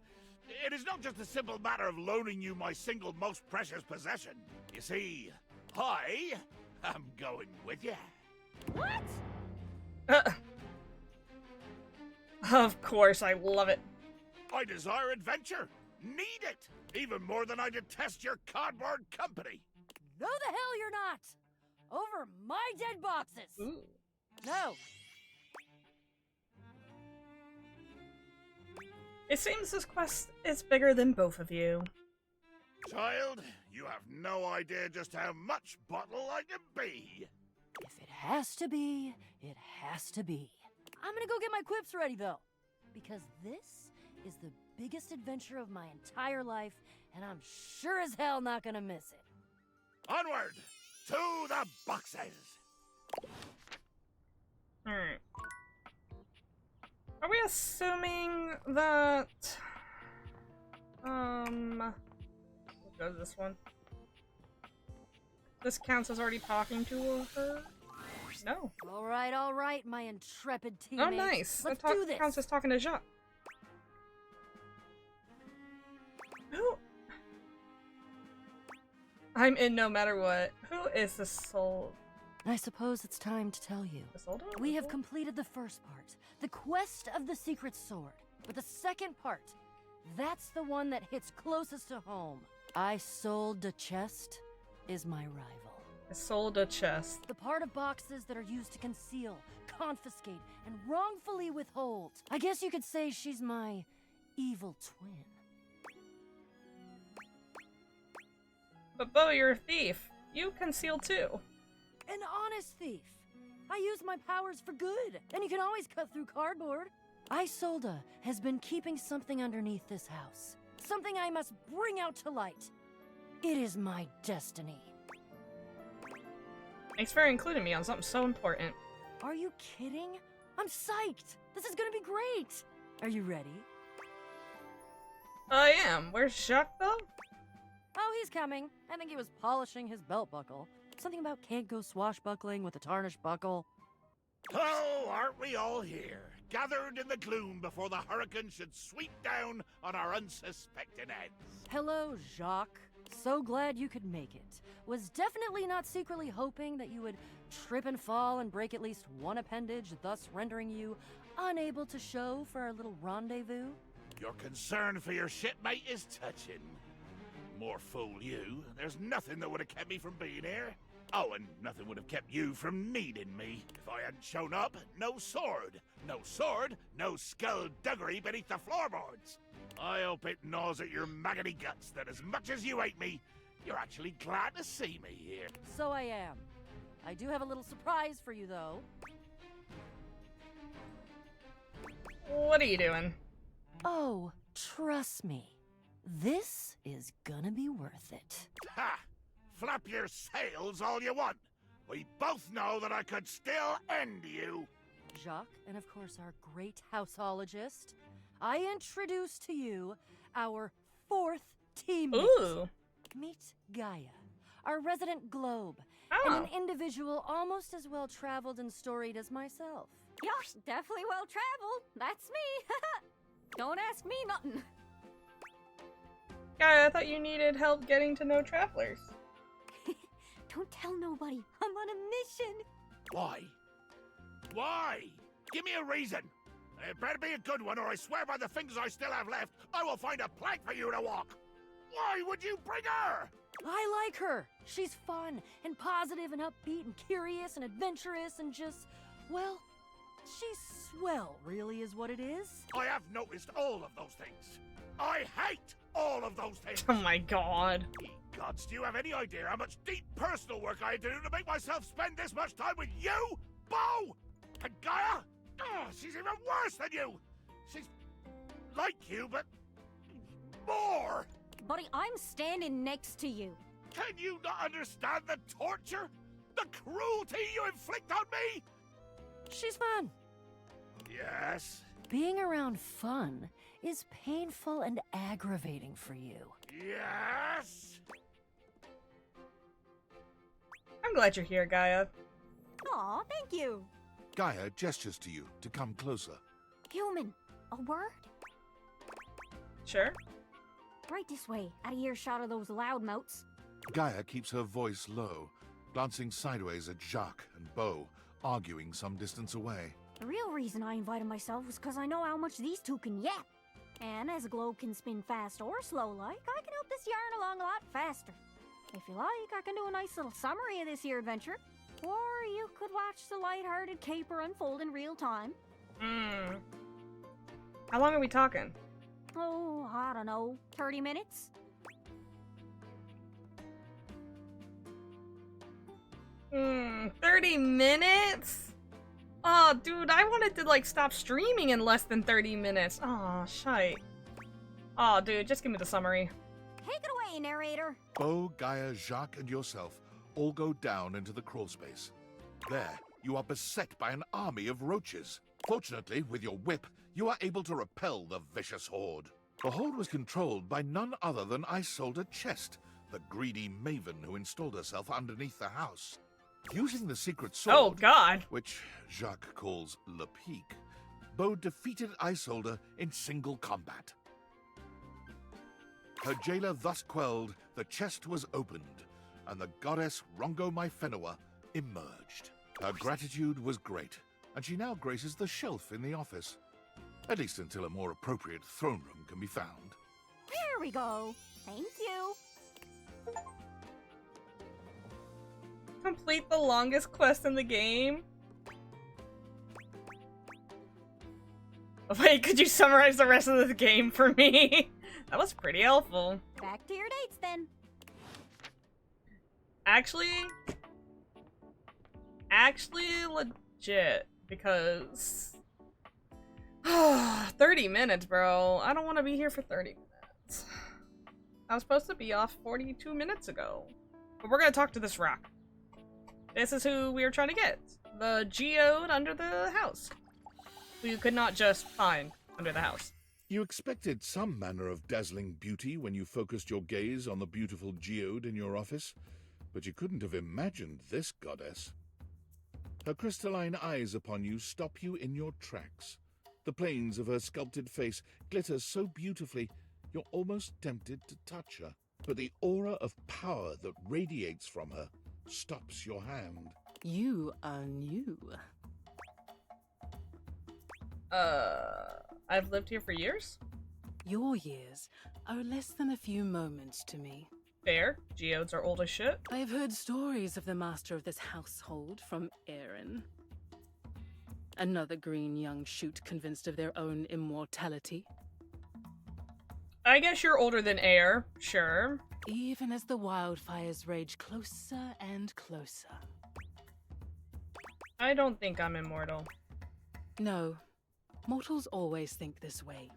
it is not just a simple matter of loaning you my single most precious possession. You see, I am going with you. What? Of course, I love it. I desire adventure. Need it. Even more than I detest your cardboard company. No the hell you're not! Over my dead boxes! Ooh. No! It seems this quest is bigger than both of you. Child, you have no idea just how much bottle I can be. If it has to be, it has to be. I'm gonna go get my quips ready, though. Because this is the biggest adventure of my entire life, and I'm sure as hell not gonna miss it. Onward! To the boxes! Alright. Are we assuming that... What does this one? This counts as already talking to her? No. All right, my intrepid teammate. Oh, nice. Let's that do this. counts as talking to Jacques. Who? I'm in no matter what. Who is the soul? I suppose it's time to tell you. We have completed the first part, the quest of the secret sword. But the second part, that's the one that hits closest to home. Isolde de Chest is my rival. Isolde de Chest. The part of boxes that are used to conceal, confiscate, and wrongfully withhold. I guess you could say she's my evil twin. But Bo, you're a thief. You conceal too. An honest thief. I use my powers for good, and you can always cut through cardboard. Isolde has been keeping something underneath this house. Something I must bring out to light. It is my destiny. Thanks for including me on something so important. Are you kidding? I'm psyched. This is gonna be great. Are you ready? I am. Where's Jacques though? Oh, he's coming. I think he was polishing his belt buckle. Something about can't go swashbuckling with a tarnished buckle. Oh, aren't we all here, gathered in the gloom before the hurricane should sweep down on our unsuspecting heads? Hello, Jacques. So glad you could make it. Was definitely not secretly hoping that you would trip and fall and break at least one appendage, thus rendering you unable to show for our little rendezvous. Your concern for your shipmate is touching. More fool you. There's nothing that would have kept me from being here. Oh, and nothing would have kept you from needing me. If I hadn't shown up, no sword. No sword, no skullduggery beneath the floorboards. I hope it gnaws at your maggoty guts that as much as you hate me, you're actually glad to see me here. So I am. I do have a little surprise for you, though. What are you doing? Oh, trust me. This is gonna be worth it. Ha! Flap your sails all you want. We both know that I could still end you. Jacques, and of course our great houseologist, I introduce to you our fourth teammate. Ooh. Meet Gaia, our resident globe, Oh. and an individual almost as well traveled and storied as myself. You're definitely well traveled. That's me. Don't ask me nothing. Guy, I thought you needed help getting to know travelers. Don't tell nobody. I'm on a mission. Why? Why? Give me a reason. It better be a good one, or I swear by the fingers I still have left, I will find a plank for you to walk. Why would you bring her? I like her. She's fun and positive and upbeat and curious and adventurous and just, well, she's swell, really, is what it is. I have noticed all of those things. I hate all of those things. Oh my god. Gods, do you have any idea how much deep personal work I had to do to make myself spend this much time with you, Bo? And Gaia? Oh, she's even worse than you. She's like you, but more. Buddy, I'm standing next to you. Can you not understand the torture? The cruelty you inflict on me? She's fun. Yes. Being around fun is painful and aggravating for you. Yes. I'm glad you're here, Gaia. Aw, thank you. Gaia gestures to you to come closer. Human, a word? Sure. Right this way, out of earshot of those loudmouths. Gaia keeps her voice low, glancing sideways at Jacques and Beau, arguing some distance away. The real reason I invited myself was because I know how much these two can yap. And as a globe can spin fast or slow like, I can help this yarn along a lot faster. If you like, I can do a nice little summary of this here adventure. Or you could watch the lighthearted caper unfold in real time. How long are we talking? Oh, I don't know, 30 minutes? 30 minutes? Oh, dude, I wanted to, like, stop streaming in less than 30 minutes. Aw, shite. Oh, dude, just give me the summary. Take it away, narrator. Beau, Gaia, Jacques, and yourself all go down into the crawl space. There, you are beset by an army of roaches. Fortunately, with your whip, you are able to repel the vicious horde. The horde was controlled by none other than Isolde Chest, the greedy maven who installed herself underneath the house. Using the secret sword, oh god, which Jacques calls Le Pique, Beau defeated Isolde in single combat. Her jailer thus quelled, the chest was opened, and the goddess Rongo Myfenua emerged. Her gratitude was great, and she now graces the shelf in the office. At least until a more appropriate throne room can be found. There we go. Thank you. Complete the longest quest in the game? Wait, could you summarize the rest of the game for me? That was pretty helpful. Back to your dates then. Actually, legit, because 30 minutes, bro. I don't want to be here for 30 minutes. I was supposed to be off 42 minutes ago. But we're gonna talk to this rock. This is who we were trying to get. The geode under the house. Who you could not just find under the house. You expected some manner of dazzling beauty when you focused your gaze on the beautiful geode in your office, but you couldn't have imagined this goddess. Her crystalline eyes upon you stop you in your tracks. The planes of her sculpted face glitter so beautifully, you're almost tempted to touch her. But the aura of power that radiates from her stops your hand. You are new. I've lived here for years? Your years are less than a few moments to me. Fair. Geodes are old as shit. I have heard stories of the master of this household from Aaron. Another green young shoot convinced of their own immortality. I guess you're older than Air, sure. Even as the wildfires rage closer and closer. I don't think I'm immortal. No. Mortals always think this way.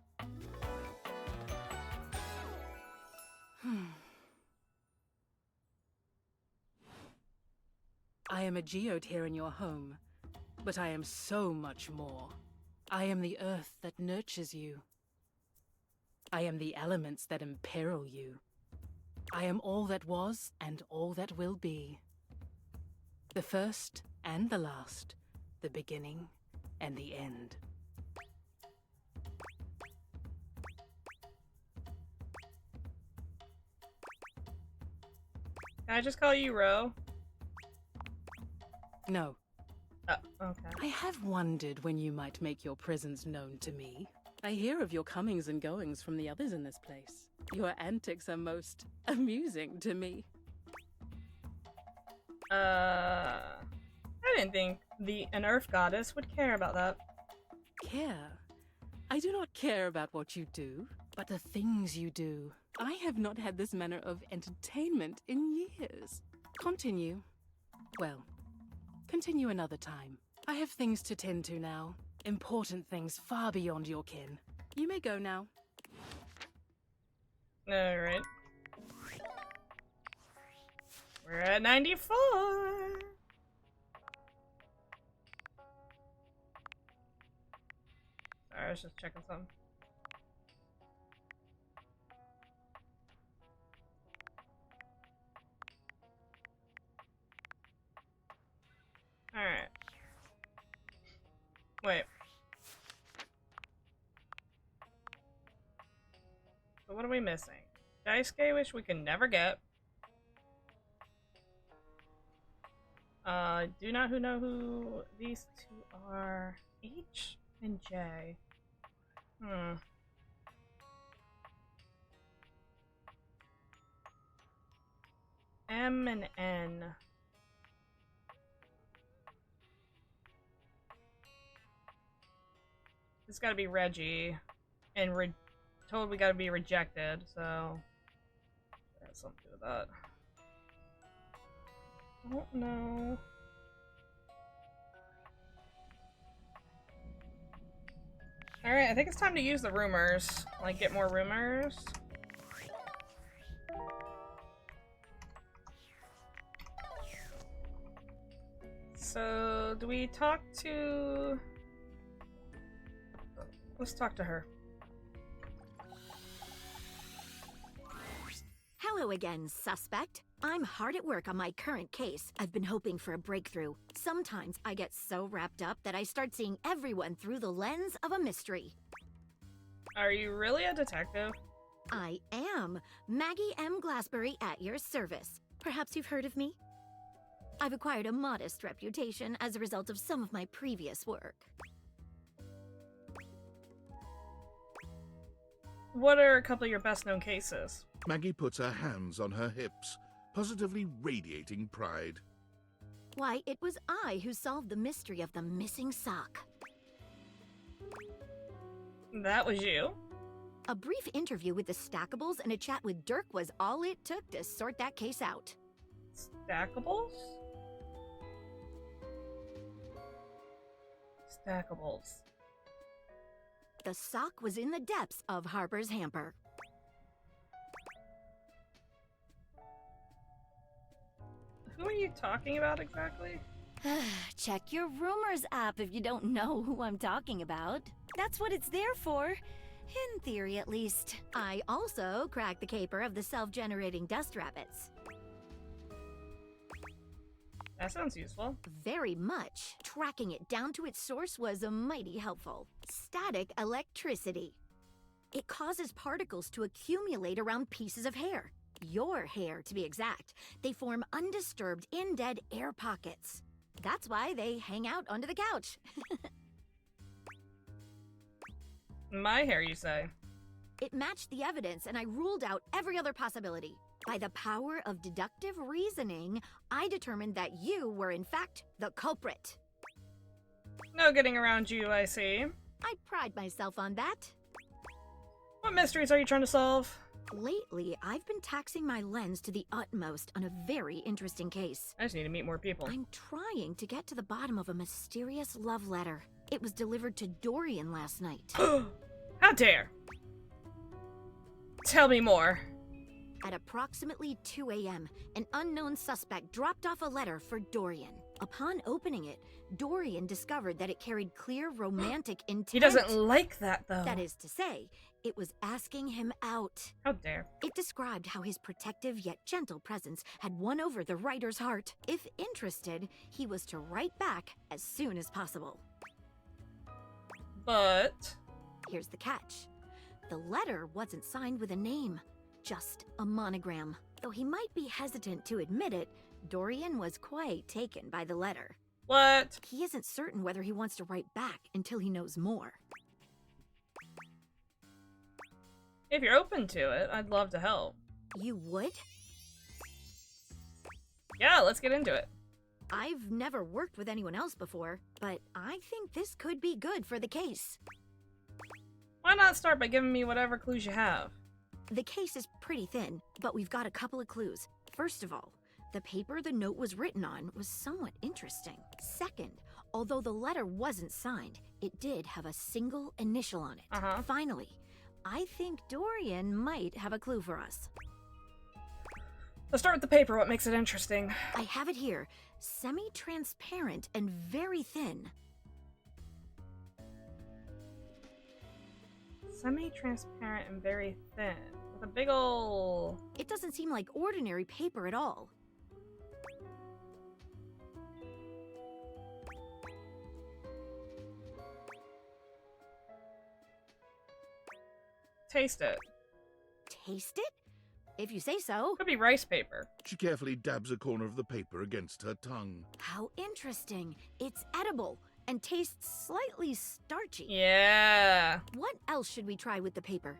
I am a geode here in your home, but I am so much more. I am the earth that nurtures you. I am the elements that imperil you. I am all that was and all that will be. The first and the last, the beginning and the end. Can I just call you Ro? No. Oh, okay. I have wondered when you might make your presence known to me. I hear of your comings and goings from the others in this place. Your antics are most amusing to me. I didn't think an Earth goddess would care about that. Care? I do not care about what you do, but the things you do. I have not had this manner of entertainment in years. Continue. Well, continue another time. I have things to tend to now. Important things far beyond your kin. You may go now. Alright. We're at 94! Sorry, I was just checking something. Alright. Wait. So what are we missing? Daisuke, which we can never get. Do not know who these two are. H and J. M and N. It's gotta be Reggie. And told we gotta be rejected, so that has something to do with that. I don't know. Alright, I think it's time to use the rumors. Like, get more rumors. So, do we talk to... Let's talk to her. Hello again, suspect. I'm hard at work on my current case. I've been hoping for a breakthrough. Sometimes I get so wrapped up that I start seeing everyone through the lens of a mystery. Are you really a detective? I am. Maggie M. Glassbury at your service. Perhaps you've heard of me? I've acquired a modest reputation as a result of some of my previous work. What are a couple of your best-known cases? Maggie puts her hands on her hips, positively radiating pride. Why, it was I who solved the mystery of the missing sock. That was you? A brief interview with the Stackables and a chat with Dirk was all it took to sort that case out. Stackables? Stackables. The sock was in the depths of Harper's hamper. Who are you talking about exactly? Check your rumors app if you don't know who I'm talking about. That's what it's there for. In theory, at least. I also cracked the caper of the self-generating dust rabbits. That sounds useful. Very much. Tracking it down to its source was mighty helpful. Static electricity. It causes particles to accumulate around pieces of hair. Your hair, to be exact. They form undisturbed, in-dead air pockets. That's why they hang out under the couch. My hair, you say? It matched the evidence, and I ruled out every other possibility. By the power of deductive reasoning, I determined that you were in fact the culprit. No getting around you, I see. I pride myself on that. What mysteries are you trying to solve? Lately, I've been taxing my lens to the utmost on a very interesting case. I just need to meet more people. I'm trying to get to the bottom of a mysterious love letter. It was delivered to Dorian last night. How dare! Tell me more. At approximately 2 a.m., an unknown suspect dropped off a letter for Dorian. Upon opening it, Dorian discovered that it carried clear romantic intent. He doesn't like that, though. That is to say, it was asking him out. How dare. It described how his protective yet gentle presence had won over the writer's heart. If interested, he was to write back as soon as possible. But... Here's the catch. The letter wasn't signed with a name. Just a monogram. Though he might be hesitant to admit it, Dorian was quite taken by the letter. What? He isn't certain whether he wants to write back until he knows more. If you're open to it, I'd love to help. You would? Yeah, let's get into it. I've never worked with anyone else before, but I think this could be good for the case. Why not start by giving me whatever clues you have? The case is pretty thin, but we've got a couple of clues. First of all, the paper the note was written on was somewhat interesting. Second, although the letter wasn't signed, it did have a single initial on it. Finally, I think Dorian might have a clue for us. Let's start with the paper. What makes it interesting? I have it here. Semi-transparent and very thin. Semi-transparent and very thin. With a big ol'... It doesn't seem like ordinary paper at all. Taste it. Taste it? If you say so. Could be rice paper. She carefully dabs a corner of the paper against her tongue. How interesting. It's edible and tastes slightly starchy. Yeah. What else should we try with the paper?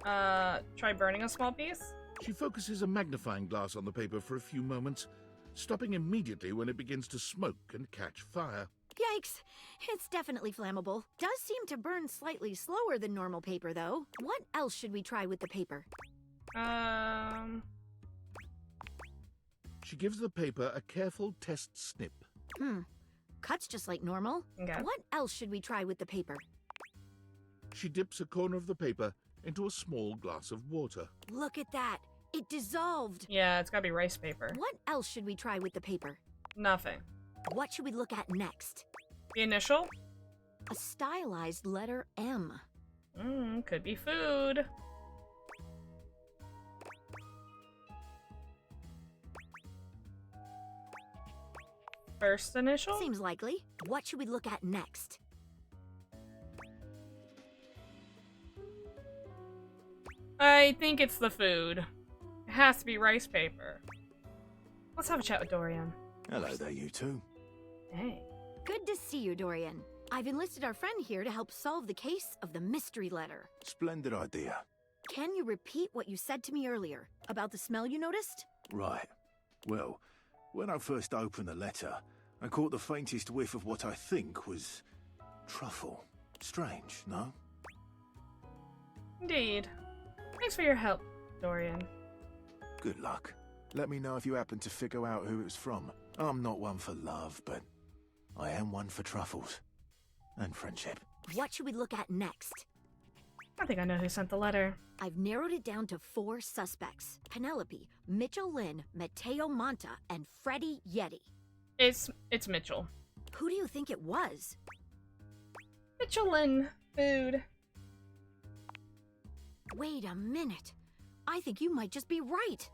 Try burning a small piece? She focuses a magnifying glass on the paper for a few moments, stopping immediately when it begins to smoke and catch fire. Yikes. It's definitely flammable. Does seem to burn slightly slower than normal paper, though. What else should we try with the paper? She gives the paper a careful test snip. Cuts just like normal. Okay. What else should we try with the paper? She dips a corner of the paper into a small glass of water. Look at that. It dissolved. Yeah, it's gotta be rice paper. What else should we try with the paper? Nothing. What should we look at next? The initial? A stylized letter M. Could be food. First initial? Seems likely. What should we look at next? I think it's the food. It has to be rice paper. Let's have a chat with Dorian. Hello there, you two. Hey. Good to see you, Dorian. I've enlisted our friend here to help solve the case of the mystery letter. Splendid idea. Can you repeat what you said to me earlier about the smell you noticed? Right. Well, when I first opened the letter, I caught the faintest whiff of what I think was truffle. Strange, no? Indeed. Thanks for your help, Dorian. Good luck. Let me know if you happen to figure out who it was from. I'm not one for love, but I am one for truffles. And friendship. What should we look at next? I think I know who sent the letter. I've narrowed it down to 4 suspects. Penelope, Mitchell Lynn, Mateo Monta, and Freddie Yeti. It's Mitchell. Who do you think it was? Mitchell Lynn. Food. Wait a minute. I think you might just be right.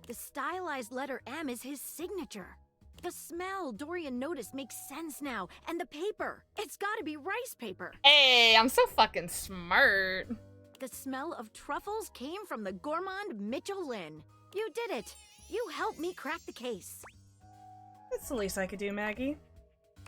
The stylized letter M is his signature. The smell Dorian noticed makes sense now. And the paper. It's gotta be rice paper. Hey, I'm so fucking smart. The smell of truffles came from the gourmand Mitchell Lynn. You did it. You helped me crack the case. That's the least I could do, Maggie.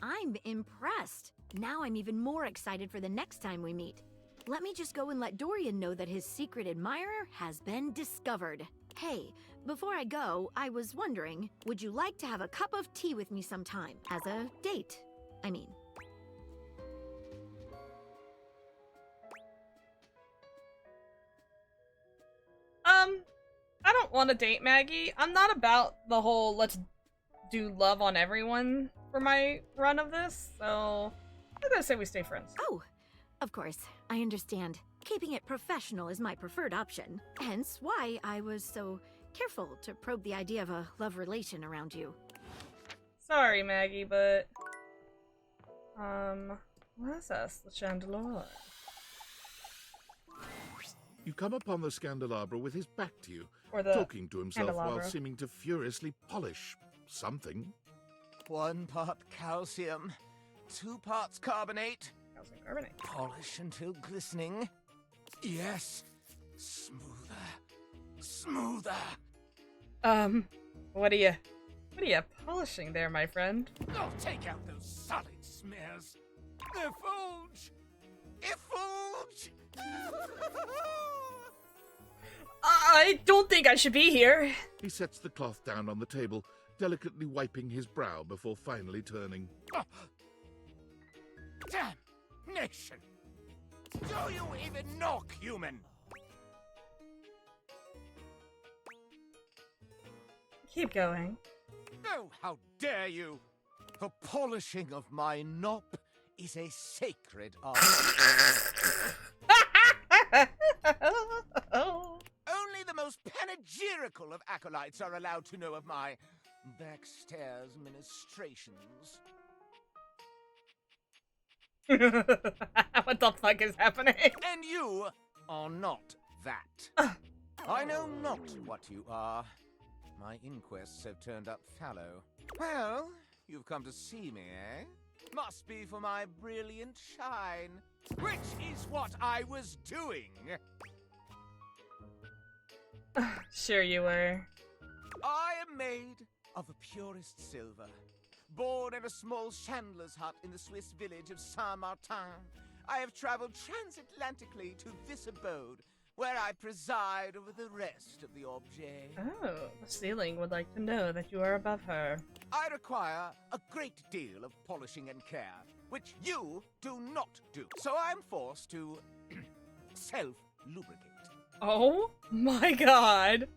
I'm impressed. Now I'm even more excited for the next time we meet. Let me just go and let Dorian know that his secret admirer has been discovered. Hey, before I go, I was wondering, would you like to have a cup of tea with me sometime? As a date, I mean. I don't want to date Maggie. I'm not about the whole let's do love on everyone for my run of this, so I'm gonna say we stay friends. Oh, of course, I understand. Keeping it professional is my preferred option, hence why I was so careful to probe the idea of a love relation around you. Sorry, Maggie, but what's this? The chandelier. You come upon the Scandelabra with his back to you, Or the talking to himself while candelabra. seeming to furiously polish something. 1 part calcium, 2 parts carbonate. Calcium carbonate. Polish until glistening. Yes. Smoother. Smoother. What are you polishing there, my friend? Oh, take out those solid smears. Effulge! Effulge! I don't think I should be here. He sets the cloth down on the table delicately wiping his brow before finally turning. Damnation! Do you even knock, human? Keep going. Oh, how dare you! The polishing of my nop is a sacred art. Only the most panegyrical of acolytes are allowed to know of my backstairs ministrations. What the fuck is happening? And you are not that. I know not what you are. My inquests have turned up fallow. Well, you've come to see me, eh? Must be for my brilliant shine, which is what I was doing. Sure you were. I am made of the purest silver. Born in a small chandler's hut in the Swiss village of Saint-Martin, I have traveled transatlantically to this abode, where I preside over the rest of the objet. Oh, the ceiling would like to know that you are above her. I require a great deal of polishing and care, which you do not do. So I'm forced to self-lubricate. Oh my god.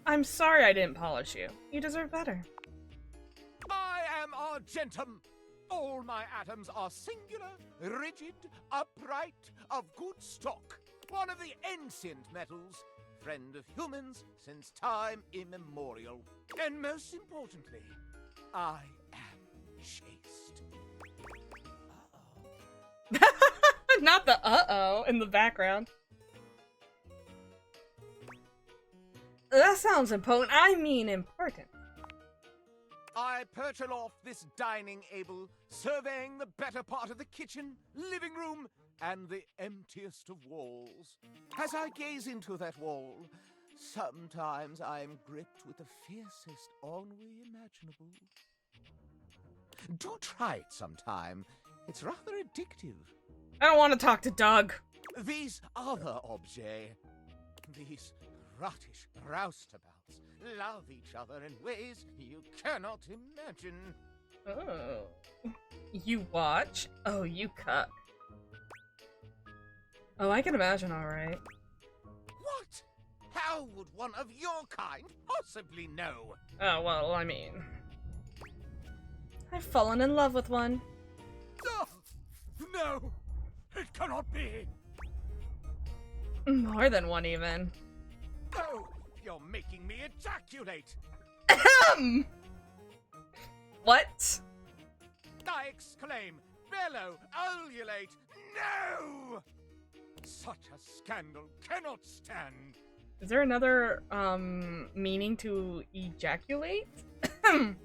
I'm sorry I didn't polish you. You deserve better. I am Argentum. All my atoms are singular, rigid, upright, of good stock. One of the ancient metals, friend of humans since time immemorial. And most importantly, I am chaste. Not the uh-oh in the background. That sounds impotent. I mean important. I perch aloft this dining able, surveying the better part of the kitchen, living room, and the emptiest of walls. As I gaze into that wall, sometimes I am gripped with the fiercest ennui imaginable. Do try it sometime. It's rather addictive. I don't want to talk to Doug. These other objets, these rottish roustabouts, love each other in ways you cannot imagine. Oh. You watch? Oh, you cuck. Oh, I can imagine, alright. What? How would one of your kind possibly know? Oh, well, I mean... I've fallen in love with one. Oh, no! It cannot be! More than one, even. Oh, you're making me ejaculate! What? I exclaim, bellow, ululate, no! Such a scandal cannot stand. Is there another, meaning to ejaculate? Having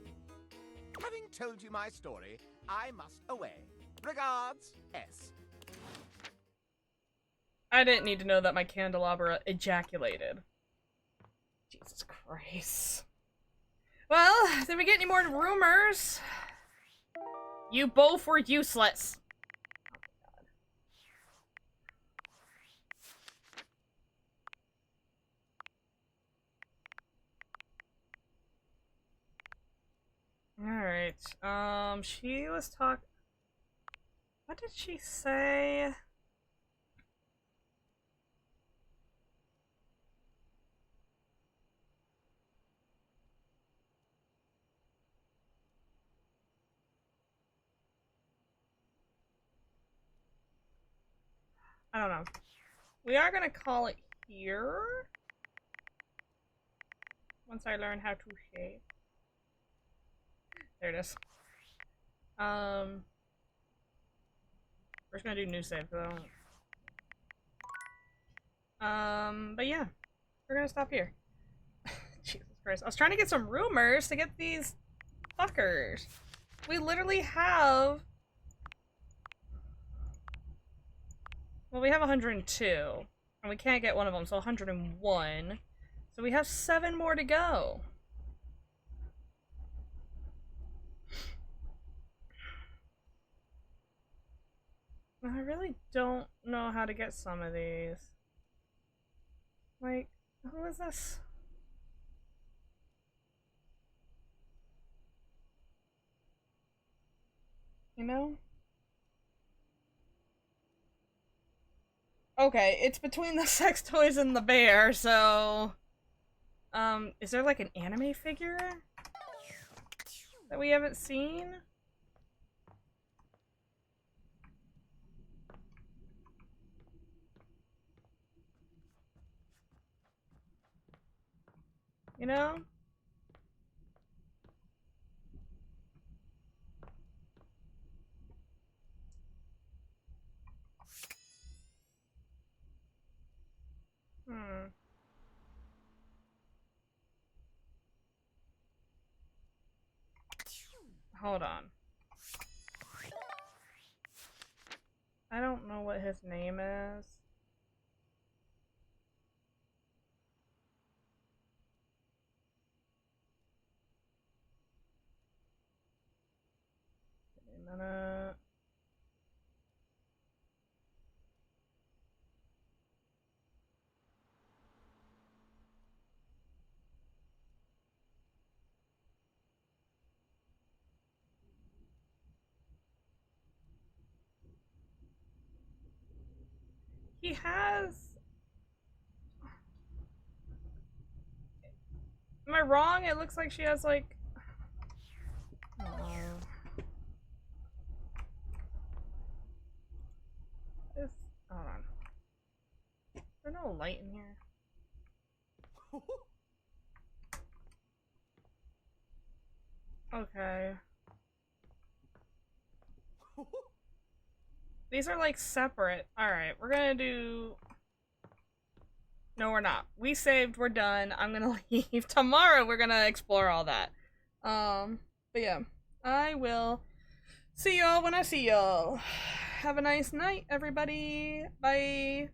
told you my story, I must away. Regards, S. I didn't need to know that my candelabra ejaculated. Jesus Christ. Well, did we get any more rumors? You both were useless. Alright, she was talking... What did she say? I don't know. We are gonna call it here. Once I learn how to shave. There it is. We're just gonna do new save though. But yeah. We're gonna stop here. Jesus Christ. I was trying to get some rumors to get these fuckers. We literally have... Well, we have 102. And we can't get one of them, so 101. So we have 7 more to go. I really don't know how to get some of these. Like, who is this? You know? Okay, it's between the sex toys and the bear, so... is there like an anime figure that we haven't seen? You know? Hold on. I don't know what his name is. Wait a minute. He has... Am I wrong? It looks like she has like... Hold on. Is there no light in here? Okay. These are like separate. Alright, we're gonna do... No, we're not. We saved, we're done. I'm gonna leave. Tomorrow we're gonna explore all that. But yeah. I will see y'all when I see y'all. Have a nice night, everybody. Bye.